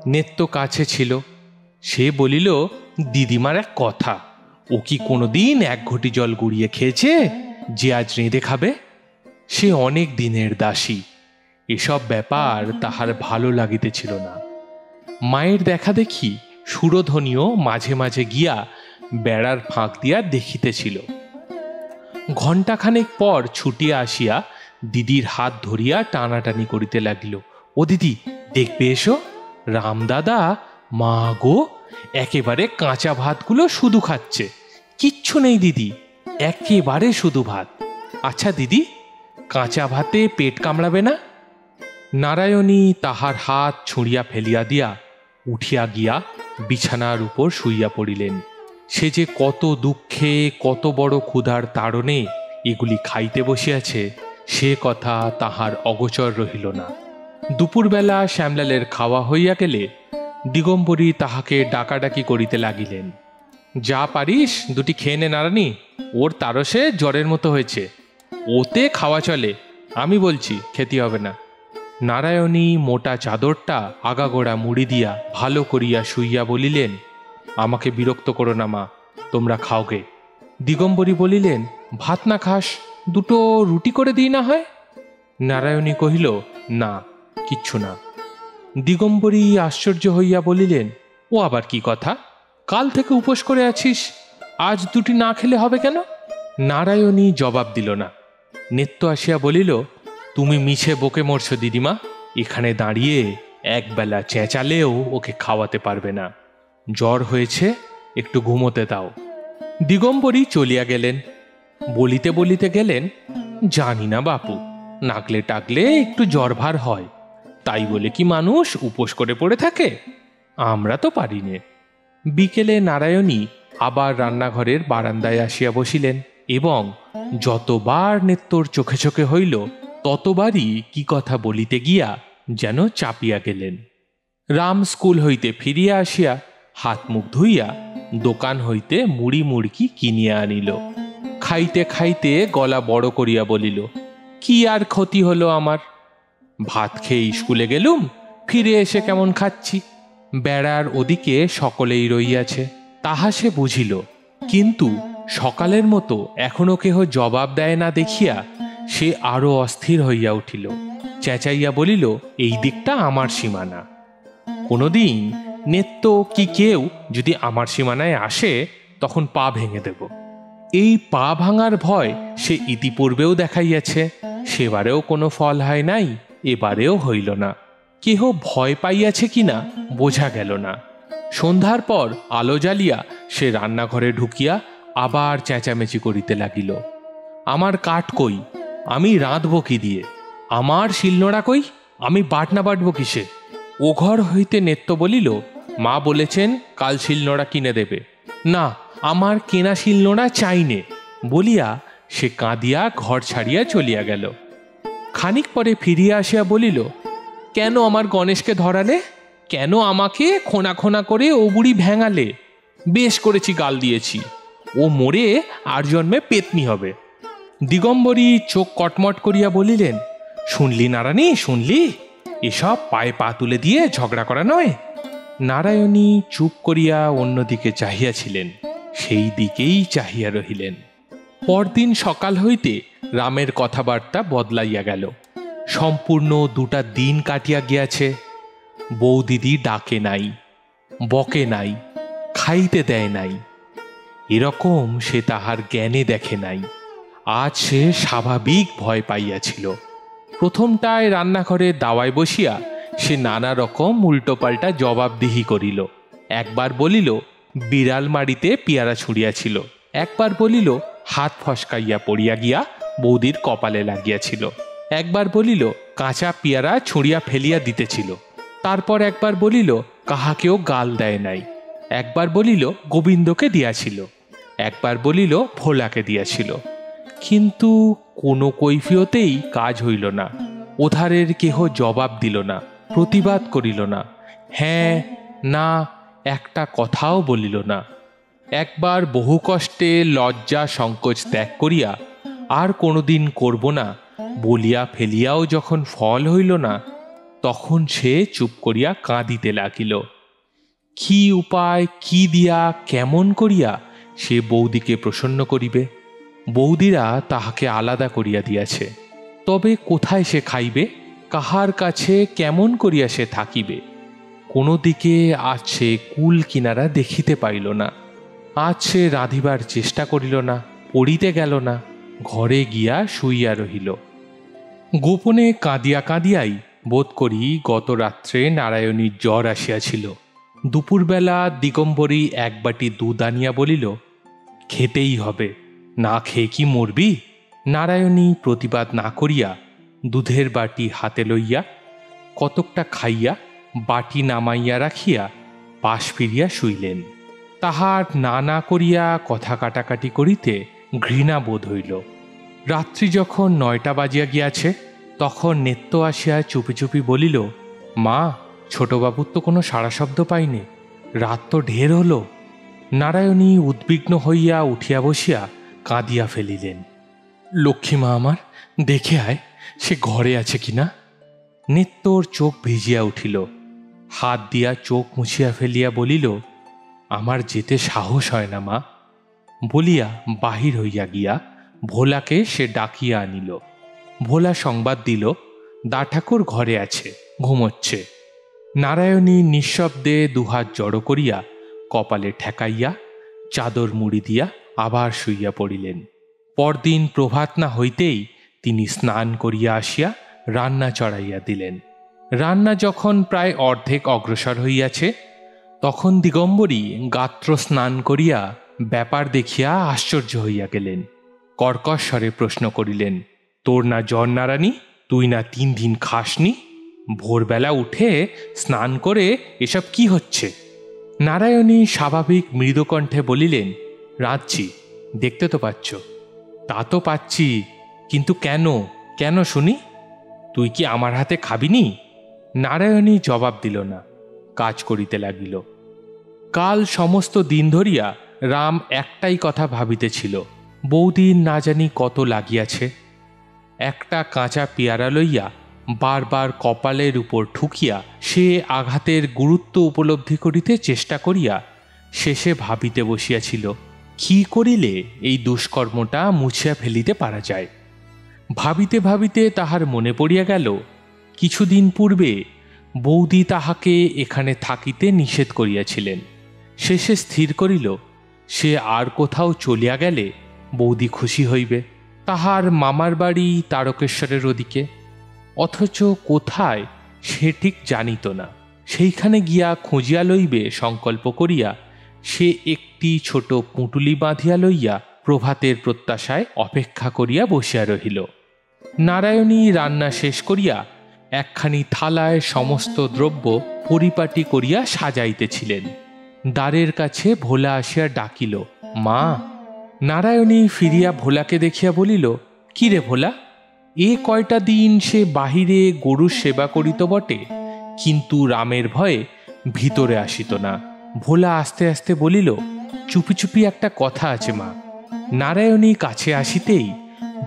নেত্য কাছে ছিল। সে বলিল, দিদিমার এক কথা, ও কি কোনোদিন এক ঘটি জল গুড়িয়ে খেয়েছে যে আজ রেঁধে খাবে? সে অনেক দিনের দাসী, এসব ব্যাপার তাহার ভালো লাগিতেছিল না। মায়ের দেখা দেখি সুরধ্বনিও মাঝে মাঝে গিয়া বেড়ার ফাঁক দিয়া দেখিতেছিল। ঘণ্টাখানেক পর ছুটিয়া আসিয়া দিদির হাত ধরিয়া টানাটানি করিতে লাগিল। ও দিদি, দেখবে এসো, রামদাদা, মা গো, একেবারে কাঁচা ভাতগুলো শুধু খাচ্ছে, কিচ্ছু নেই দিদি, একেবারে শুধু ভাত। আচ্ছা দিদি, কাঁচা ভাতে পেট কামড়াবে না? নারায়ণী তাহার হাত ছুঁড়িয়া ফেলিয়া দিয়া উঠিয়া গিয়া বিছানার উপর শুইয়া পড়িলেন। সে যে কত দুঃখে, কত বড় ক্ষুধার তাড়নে এগুলি খাইতে বসিয়াছে, সে কথা তাহার অগোচর রহিল না। দুপুরবেলা শ্যামলালের খাওয়া হইয়া গেলে দিগম্বরী তাহাকে ডাকাডাকি করিতে লাগিলেন। যা পারিস দুটি খেয়ে নে নারানি, ওর তারসে জ্বরের মতো হয়েছে, ওতে খাওয়া চলে, আমি বলছি খেতে হবে না। নারায়ণী মোটা চাদরটা আগাগোড়া মুড়ি দিয়া ভালো করিয়া শুইয়া বলিলেন, আমাকে বিরক্ত করো না মা, তোমরা খাওগে। দিগম্বরী বলিলেন, ভাত না খাস, দুটো রুটি করে দিই না হয়? নারায়ণী কহিল, না, কিচ্ছু না। দিগম্বরী আশ্চর্য হইয়া বলিলেন, ও আবার কি কথা, কাল থেকে উপোস করে আছিস, আজ দুটি না খেলে হবে কেন? নারায়ণী জবাব দিল না। নেত্য আসিয়া বলিল, তুমি মিছে বকে মরছ দিদিমা, এখানে দাঁড়িয়ে একবেলা চেঁচালেও ওকে খাওয়াতে পারবে না, জ্বর হয়েছে, একটু ঘুমোতে দাও। দিগম্বরী চলিয়া গেলেন। বলিতে বলিতে গেলেন, জানি না বাপু, নাকলে টাকলে একটু জ্বর ভার হয়, তাই বলে কি মানুষ উপোস করে পড়ে থাকে? আমরা তো পারি নে। বিকেলে নারায়ণী আবার রান্নাঘরের বারান্দায় আসিয়া বসিলেন এবং যতবার নেত্তর চোখে চোখে হইল ততবারই কি কথা বলিতে গিয়া যেন চাপিয়া গেলেন। রাম স্কুল হইতে ফিরিয়া আসিয়া হাত মুখ ধুইয়া দোকান হইতে মুড়ি মুড়কি কিনিয়া আনিল। খাইতে খাইতে গলা বড় করিয়া বলিল, কি আর ক্ষতি হলো আমার? ভাত খেয়ে স্কুলে গেলুম, ফিরে এসে কেমন খাচ্ছি, বেড়ার ওদিকে সকলেই রইয়াছে, তাহা সে বুঝিল। কিন্তু সকালের মতো এখনো কেহ জবাব দেয় না দেখিয়া সে আরো অস্থির হইয়া উঠিল। চেঁচাইয়া বলিল, এই দিকটা আমার সীমানা, কোনোদিন নেত্য কি কেউ যদি আমার সীমানায় আসে তখন পা ভেঙে দেব। এই পা ভাঙার ভয় সে ইতিপূর্বেও দেখাইয়াছে, সেবারেও কোনো ফল হয় নাই, এবারেও হইল না। কেহ ভয় পাইয়াছে কিনা বোঝা গেল না। সন্ধ্যার পর আলো জ্বালিয়া সে রান্নাঘরে ঢুকিয়া আবার চেঁচামেচি করিতে লাগিল, আমার কাঠ কই, আমি রাঁধব কি দিয়ে, আমার শিলনোড়া কই, আমি বাটনা বাটব কিসে? ও ঘর হইতে নেত্য বলিল, মা বলেছেন কাল শিলনোড়া কিনে দেবে, না আমার কেনা শিলনোড়া চাইনে বলিয়া সে কাঁদিয়া ঘর ছাড়িয়া চলিয়া গেল। খানিক পরে ফিরিয়া আসিয়া বলিল, কেন আমার গণেশকে ধরালে, কেন আমাকে খোনা খোনা করে ও বুড়ি ভেঙালে? বেশ করেছি গাল দিয়েছি, ও মরে আর জন্মে পেতনি হবে। দিগম্বরী চোখ কটমট করিয়া বলিলেন, শুনলি নারানী, শুনলি? এসব পায়ে পা তুলে দিয়ে ঝগড়া করা নয়। নারায়ণী চুপ করিয়া অন্যদিকে চাহিয়াছিলেন, সেই দিকেই চাহিয়া রহিলেন। পরদিন সকাল হইতে রামের কথাবার্তা বদলাইয়া গেল। সম্পূর্ণ 2টা দিন কাটিয়া গিয়াছে। বৌদিদি ডাকে নাই, বকে নাই, খাইতে দেয় নাই, এরকম সে তাহার জ্ঞানে দেখে নাই। আজ সে স্বাভাবিক ভয় পাইয়াছিল। প্রথমটায় রান্নাঘরে দাওয়ায় বসিয়া সে নানা রকম উল্টোপাল্টা জবাবদিহি করিল। একবার বলিল, বিড়াল মারিতে পিয়ারা ছুঁড়িয়াছিল, একবার বলিল হাত ফসকাইয়া পড়িয়া গিয়া বৌদির কপালে লাগিয়াছিল, একবার বলিল কাঁচা পিয়ারা ছুঁড়িয়া ফেলিয়া দিতেছিল, তারপর একবার বলিল কাহাকেও গাল দেয় নাই, একবার বলিল গোবিন্দকে দিয়াছিল, একবার বলিল ভোলাকে দিয়াছিল। কিন্তু কোনো কৈফিয়তেই কাজ হইল না। ওধারের কেহ জবাব দিল না, প্রতিবাদ করিল না, হ্যাঁ না একটা কথাও বলিল না। একবার বহু কষ্টে লজ্জা সংকোচ ত্যাগ করিয়া আর কোনোদিন করব না বলিয়া ফেলিয়াও যখন ফল হইল না, তখন সে চুপ করিয়া কাঁদিতে লাগিল। কি উপায়, কি দিয়া, কেমন করিয়া সে বৌদিকে প্রসন্ন করিবে? বৌদিরা তাহাকে আলাদা করিয়া দিয়াছে, তবে কোথায় সে খাইবে, কাহার কাছে কেমন করিয়া সে থাকিবে? কোনো দিকে আজ সে কুল কিনারা দেখিতে পাইল না। আজ সে রাঁধিবার চেষ্টা করিল না, পড়িতে গেল না, ঘরে গিয়া শুইয়া রহিল। গোপনে কাঁদিয়া কাঁদিয়াই বোধ করি গত রাত্রে নারায়ণীর জ্বর আসিয়াছিল। দুপুরবেলা দিগম্বরী এক বাটি দুধ আনিয়া বলিল, খেতেই হবে, না খেয়ে কি মরবি? নারায়ণী প্রতিবাদ না করিয়া দুধের বাটি হাতে লইয়া কতকটা খাইয়া বাটি নামাইয়া রাখিয়া পাশ ফিরিয়া শুইলেন। তাহার না না করিয়া কথা কাটাকাটি করিতে ঘৃণা বোধ হইল। রাত্রি যখন 9টা বাজিয়া গিয়াছে, তখন নেত্য আসিয়া চুপি চুপি বলিল, মা, ছোটবাবুর তো কোনো সাড়া শব্দ পাইনি, রাত তো ঢের হল। নারায়ণী উদ্বিগ্ন হইয়া উঠিয়া বসিয়া কাঁদিয়া ফেলিলেন। লক্ষ্মীমা আমার, দেখে আয় সে ঘরে আছে কিনা। নেত্তর চোখ ভিজিয়া উঠিল, হাত দিয়া চোখ মুছিয়া ফেলিয়া বলিল, আমার যেতে সাহস হয় না মা। বলিয়া বাহির হইয়া গিয়া ভোলাকে সে ডাকিয়া আনিল। ভোলা সংবাদ দিল, দা ঠাকুর ঘরে আছে, ঘুমোচ্ছে। নারায়ণী নিঃশব্দে দুহাত জড়ো করিয়া কপালে ঠেকাইয়া চাদর মুড়ি দিয়া আবার শুইয়া পড়িলেন। পরদিন প্রভাত না হইতেই তিনি স্নান করিয়া আসিয়া রান্না চড়াইয়া দিলেন। রান্না যখন প্রায় অর্ধেক অগ্রসর হইয়াছে, তখন দিগম্বরী গাত্র স্নান করিয়া ব্যাপার দেখিয়া আশ্চর্য হইয়া গেলেন। কর্কশ স্বরে প্রশ্ন করিলেন, তোর না জ্বর নারানি? তুই না 3 দিন খাসনি? ভোরবেলা উঠে স্নান করে এসব কি হচ্ছে? নারায়ণী স্বাভাবিক মৃদুকণ্ঠে বলিলেন, রাঁধছি, দেখতে তো পাচ্ছ। তা তো পাচ্ছি, কিন্তু কেন কেন শুনি? তুই কি আমার হাতে খাবিনি? নারায়ণী জবাব দিল না, কাজ করিতে লাগিল। কাল সমস্ত দিন ধরিয়া রাম একটাই কথা ভাবিতেছিল, বৌদির না জানি কত লাগিয়াছে। একটা কাঁচা পেয়ারা লইয়া বারবার কপালের উপর ঠুকিয়া সে আঘাতের গুরুত্ব উপলব্ধি করিতে চেষ্টা করিয়া শেষে ভাবিতে বসিয়াছিল, কি করিলে এই দুষ্কর্মটা মুছিয়া ফেলিতে পারা যায়। ভাবিতে ভাবিতে তাহার মনে পড়িয়া গেল, কিছুদিন পূর্বে বৌদি তাহাকে এখানে থাকিতে নিষেধ করিয়াছিলেন। শেষে স্থির করিল, সে আর কোথাও চলিয়া গেলে বৌদি খুশি হইবে। তাহার মামার বাড়ি তারকেশ্বরের ওদিকে, অথচ কোথায় সে ঠিক জানিত না। সেইখানে গিয়া খুঁজিয়া লইবে সংকল্প করিয়া সে একটি ছোট পুঁটুলি বাঁধিয়া লইয়া প্রভাতের প্রত্যাশায় অপেক্ষা করিয়া বসিয়া রহিল। নারায়ণী রান্না শেষ করিয়া একখানি থালায় সমস্ত দ্রব্য পরিপাটি করিয়া সাজাইতেছিলেন। দ্বারের কাছে ভোলা আসিয়া ডাকিল, মা। নারায়ণী ফিরিয়া ভোলাকে দেখিয়া বলিল, কি রে ভোলা, এ কয়টা দিন সে বাহিরে গরুর সেবা করিত বটে, কিন্তু রামের ভয়ে ভিতরে আসিত না। ভোলা আস্তে আস্তে বলিল, চুপি চুপি একটা কথা আছে মা। নারায়ণী কাছে আসিতেই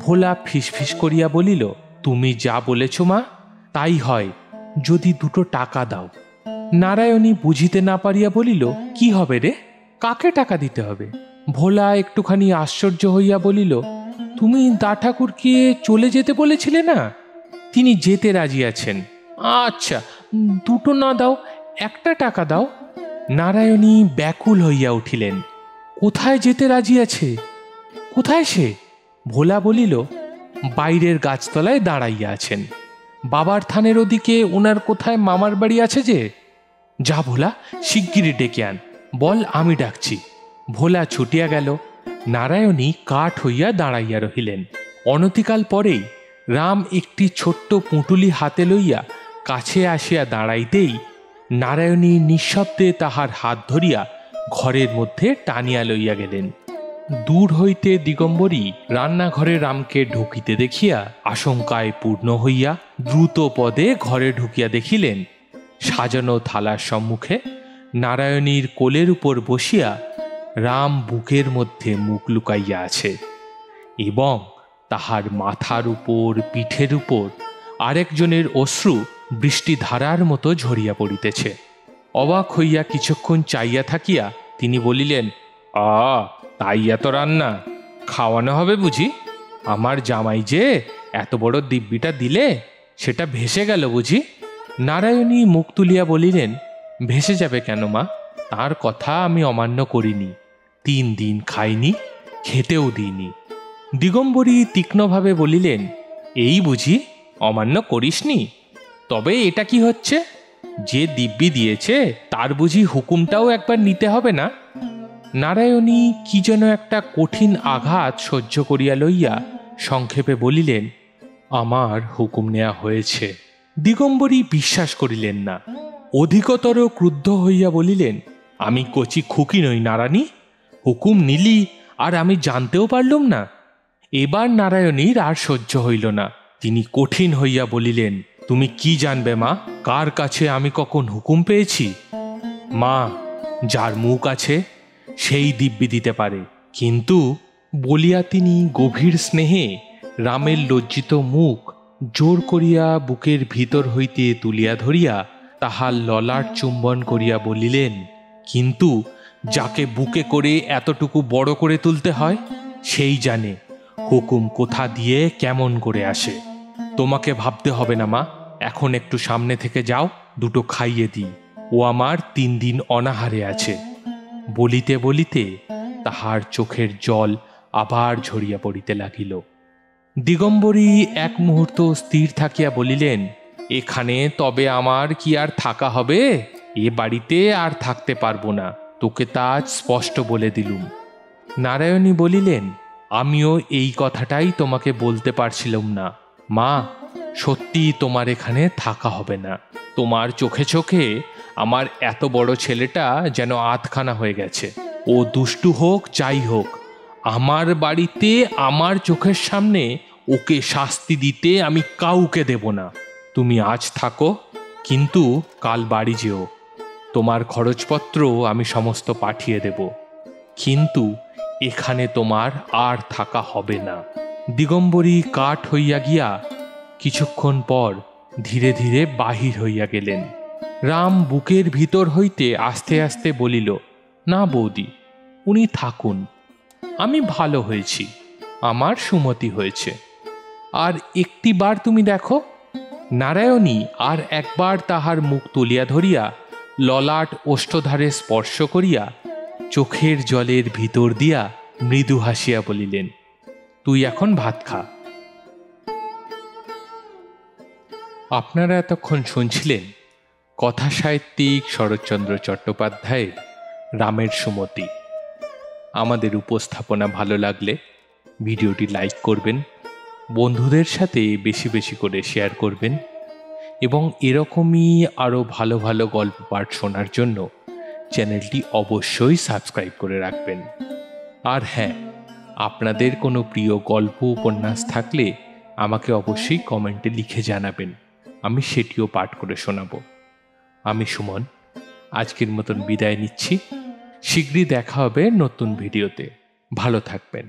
ভোলা ফিসফিস করিয়া বলিল, তুমি যা বলেছ মা, তাই হয়, যদি 2 টাকা দাও। নারায়ণী বুঝিতে না পারিয়া বলিল, কি হবে রে, কাকে টাকা দিতে হবে? ভোলা একটুখানি আশ্চর্য হইয়া বলিল, তুমি দা ঠাকুরকে চলে যেতে বলেছিলে না? তিনি যেতে রাজি আছেন। আচ্ছা, 2 না দাও, 1 টাকা দাও। নারায়ণী ব্যাকুল হইয়া উঠিলেন, কোথায় যেতে রাজি আছে? কোথায় সে? ভোলা বলিল, বাইরের গাছতলায় দাঁড়াইয়া আছেন। বাবার থানের ওদিকে ওনার কোথায় মামার বাড়ি আছে যে। যা ভোলা, শিগগিরি ডেকে আন, বল আমি ডাকছি। ভোলা ছুটিয়া গেল। নারায়ণী কাঠ হইয়া দাঁড়াইয়া রহিলেন। অনতিকাল পরেই রাম একটি ছোট্ট পুঁটুলি হাতে লইয়া কাছে আসিয়া দাঁড়াইতেই নারায়ণী নিঃশব্দে তাহার হাত ধরিয়া ঘরের মধ্যে টানিয়া লইয়া গেলেন। দূর হইতে দিগম্বরী রান্নাঘরে রামকে ঢুকিতে দেখিয়া আশঙ্কায় পূর্ণ হইয়া দ্রুত পদে ঘরে ঢুকিয়া দেখিলেন, সাজানো থালার সম্মুখে নারায়ণীর কোলের উপর বসিয়া রাম বুকের মধ্যে মুখ লুকাইয়া আছে, এবং তাহার মাথার উপর, পিঠের উপর আরেকজনের অশ্রু বৃষ্টি ধারার মতো ঝরিয়া পড়িতেছে। অবাক হইয়া কিছুক্ষণ চাইয়া থাকিয়া তিনি বলিলেন, তাই এত রান্না, খাওয়ানো হবে বুঝি? আমার জামাই যে এত বড় দিব্যিটা দিলে, সেটা ভেসে গেল বুঝি? নারায়ণী মুখ তুলিয়া বলিলেন, ভেসে যাবে কেন মা? তার কথা আমি অমান্য করিনি। 3 দিন খাইনি, খেতেও দিইনি। দিগম্বরী তীক্ষ্ণভাবে বলিলেন, এই বুঝি অমান্য করিসনি? তবে এটা কি হচ্ছে? যে দিব্যি দিয়েছে তার বুঝি হুকুমটাও একবার নিতে হবে না? নারায়ণী কি যেন একটা কঠিন আঘাত সহ্য করিয়া লইয়া সংক্ষেপে বলিলেন, আমার হুকুম নেওয়া হয়েছে। দিগম্বরী বিশ্বাস করিলেন না। অধিকতর ক্রুদ্ধ হইয়া বলিলেন, আমি কচি খুকি নই নারানী? হুকুম নিলি আর আমি জানতেও পারলুম না? এবার নারায়ণীর আর সহ্য হইল না। তিনি কঠিন হইয়া বলিলেন, তুমি কি জানবে মা, কার কাছে আমি কখন হুকুম পেয়েছি? মা, যার মুখ আছে সেই দিব্যি দিতে পারে। কিন্তু বলিয়া তিনি গভীর স্নেহে রামের লজ্জিত মুখ জোর করিয়া বুকের ভিতর হইতে তুলিয়া ধরিয়া তাহার ললাট চুম্বন করিয়া বলিলেন, কিন্তু যাকে বুকে করে এতটুকু বড় করে তুলতে হয় সেই জানে হুকুম কোথা দিয়ে কেমন করে আসে। তোমাকে ভাবতে হবে না মা, এখন একটু সামনে থেকে যাও, দুটো খাইয়ে দিই। ও আমার 3 দিন অনাহারে আছে। বলিতে বলিতে তাহার চোখের জল আবার ঝরিয়া পড়িতে লাগিল। দিগম্বরী এক মুহূর্ত স্থির থাকিয়া বলিলেন, এখানে তবে আমার কি আর থাকা হবে? এ বাড়িতে আর থাকতে পারবো না, তোকে তা আজ স্পষ্ট বলে দিলুম। নারায়ণী বলিলেন, আমিও এই কথাটাই তোমাকে বলতে পারছিলাম না মা, সত্যি তোমার এখানে থাকা হবে না। তোমার চোখে চোখে আমার এত বড় ছেলেটা যেন আধখানা হয়ে গেছে। ও দুষ্টু হোক যাই হোক, আমার বাড়িতে আমার চোখের সামনে ওকে শাস্তি দিতে আমি কাউকে দেব না। তুমি আজ থাকো, কিন্তু কাল বাড়ি যেও। তোমার খরচপত্র আমি সমস্ত পাঠিয়ে দেব, কিন্তু এখানে তোমার আর থাকা হবে না। দিগম্বরী কাঠ হইয়া গিয়া কিছুক্ষণ পর ধীরে ধীরে বাহির হইয়া গেলেন। রাম বুকের ভিতর হইতে আস্তে আস্তে বলিল, না বৌদি, উনি থাকুন। আমি ভালো হয়েছি, আমার সুমতি হয়েছে। আর একটিবার তুমি দেখো। নারায়ণী আর একবার তাহার মুখ তুলিয়া ধরিয়া ললাট ওষ্ঠধারে স্পর্শ করিয়া চোখের জলের ভিতর দিয়া মৃদু হাসিয়া বলিলেন, তুই এখন ভাত খা। আপনারা এতক্ষণ শুনছিলেন কথা সাহিত্যিক শরৎচন্দ্র চট্টোপাধ্যায়ের রামের সুমতি। আমাদের উপস্থাপনা ভালো লাগলে ভিডিওটি লাইক করবেন, বন্ধুদের সাথে বেশি বেশি করে শেয়ার করবেন এবং এরকমই আরও ভালো ভালো গল্প পাঠ শোনার জন্য চ্যানেলটি অবশ্যই সাবস্ক্রাইব করে রাখবেন। আর হ্যাঁ, আপনাদের কোনো প্রিয় গল্প উপন্যাস থাকলে আমাকে অবশ্যই কমেন্টে লিখে জানাবেন, আমি সেটিও পাঠ করে শোনাব। আমি সুমন, আজকের মতন বিদায় নিচ্ছি। শীঘ্রই দেখা হবে নতুন ভিডিওতে। ভালো থাকবেন।